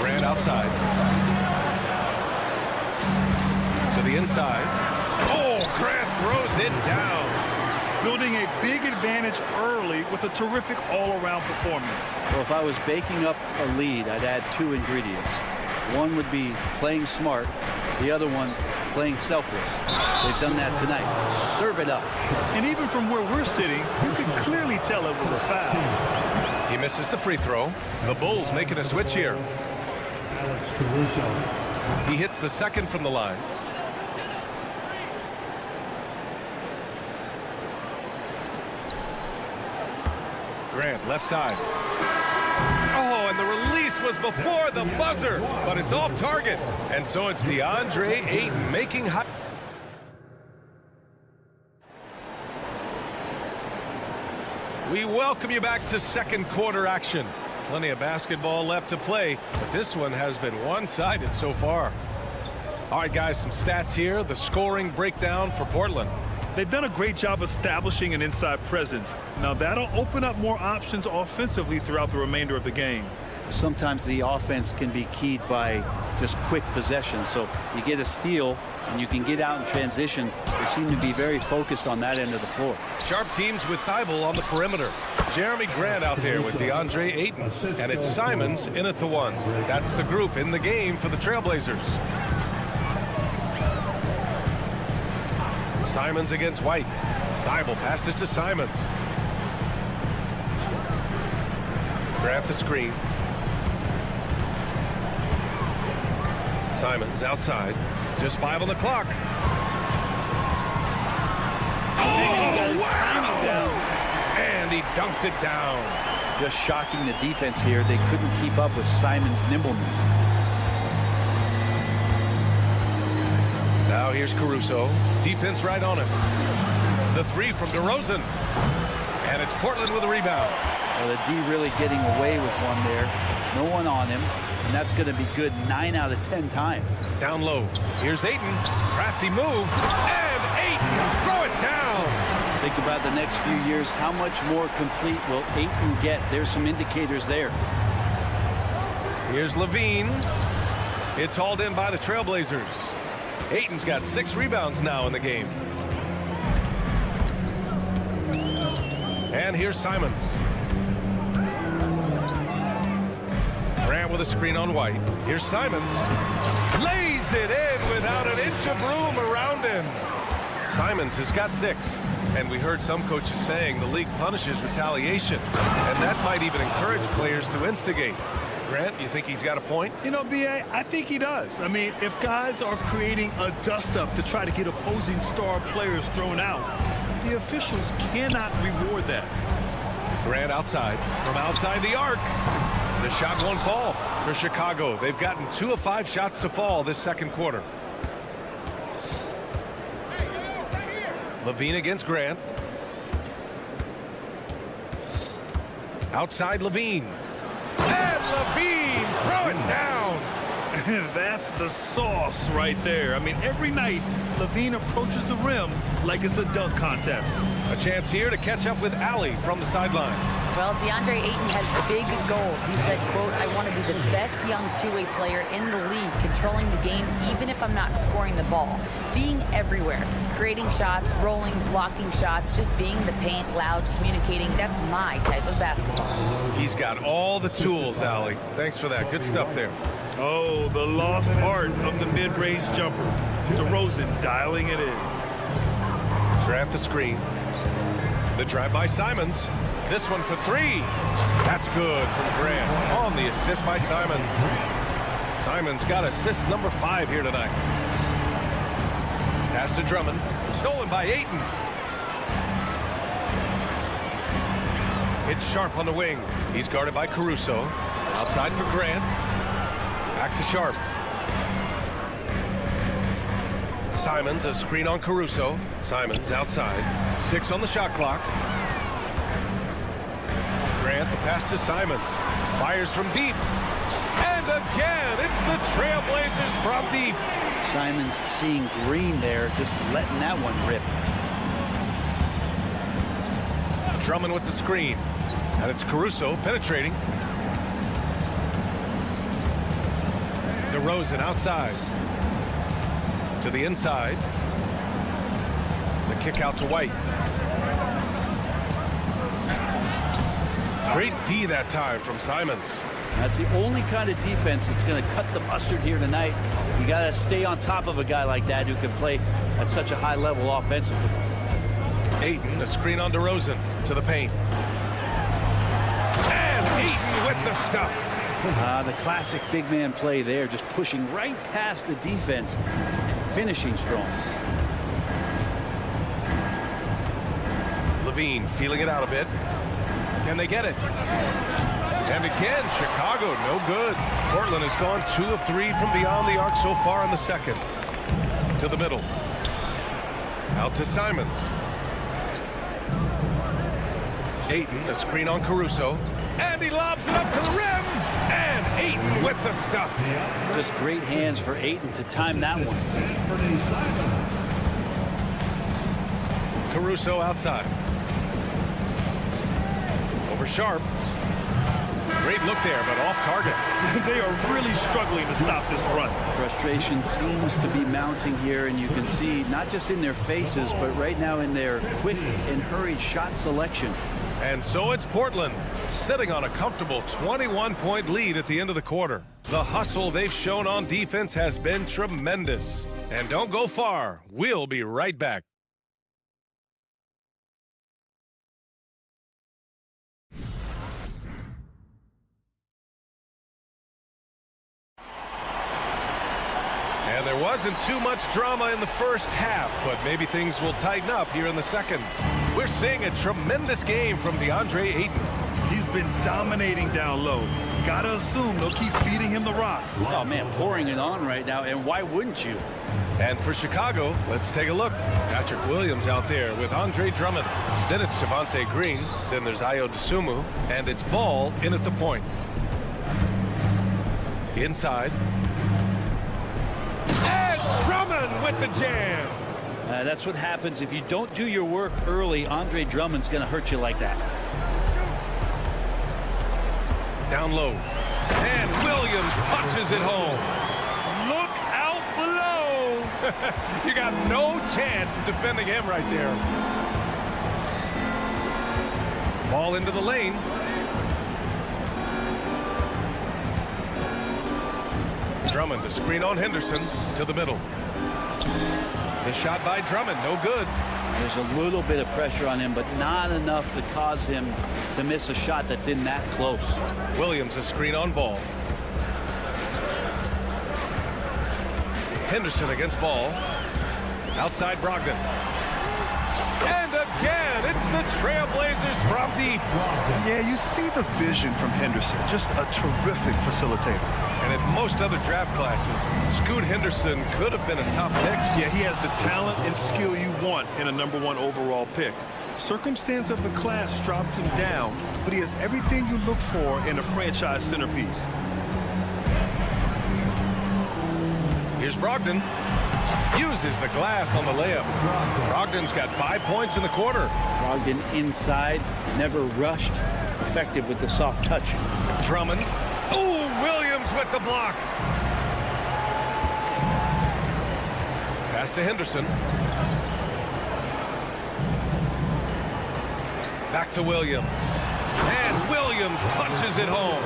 Grant outside. To the inside. Oh, Grant throws it down. Building a big advantage early with a terrific all-around performance. Well, if I was baking up a lead, I'd add 2 ingredients. One would be playing smart. The other one, playing selfless. They've done that tonight. Serve it up. And even from where we're sitting, you can clearly tell it was a foul. He misses the free throw. The Bulls making a switch here. He hits the second from the line. Grant, left side. Oh, and the release was before the buzzer, but it's off target. And so it's DeAndre Ayton making high. We welcome you back to second quarter action. Plenty of basketball left to play, but this one has been one-sided so far. All right, guys, some stats here. The scoring breakdown for Portland. They've done a great job establishing an inside presence. Now that'll open up more options offensively throughout the remainder of the game. Sometimes the offense can be keyed by just quick possession. So you get a steal and you can get out in transition. They seem to be very focused on that end of the floor. Sharp teams with Thibault on the perimeter. Jeremy Grant out there with DeAndre Ayton. And it's Simons in at the 1. That's the group in the game for the Trailblazers. Simons against White. Thibault passes to Simons. Grant the screen. Simons outside. Just 5 on the clock. Oh, wow! And he dunks it down. Just shocking the defense here. They couldn't keep up with Simons' nimbleness. Now here's Caruso. Defense right on him. The 3 from DeRozan. And it's Portland with a rebound. Well, the D really getting away with one there. No one on him. And that's going to be good 9 out of 10 times. Down low. Here's Ayton. Crafty move. And Ayton. Throw it down. Think about the next few years. How much more complete will Ayton get? There's some indicators there. Here's Levine. It's hauled in by the Trailblazers. Ayton's got 6 rebounds now in the game. And here's Simons. Grant with a screen on White. Here's Simons. Lays it in without an inch of room around him. Simons has got 6. And we heard some coaches saying the league punishes retaliation. And that might even encourage players to instigate. Grant, you think he's got a point? You know, B.A., I think he does. I mean, if guys are creating a dust-up to try to get opposing star players thrown out, the officials cannot reward that. Grant outside. From outside the arc. The shot won't fall for Chicago. They've gotten 2 of 5 shots to fall this second quarter. Levine against Grant. Outside Levine. And Levine, throw it down. That's the sauce right there. I mean, every night, Levine approaches the rim like it's a dunk contest. A chance here to catch up with Allie from the sideline. Well, DeAndre Ayton has big goals. He said, quote, I want to be the best young two-way player in the league, controlling the game even if I'm not scoring the ball. Being everywhere, creating shots, rolling, blocking shots, just being the paint, loud, communicating. That's my type of basketball. He's got all the tools, Allie. Thanks for that. Good stuff there. Oh, the lost art of the mid-range jumper. DeRozan dialing it in. Grant the screen. The drive by Simons. This one for 3. That's good from Grant on the assist by Simons. Simons got assist number 5 here tonight. Pass to Drummond. Stolen by Ayton. It's Sharp on the wing. He's guarded by Caruso. Outside for Grant. Back to Sharp. Simons, a screen on Caruso. Simons outside. 6 on the shot clock. Pass to Simons. Fires from deep. And again, it's the Trailblazers from deep. Simons seeing green there, just letting that one rip. Drummond with the screen. And it's Caruso penetrating. DeRozan outside. To the inside. The kick out to White. Great D that time from Simons. That's the only kind of defense that's going to cut the mustard here tonight. You got to stay on top of a guy like that who can play at such a high level offensively. Ayton, a screen on DeRozan to the paint. And Ayton with the stuff. The classic big man play there, just pushing right past the defense and finishing strong. Levine feeling it out a bit. Can they get it? And again, Chicago, no good. Portland has gone 2 of 3 from beyond the arc so far in the second. To the middle. Out to Simons. Ayton, a screen on Caruso. And he lobs it up to the rim. And Ayton with the stuff. Just great hands for Ayton to time that one. Caruso outside. Over Sharp. Great look there, but off target. They are really struggling to stop this run. Frustration seems to be mounting here, and you can see not just in their faces, but right now in their quick and hurried shot selection. And so it's Portland, sitting on a comfortable 21-point lead at the end of the quarter. The hustle they've shown on defense has been tremendous. And don't go far. We'll be right back. And there wasn't too much drama in the first half, but maybe things will tighten up here in the second. We're seeing a tremendous game from DeAndre Ayton. He's been dominating down low. Gotta assume they'll keep feeding him the rock. Oh, man, pouring it on right now, and why wouldn't you? And for Chicago, let's take a look. Patrick Williams out there with Andre Drummond. Then it's Javonte Green. Then there's Ayo Dosunmu. And it's Ball in at the point. Inside. And Drummond with the jam. That's what happens if you don't do your work early. Andre Drummond's going to hurt you like that. Down low. And Williams punches it home. Look out below. You got no chance of defending him right there. Ball into the lane. Drummond, a screen on Henderson to the middle. The shot by Drummond, no good. There's a little bit of pressure on him, but not enough to cause him to miss a shot that's in that close. Williams, a screen on Ball. Henderson against Ball. Outside Brogdon. And again, it's the Trailblazers from deep. Yeah, you see the vision from Henderson. Just a terrific facilitator. And in most other draft classes, Scoot Henderson could have been a top pick. Yeah, he has the talent and skill you want in a #1 overall pick. Circumstance of the class dropped him down, but he has everything you look for in a franchise centerpiece. Here's Brogdon. Uses the glass on the layup. Brogdon's got 5 points in the quarter. Brogdon inside, never rushed, effective with the soft touch. Drummond. Ooh, Williams with the block. Pass to Henderson. Back to Williams. And Williams punches it home.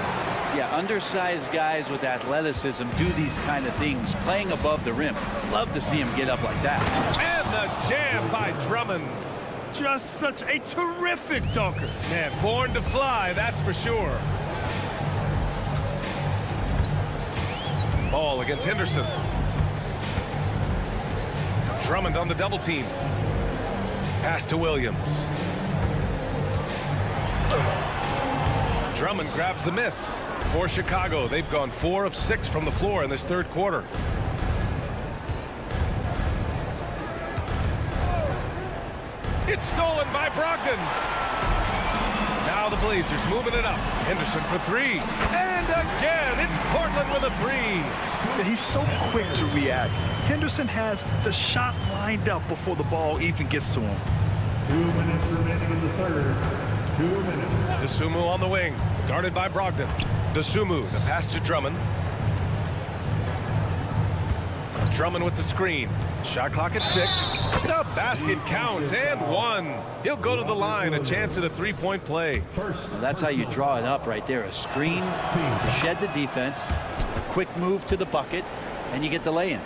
Yeah, undersized guys with athleticism do these kind of things, playing above the rim. Love to see him get up like that. And the jam by Drummond. Just such a terrific dunker. Man, born to fly, that's for sure. Ball against Henderson. Drummond on the double team. Pass to Williams. Drummond grabs the miss. For Chicago, they've gone 4 of 6 from the floor in this third quarter. It's stolen by Brogdon. Now the Blazers moving it up. Henderson for three. And again, it's Portland with a three. He's so quick to react. Henderson has the shot lined up before the ball even gets to him. 2 minutes remaining in the third. 2 minutes. Dosunmu on the wing, guarded by Brogdon. Dosunmu, the pass to Drummond. Drummond with the screen. Shot clock at 6. The basket counts and one. He'll go to the line, a chance at a three-point play. Well, that's how you draw it up right there. A screen to shed the defense, a quick move to the bucket, and you get the lay-in.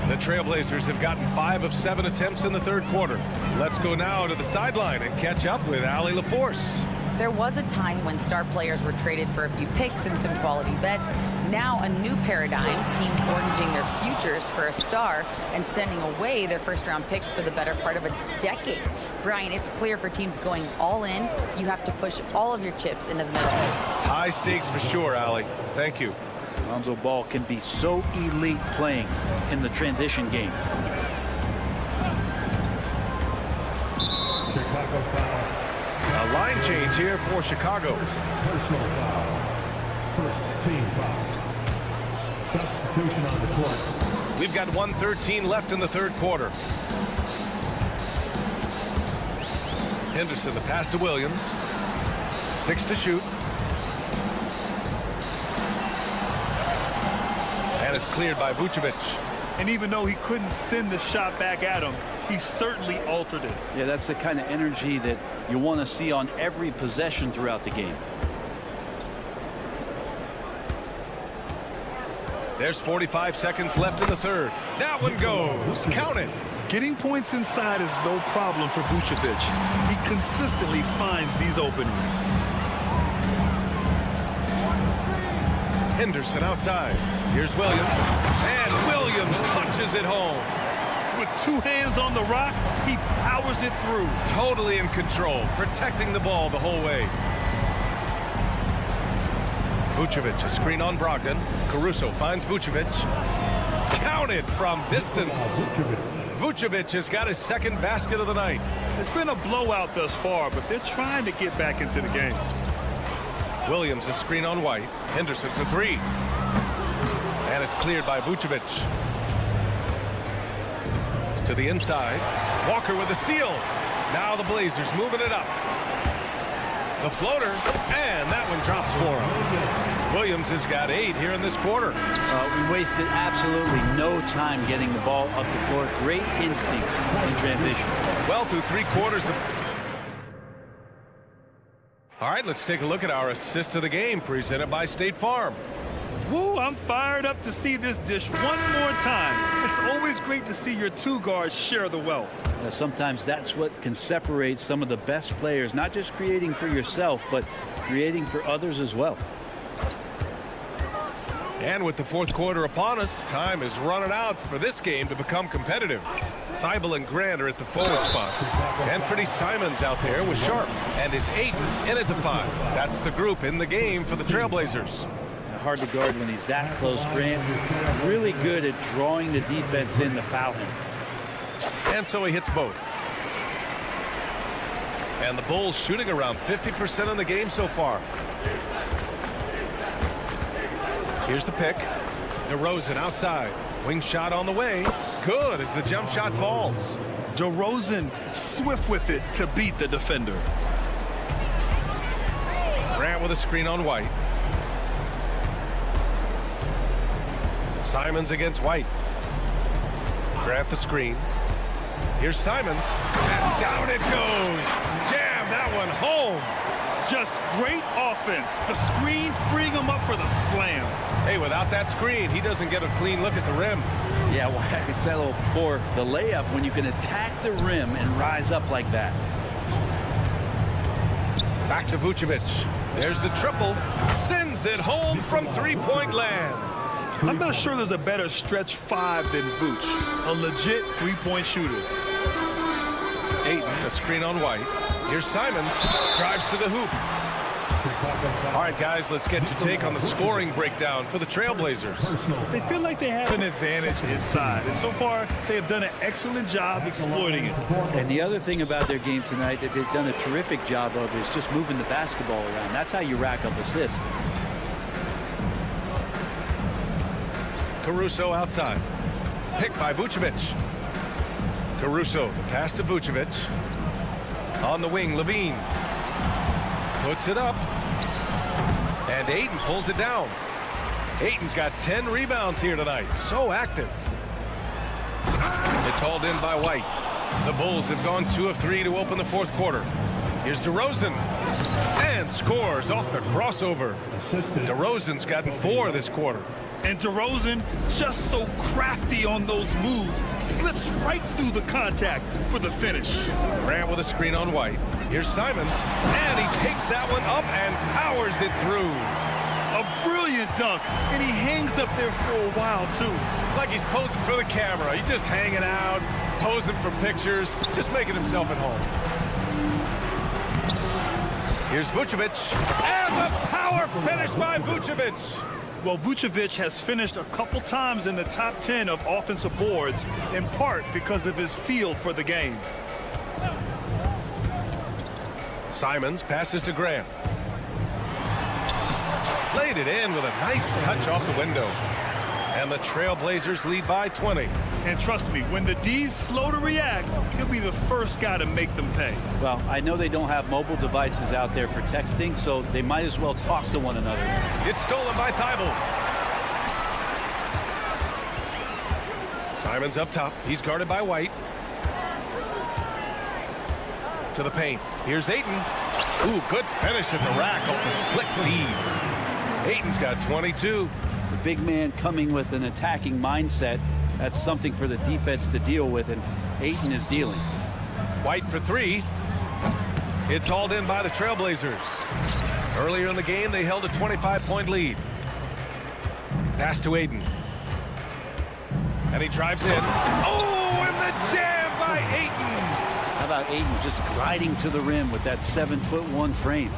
The Trailblazers have gotten 5 of 7 attempts in the third quarter. Let's go now to the sideline and catch up with Allie LaForce. There was a time when star players were traded for a few picks and some quality vets. Now a new paradigm, teams mortgaging their futures for a star and sending away their first-round picks for the better part of a decade. Brian, it's clear for teams going all in, you have to push all of your chips into the middle. High stakes for sure, Allie. Thank you. Lonzo Ball can be so elite playing in the transition game. Chicago foul. A line change here for Chicago. Personal foul. First team foul. Substitution on the court. We've got 1:13 left in the third quarter. Henderson, the pass to Williams. 6 to shoot. And it's cleared by Vucevic. And even though he couldn't send the shot back at him, he certainly altered it. Yeah, that's the kind of energy that you want to see on every possession throughout the game. There's 45 seconds left in the third. That one goes. Count it. Getting points inside is no problem for Vucevic. He consistently finds these openings. Henderson outside. Here's Williams. And Williams punches it home. With 2 hands on the rock, he powers it through. Totally in control, protecting the ball the whole way. Vucevic, a screen on Brogdon. Caruso finds Vucevic. Counted from distance. Vucevic has got his second basket of the night. It's been a blowout thus far, but they're trying to get back into the game. Williams, a screen on White. Henderson for 3. And it's cleared by Vucevic. To the inside. Walker with a steal. Now the Blazers moving it up. The floater, and that one drops for him. Williams has got 8 here in this quarter. We wasted absolutely no time getting the ball up the floor. Great instincts in transition. Well, through 3 quarters of... All right, let's take a look at our assist of the game presented by State Farm. Woo, I'm fired up to see this dish one more time. It's always great to see your 2 guards share the wealth. Sometimes that's what can separate some of the best players, not just creating for yourself, but creating for others as well. And with the fourth quarter upon us, time is running out for this game to become competitive. Thibault and Grant are at the forward spots. Anthony Simons out there with Sharp. And it's Ayton in at the 5. That's the group in the game for the Trailblazers. Hard to guard when he's that close. Grant really good at drawing the defense in to foul him. And so he hits both. And the Bulls shooting around 50% in the game so far. Here's the pick. DeRozan outside. Wing shot on the way. Good as the jump shot falls. DeRozan swift with it to beat the defender. Grant with a screen on White. Simons against White. Grant the screen. Here's Simons. And down it goes. Jam that one home. Just great offense. The screen freeing him up for the slam. Hey, without that screen, he doesn't get a clean look at the rim. Yeah, well, I settle for the layup when you can attack the rim and rise up like that. Back to Vucevic. There's the triple. Sends it home from 3-point land. I'm not sure there's a better stretch 5 than Vooch. A legit 3-point shooter. Ayton, a screen on White. Here's Simons. Drives to the hoop. All right, guys, let's get your take on the scoring breakdown for the Trailblazers. They feel like they have an advantage inside, and so far they have done an excellent job exploiting it. And the other thing about their game tonight that they've done a terrific job of is just moving the basketball around. That's how you rack up assists. Caruso outside. Picked by Vucevic. Caruso, the pass to Vucevic. On the wing, Levine. Puts it up. And Ayton pulls it down. Ayton's got 10 rebounds here tonight. So active. It's hauled in by White. The Bulls have gone 2 of 3 to open the fourth quarter. Here's DeRozan. And scores off the crossover. DeRozan's gotten 4 this quarter. And DeRozan, just so crafty on those moves, slips right through the contact for the finish. Grant with a screen on White. Here's Simons, and he takes that one up and powers it through. A brilliant dunk, and he hangs up there for a while, too. Like he's posing for the camera. He's just hanging out, posing for pictures, just making himself at home. Here's Vucevic, and the power finish by Vucevic. Well, Vucevic has finished a couple times in the top 10 of offensive boards, in part because of his feel for the game. Simons passes to Grant. Laid it in with a nice touch off the window. And the Trailblazers lead by 20. And trust me, when the D's slow to react, he'll be the first guy to make them pay. Well, I know they don't have mobile devices out there for texting, so they might as well talk to one another. It's stolen by Thibault. Simons up top. He's guarded by White. To the paint. Here's Ayton. Ooh, good finish at the rack off the slick feed. Ayton's got 22. The big man coming with an attacking mindset. That's something for the defense to deal with, and Ayton is dealing. White for 3. It's hauled in by the Trailblazers. Earlier in the game, they held a 25-point lead. Pass to Ayton. And he drives in. Oh, and the jam by Ayton. How about Ayton just gliding to the rim with that 7'1" frame?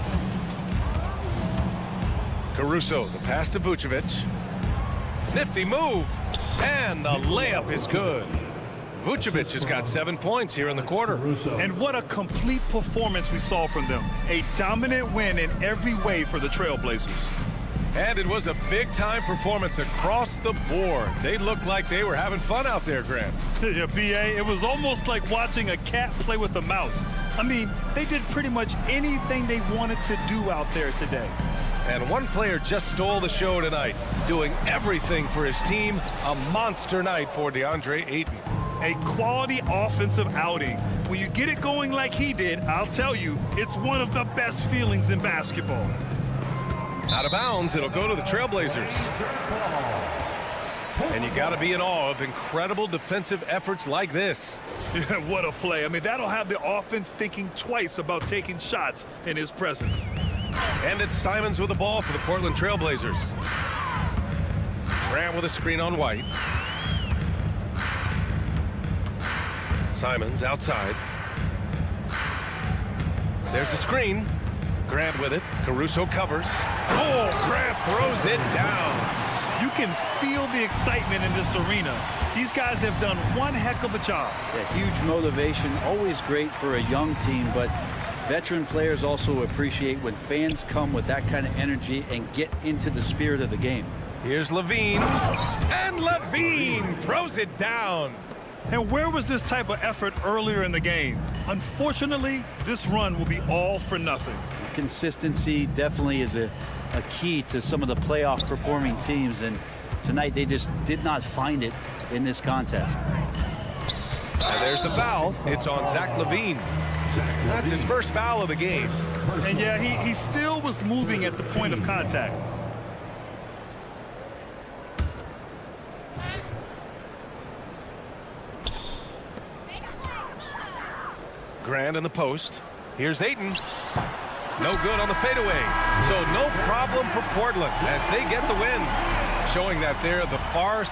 Caruso, the pass to Vucevic. Nifty move. And the layup is good. Vucevic has got 7 points here in the quarter. And what a complete performance we saw from them. A dominant win in every way for the Trailblazers. And it was a big-time performance across the board. They looked like they were having fun out there, Grant. Yeah, B.A., it was almost like watching a cat play with a mouse. I mean, they did pretty much anything they wanted to do out there today. And one player just stole the show tonight, doing everything for his team. A monster night for DeAndre Ayton. A quality offensive outing. When you get it going like he did, I'll tell you, it's one of the best feelings in basketball. Out of bounds, it'll go to the Trailblazers. And you got to be in awe of incredible defensive efforts like this. Yeah, what a play. I mean, that'll have the offense thinking twice about taking shots in his presence. And it's Simons with the ball for the Portland Trailblazers. Grant with a screen on White. Simons outside. There's a screen. Grant with it. Caruso covers. Oh, Grant throws it down. You can feel the excitement in this arena. These guys have done one heck of a job. Yeah, huge motivation, always great for a young team, but veteran players also appreciate when fans come with that kind of energy and get into the spirit of the game. Here's Levine. And Levine throws it down. And where was this type of effort earlier in the game? Unfortunately, this run will be all for nothing. Consistency definitely is a key to some of the playoff performing teams, and tonight they just did not find it in this contest. And there's the foul. It's on Zach LaVine. That's his first foul of the game. And yeah, he still was moving at the point of contact. Grant in the post. Here's Ayton. No good on the fadeaway. So no problem for Portland as they get the win, showing that they're the far.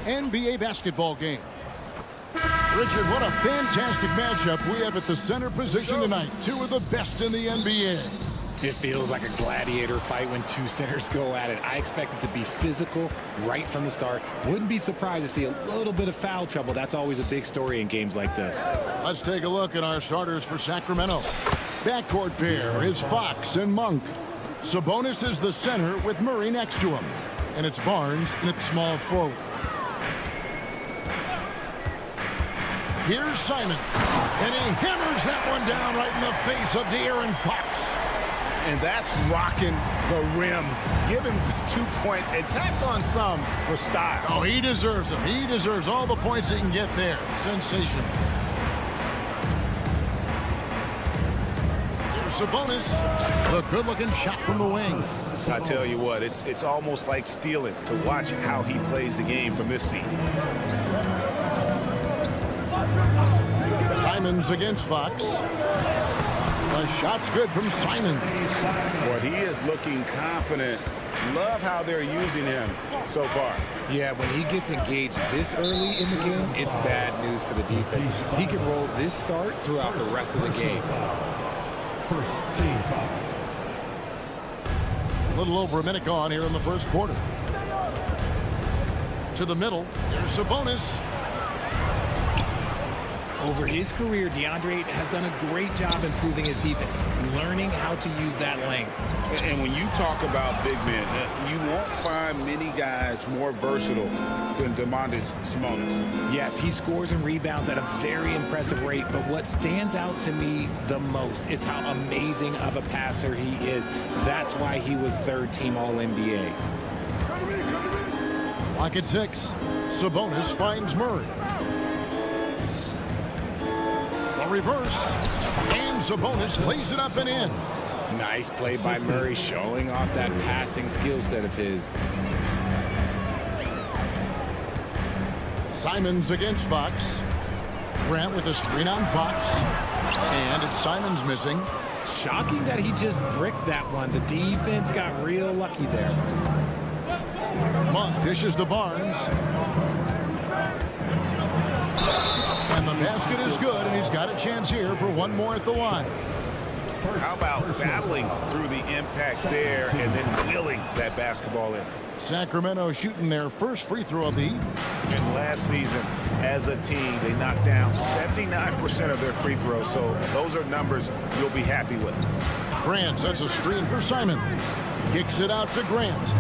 NBA basketball game. Richard, what a fantastic matchup we have at the center position tonight. Two of the best in the NBA. It feels like a gladiator fight when two centers go at it. I expect it to be physical right from the start. Wouldn't be surprised to see a little bit of foul trouble. That's always a big story in games like this. Let's take a look at our starters for Sacramento. Backcourt pair is Fox and Monk. Sabonis is the center with Murray next to him. And it's Barnes and it's small forward. Here's Simon. And he hammers that one down right in the face of De'Aaron Fox. And that's rocking the rim. Give him 2 points and tack on some for style. Oh, he deserves them. He deserves all the points he can get there. Sensational. Here's Sabonis. A good-looking shot from the wing. I tell you what, it's almost like stealing to watch how he plays the game from this seat. Simon's against Fox. The shot's good from Simon. Boy, he is looking confident. Love how they're using him so far. Yeah, when he gets engaged this early in the game, it's bad news for the defense. He can roll this start throughout the rest of the game. First team foul. A little over a minute gone here in the first quarter. To the middle. There's Sabonis. Over his career, DeAndre has done a great job improving his defense, learning how to use that length. And when you talk about big men, you won't find many guys more versatile than Domantas Sabonis. Yes, he scores and rebounds at a very impressive rate, but what stands out to me the most is how amazing of a passer he is. That's why he was third-team All-NBA. Lock at 6. Sabonis finds Murray. Reverse, and Sabonis lays it up and in. Nice play by Murray, showing off that passing skill set of his. Simon's against Fox. Grant with a screen on Fox, and it's Simon's missing. Shocking that he just bricked that one. The defense got real lucky there. Monk dishes to Barnes. And the basket is good, and he's got a chance here for one more at the line. How about battling through the impact there and then wheeling that basketball in? Sacramento shooting their first free throw of the evening. And last season, as a team, they knocked down 79% of their free throws, so those are numbers you'll be happy with. Grant sets a screen for Simon. Kicks it out to Grant.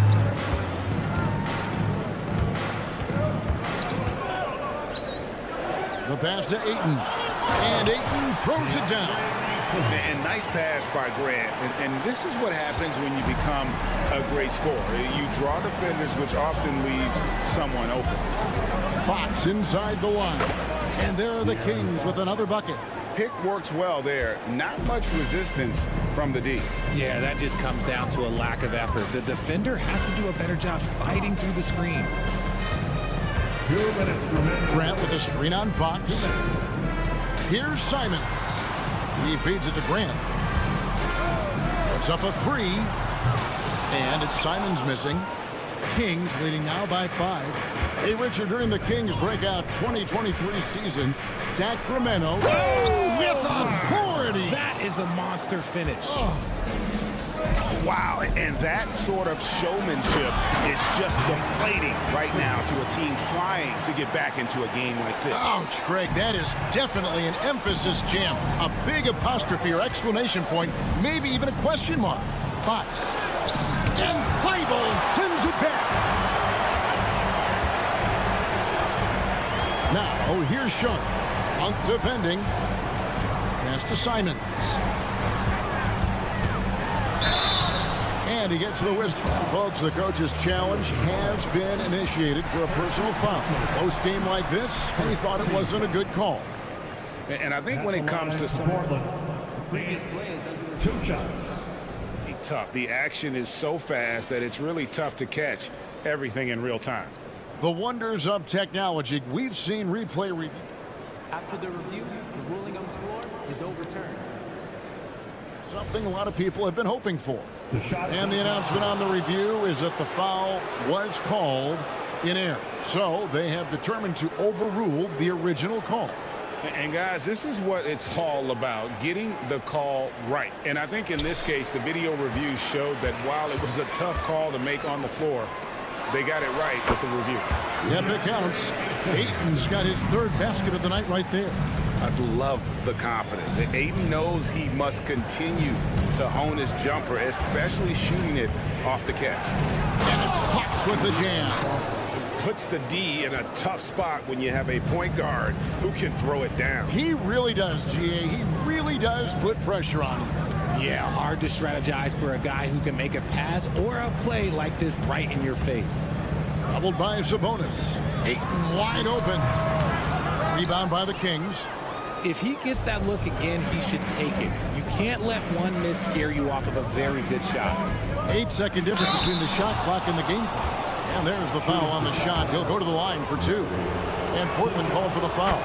The pass to Ayton. And Ayton throws it down. And nice pass by Grant. And this is what happens when you become a great scorer. You draw defenders, which often leaves someone open. Fox inside the line. And there are the Kings with another bucket. Pick works well there. Not much resistance from the D. Yeah, that just comes down to a lack of effort. The defender has to do a better job fighting through the screen. 2 minutes remaining. Grant with a screen on Fox. Here's Simon. He feeds it to Grant. Puts up a 3. And it's Simon's missing. Kings leading now by 5. Hey, Richard, during the Kings breakout 2023 season, Sacramento with authority. That is a monster finish. Wow, and that sort of showmanship is just deflating right now to a team trying to get back into a game like this. Ouch, Greg, that is definitely an emphasis jam. A big apostrophe or exclamation point, maybe even a question mark. Fox. And Thibault sends it back. Now, here's Sean. Monk defending. Pass to Simons. And he gets the whistle. Folks, the coach's challenge has been initiated for a personal foul. Close game like this, he thought it wasn't a good call. And I think when it comes to some... Previous plays under 2 shots. Tough. The action is so fast that it's really tough to catch everything in real time. The wonders of technology. We've seen replay review. After the review, the ruling on the floor is overturned. Something a lot of people have been hoping for. And the announcement on the review is that the foul was called in error. So they have determined to overrule the original call. And guys, this is what it's all about, getting the call right. And I think in this case, the video review showed that while it was a tough call to make on the floor, they got it right with the review. Yep, it counts. Ayton's got his 3rd basket of the night right there. I love the confidence. Ayton knows he must continue to hone his jumper, especially shooting it off the catch. And it's Fox with the jam. Puts the D in a tough spot when you have a point guard who can throw it down. He really does, GA. He really does put pressure on him. Yeah, hard to strategize for a guy who can make a pass or a play like this right in your face. Doubled by Sabonis. Ayton wide open. Rebound by the Kings. If he gets that look again, he should take it. You can't let one miss scare you off of a very good shot. 8-second difference between the shot clock and the game clock. And there's the foul on the shot. He'll go to the line for 2. And Portland called for the foul.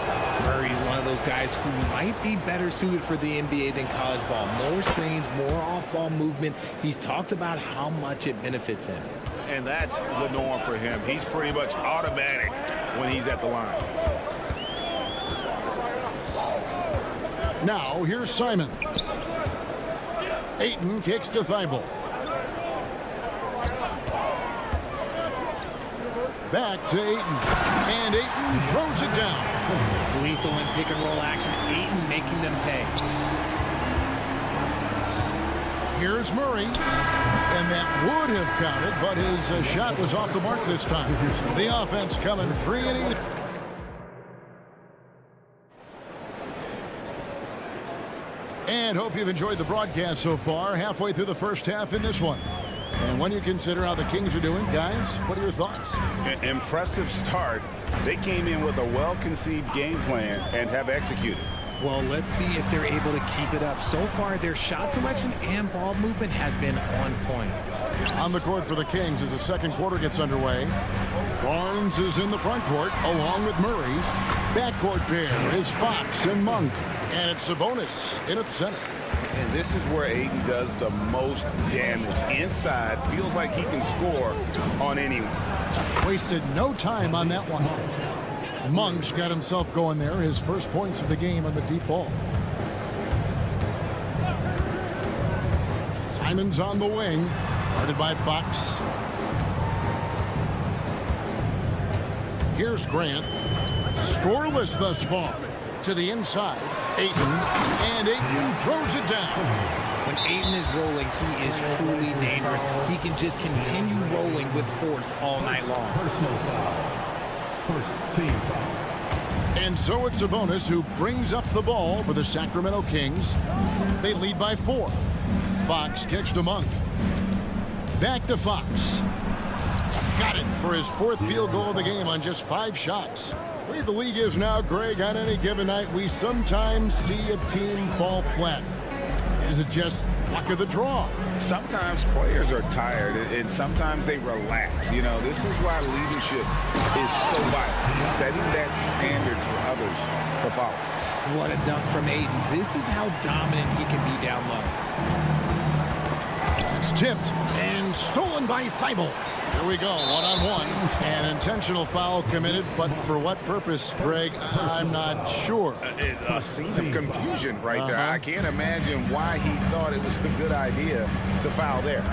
Murray's one of those guys who might be better suited for the NBA than college ball. More screens, more off-ball movement. He's talked about how much it benefits him. And that's the norm for him. He's pretty much automatic when he's at the line. Now, here's Simon. Ayton kicks to Thibault. Back to Ayton. And Ayton throws it down. Lethal in pick-and-roll action. Ayton making them pay. Here's Murray. And that would have counted, but his shot was off the mark this time. The offense coming free and easy. And hope you've enjoyed the broadcast so far. Halfway through the first half in this one. And when you consider how the Kings are doing, guys, what are your thoughts? An impressive start. They came in with a well-conceived game plan and have executed. Well, let's see if they're able to keep it up. So far, their shot selection and ball movement has been on point. On the court for the Kings as the second quarter gets underway. Barnes is in the front court along with Murray. Backcourt pair is Fox and Monk. And it's Sabonis in at center. And this is where Ayton does the most damage. Inside, feels like he can score on anyone. Wasted no time on that one. Monk's got himself going there. His first points of the game on the deep ball. Simon's on the wing. Guarded by Fox. Here's Grant. Scoreless thus far. To the inside. Ayton. And Ayton throws it down. When Ayton is rolling, he is truly dangerous. He can just continue rolling with force all night long. Personal foul. First team foul. And so it's Sabonis who brings up the ball for the Sacramento Kings. They lead by 4. Fox kicks to Monk. Back to Fox. Got it for his 4th field goal of the game on just 5 shots. The way the league is now, Greg, on any given night, we sometimes see a team fall flat. Is it just luck of the draw? Sometimes players are tired, and sometimes they relax. You know, this is why leadership is so vital. Setting that standard for others to follow. What a dunk from Ayton. This is how dominant he can be down low. It's tipped and stolen by Thibault. Here we go, one-on-one. An intentional foul committed, but for what purpose, Greg? I'm not sure. A scene of confusion right there. I can't imagine why he thought it was a good idea to foul there.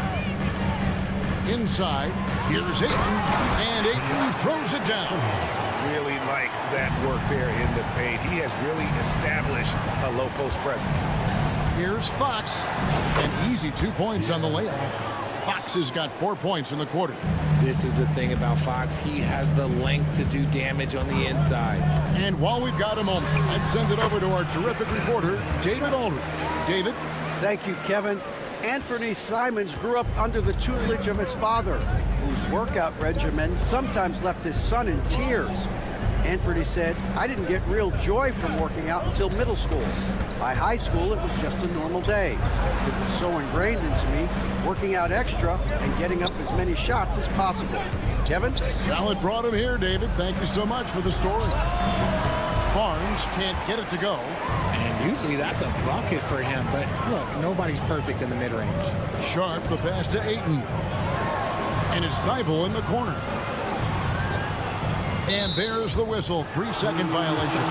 Inside, here's Ayton, and Ayton throws it down. Really like that work there in the paint. He has really established a low post presence. Here's Fox. An easy 2 points on the layup. Fox has got 4 points in the quarter. This is the thing about Fox. He has the length to do damage on the inside. And while we've got a moment, I'd send it over to our terrific reporter, David Aldridge. David? Thank you, Kevin. Anthony Simons grew up under the tutelage of his father, whose workout regimen sometimes left his son in tears. Anthony said, "I didn't get real joy from working out until middle school. By high school, it was just a normal day. It was so ingrained into me, working out extra and getting up as many shots as possible." Kevin? Well, it brought him here, David. Thank you so much for the story. Barnes can't get it to go. And usually that's a bucket for him, but look, nobody's perfect in the mid-range. Sharp, the pass to Ayton. And it's Thibault in the corner. And there's the whistle. 3-second violation.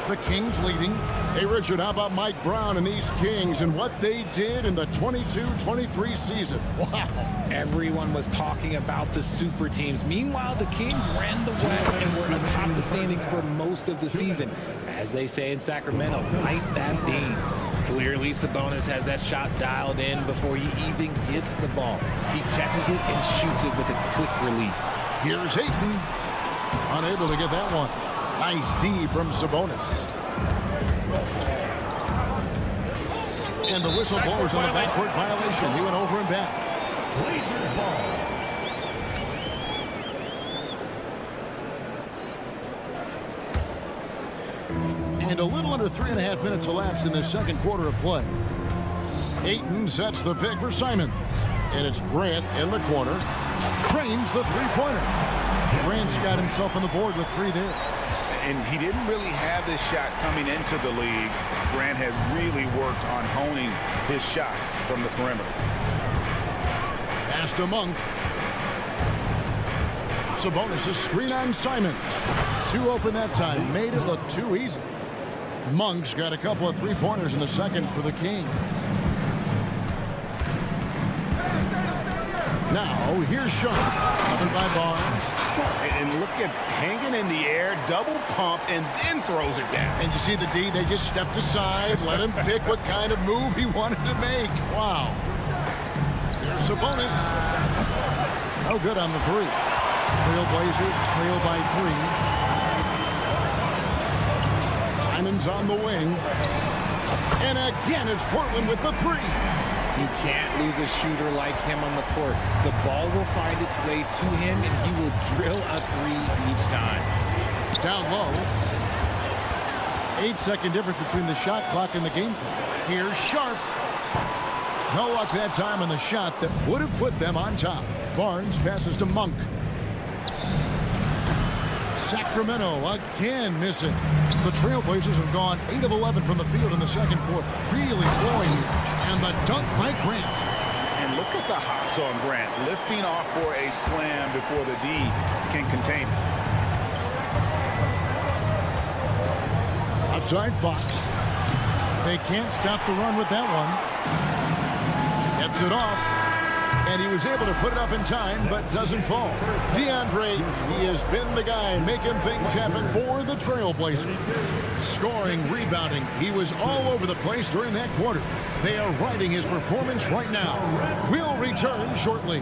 The Kings leading. Hey, Richard, how about Mike Brown and these Kings and what they did in the 22-23 season? Wow. Everyone was talking about the super teams. Meanwhile, the Kings ran the West and were atop the standings for most of the season. As they say in Sacramento, light that beam. Clearly, Sabonis has that shot dialed in before he even gets the ball. He catches it and shoots it with a quick release. Here's Ayton. Unable to get that one. Nice D from Sabonis. And the whistle blows on the backcourt violation. He went over and back. Blazers ball. And a little under 3.5 minutes elapsed in the second quarter of play. Ayton sets the pick for Simon. And it's Grant in the corner. Cranes the three-pointer. Grant's got himself on the board with 3 there. And he didn't really have this shot coming into the league. Grant has really worked on honing his shot from the perimeter. Pass to Monk. Sabonis' screen on Simon. 2 open that time. Made it look too easy. Monk's got a couple of three-pointers in the second for the Kings. Now, here's Sharp. Covered by Barnes. And look at hanging in the air, double pump, and then throws it down. And you see the D, they just stepped aside, let him pick what kind of move he wanted to make. Wow. Here's Sabonis. No good on the 3. Trailblazers trail by 3. Simon's on the wing. And again, it's Portland with the 3. You can't lose a shooter like him on the court. The ball will find its way to him, and he will drill a 3 each time. Down low. 8-second difference between the shot clock and the game clock. Here's Sharp. No luck that time on the shot that would have put them on top. Barnes passes to Monk. Sacramento again missing. The Trailblazers have gone 8 of 11 from the field in the second quarter. Really flowing here. And the dunk by Grant. And look at the hops on Grant, lifting off for a slam before the D can contain it. Outside Fox. They can't stop the run with that one. Gets it off. And he was able to put it up in time, but doesn't fall. DeAndre, he has been the guy making things happen for the Trailblazers. Scoring, rebounding, he was all over the place during that quarter. They are riding his performance right now. We'll return shortly.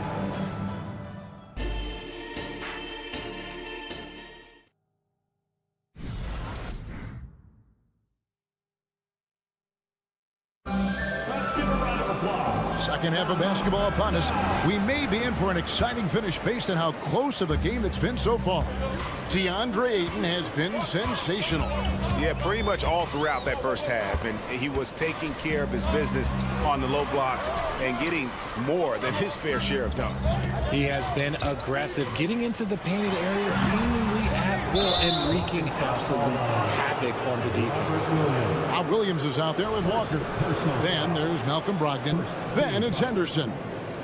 second half of basketball upon us. We may be in for an exciting finish based on how close of a game it's been so far. DeAndre Ayton has been sensational. Yeah, pretty much all throughout that first half, and he was taking care of his business on the low blocks and getting more than his fair share of dunks. He has been aggressive, getting into the painted area seemingly at will and wreaking absolute havoc on the defense. Rob Williams is out there with Walker. Then there's Malcolm Brogdon. Then it's Henderson.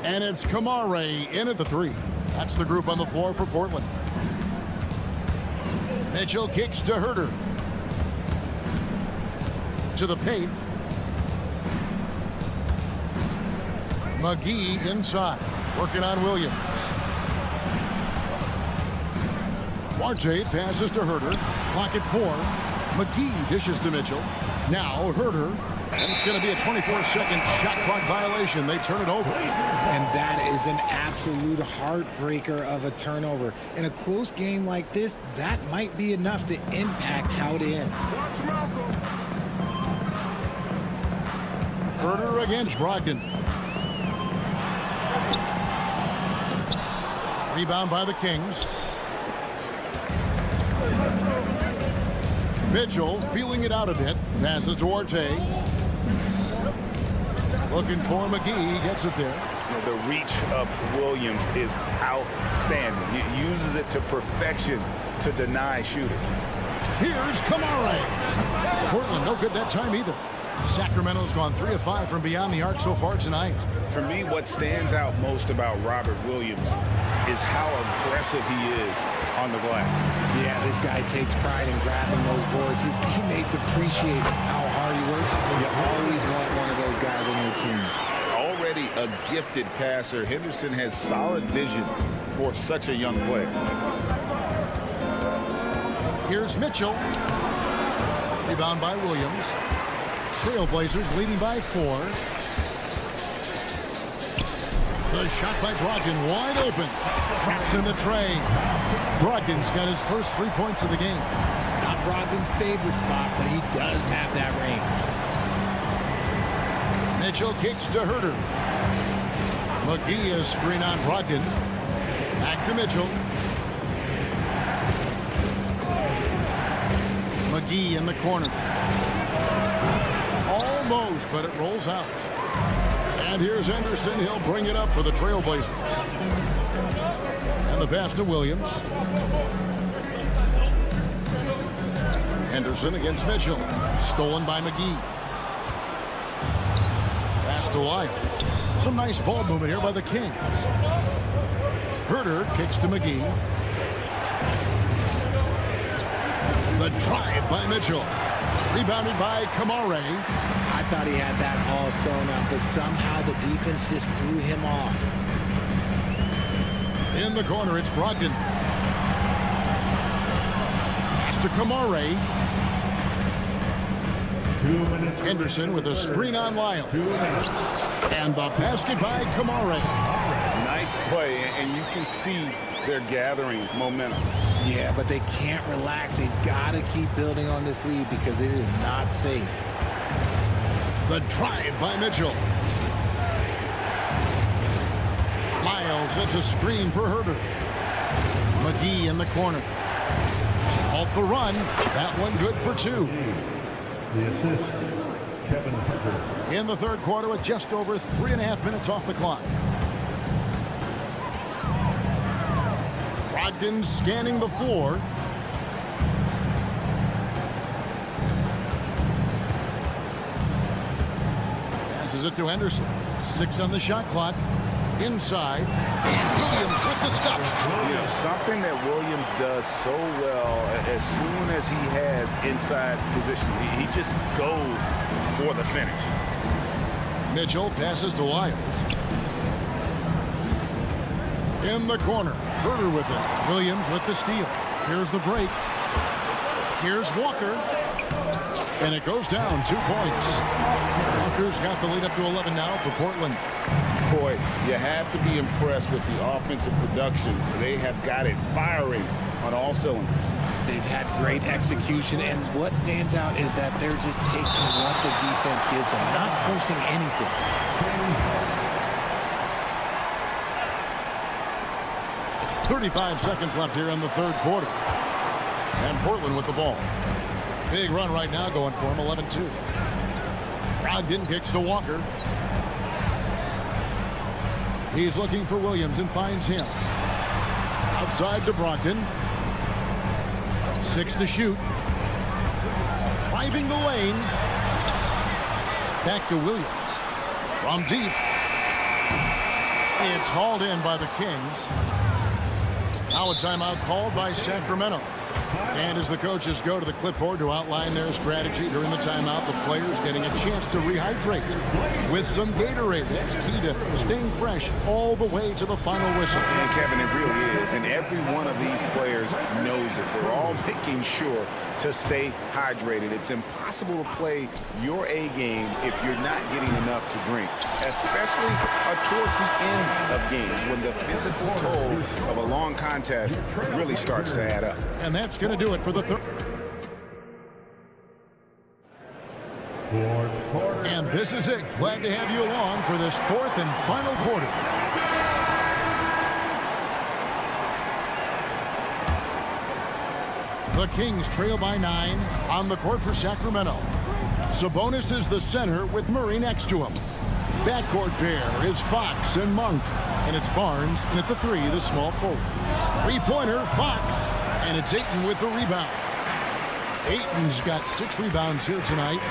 And it's Kamare in at the three. That's the group on the floor for Portland. Mitchell kicks to Herter. To the paint. McGee inside. Working on Williams. Duarte passes to Herter. Clock at 4. McGee dishes to Mitchell. Now Herter. And it's going to be a 24-second shot clock violation. They turn it over. And that is an absolute heartbreaker of a turnover. In a close game like this, that might be enough to impact how it ends. Herter against Brogdon. Rebound by the Kings. Mitchell feeling it out a bit. Passes to Duarte. Looking for McGee. Gets it there. The reach of Williams is outstanding. He uses it to perfection to deny shooters. Here's Kamare. Portland no good that time either. Sacramento's gone 3 of 5 from beyond the arc so far tonight. For me, what stands out most about Robert Williams is how aggressive he is on the glass. Yeah, this guy takes pride in grabbing those boards. His teammates appreciate how hard he works. You always want one of those guys on your team. Already a gifted passer, Henderson has solid vision for such a young player. Here's Mitchell. Rebound by Williams. Trailblazers leading by 4. The shot by Brogdon wide open. Traps in the tray. Brogdon's got his first 3 points of the game. Not Brogdon's favorite spot, but he does have that range. Mitchell kicks to Herter. McGee is screen on Brogdon. Back to Mitchell. McGee in the corner. Almost, but it rolls out. And here's Henderson. He'll bring it up for the Trailblazers. And the pass to Williams. Henderson against Mitchell. Stolen by McGee. Pass to Lyles. Some nice ball movement here by the Kings. Herter kicks to McGee. The drive by Mitchell. Rebounded by Kamare. I thought he had that all sewn up, but somehow the defense just threw him off. In the corner, it's Brogdon. Pass to Kamare. Henderson with a screen on Lyles. And the basket by Kamare. Nice play, and you can see they're gathering momentum. Yeah, but they can't relax. They've got to keep building on this lead because it is not safe. The drive by Mitchell. Lyles sets a screen for Herter. McGee in the corner. To halt the run. That one good for 2. The assist, Kevin Herter. In the third quarter with just over 3.5 minutes off the clock. Brogdon scanning the floor. Passes it to Henderson. 6 on the shot clock. Inside. And Williams with the stop. You know, something that Williams does so well, as soon as he has inside position, he just goes for the finish. Mitchell passes to Lyles. In the corner. Herter with it. Williams with the steal. Here's the break. Here's Walker. And it goes down 2 points. Walker's got the lead up to 11 now for Portland. Boy, you have to be impressed with the offensive production. They have got it firing on all cylinders. They've had great execution, and what stands out is that they're just taking what the defense gives them, not forcing anything. 35 seconds left here in the third quarter. And Portland with the ball. Big run right now going for him, 11-2. Brogdon kicks to Walker. He's looking for Williams and finds him. Outside to Brogdon. 6 to shoot. Driving the lane. Back to Williams. From deep. It's hauled in by the Kings. Now a timeout called by Sacramento. And as the coaches go to the clipboard to outline their strategy during the timeout, the players getting a chance to rehydrate with some Gatorade. That's key to staying fresh all the way to the final whistle. And Kevin, it really is. And every one of these players knows it. They're all making sure to stay hydrated. It's impossible to play your A game if you're not getting enough to drink, especially towards the end of games when the physical toll of a long contest really starts to add up. And that's going to do it for the third. And this is it. Glad to have you along for this fourth and final quarter. The Kings trail by 9 on the court for Sacramento. Sabonis is the center with Murray next to him. Backcourt pair is Fox and Monk. And it's Barnes, and at the 3, the small forward. Three-pointer, Fox. And it's Ayton with the rebound. Ayton's got 6 rebounds here tonight.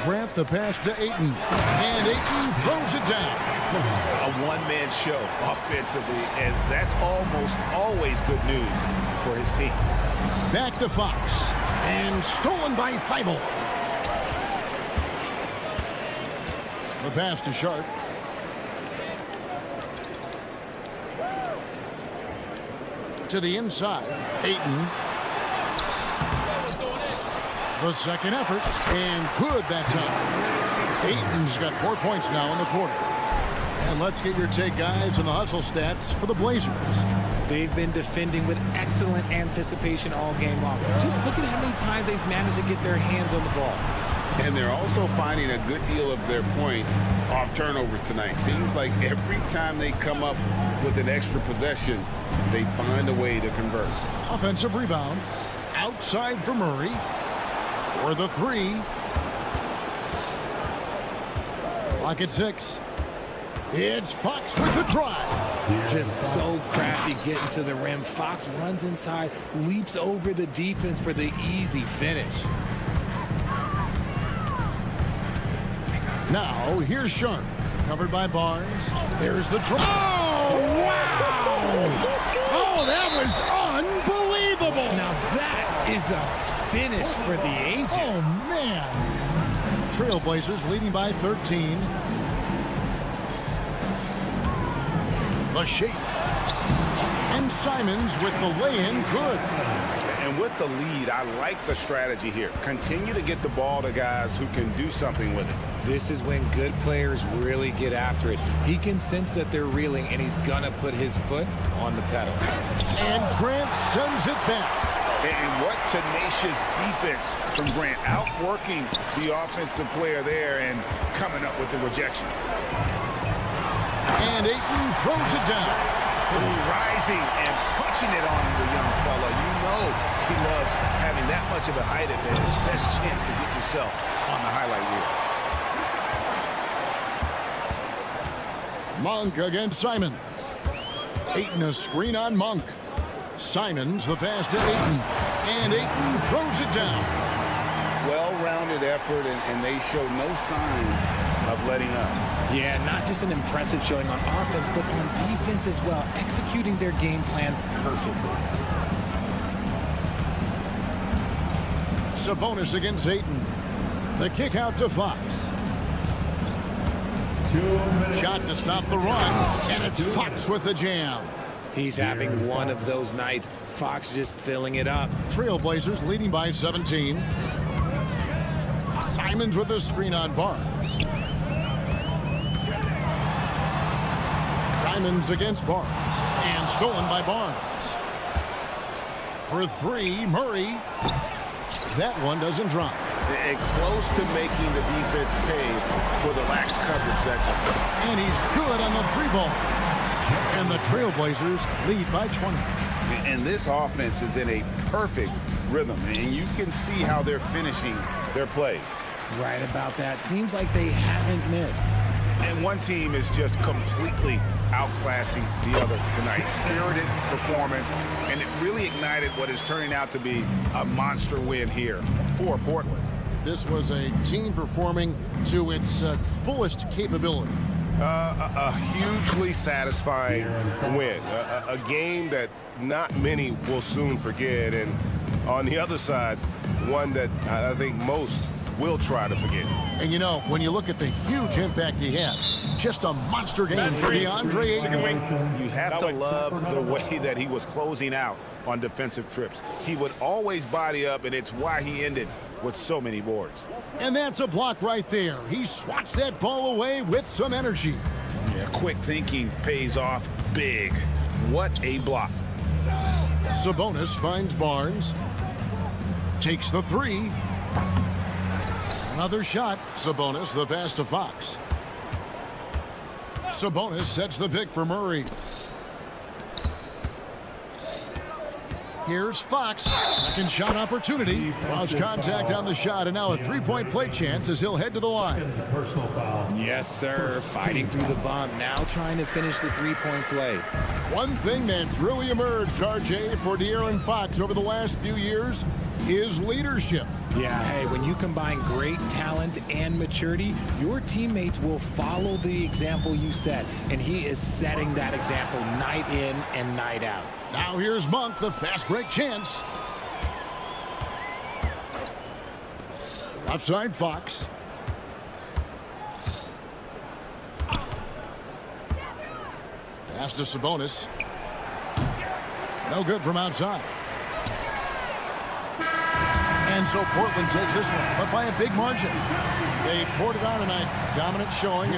Grant the pass to Ayton. And Ayton throws it down. A one-man show offensively, and that's almost always good news for his team. Back to Fox. And stolen by Thibault. The pass to Sharp. To the inside. Ayton. The second effort. And good that time. Ayton's got 4 points now in the quarter. And let's get your take, guys, on the hustle stats for the Blazers. They've been defending with excellent anticipation all game long. Just look at how many times they've managed to get their hands on the ball. And they're also finding a good deal of their points off turnovers tonight. Seems like every time they come up with an extra possession, they find a way to convert. Offensive rebound. Outside for Murray. For the 3. Clock at 6. It's Fox with the drive. Just so crafty getting to the rim. Fox runs inside, leaps over the defense for the easy finish. Now, here's Sharp. Covered by Barnes. There's the drive. Oh, wow! Oh, that was unbelievable! Now that is a finish for the ages. Oh, man. Trailblazers leading by 13. The shake. And Simons with the lay-in good. And with the lead, I like the strategy here. Continue to get the ball to guys who can do something with it. This is when good players really get after it. He can sense that they're reeling, and he's going to put his foot on the pedal. And Grant sends it back. And what tenacious defense from Grant. Outworking the offensive player there and coming up with the rejection. And Ayton throws it down. Rising and punching it on the young fella. You know he loves having that much of a height advantage. Best chance to get yourself on the highlight reel. Monk against Simons. Ayton a screen on Monk. Simons the pass to Ayton. And Ayton throws it down. Well-rounded effort, and they show no signs of letting up. Yeah, not just an impressive showing on offense, but on defense as well, executing their game plan perfectly. Sabonis against Ayton. The kick out to Fox. Shot to stop the run, and it's Fox with the jam. He's having one of those nights. Fox just filling it up. Trailblazers leading by 17. Simons with the screen on Barnes. Simons against Barnes. And stolen by Barnes. For 3, Murray. That one doesn't drop. And close to making the defense pay for the lax coverage. That's and he's good on the 3 ball. And the Trailblazers lead by 20. And this offense is in a perfect rhythm, and you can see how they're finishing their plays. Right about that. Seems like they haven't missed. And one team is just completely outclassing the other tonight. Spirited performance, and it really ignited what is turning out to be a monster win here for Portland. This was a team performing to its fullest capability. A hugely satisfying win. A game that not many will soon forget, and on the other side, one that I think most will try to forget. And you know, when you look at the huge impact he had, just a monster game for DeAndre Ayton. You have to love the way that he was closing out on defensive trips. He would always body up, and it's why he ended with so many boards. And that's a block right there. He swats that ball away with some energy. Yeah, quick thinking pays off big. What a block. Sabonis finds Barnes. Takes the three. Another shot. Sabonis, the pass to Fox. Sabonis sets the pick for Murray. Here's Fox. Second shot opportunity. Draws contact on the shot, and now a three-point play chance as he'll head to the line. Yes, sir. Fighting through the bump. Now trying to finish the three-point play. One thing that's really emerged, RJ, for De'Aaron Fox over the last few years is leadership. Yeah, hey, when you combine great talent and maturity, your teammates will follow the example you set, and he is setting that example night in and night out. Now here's Monk, the fast break chance. Left side, Fox. Pass to Sabonis. No good from outside. And so Portland takes this one, but by a big margin. They poured it on tonight. Dominant showing.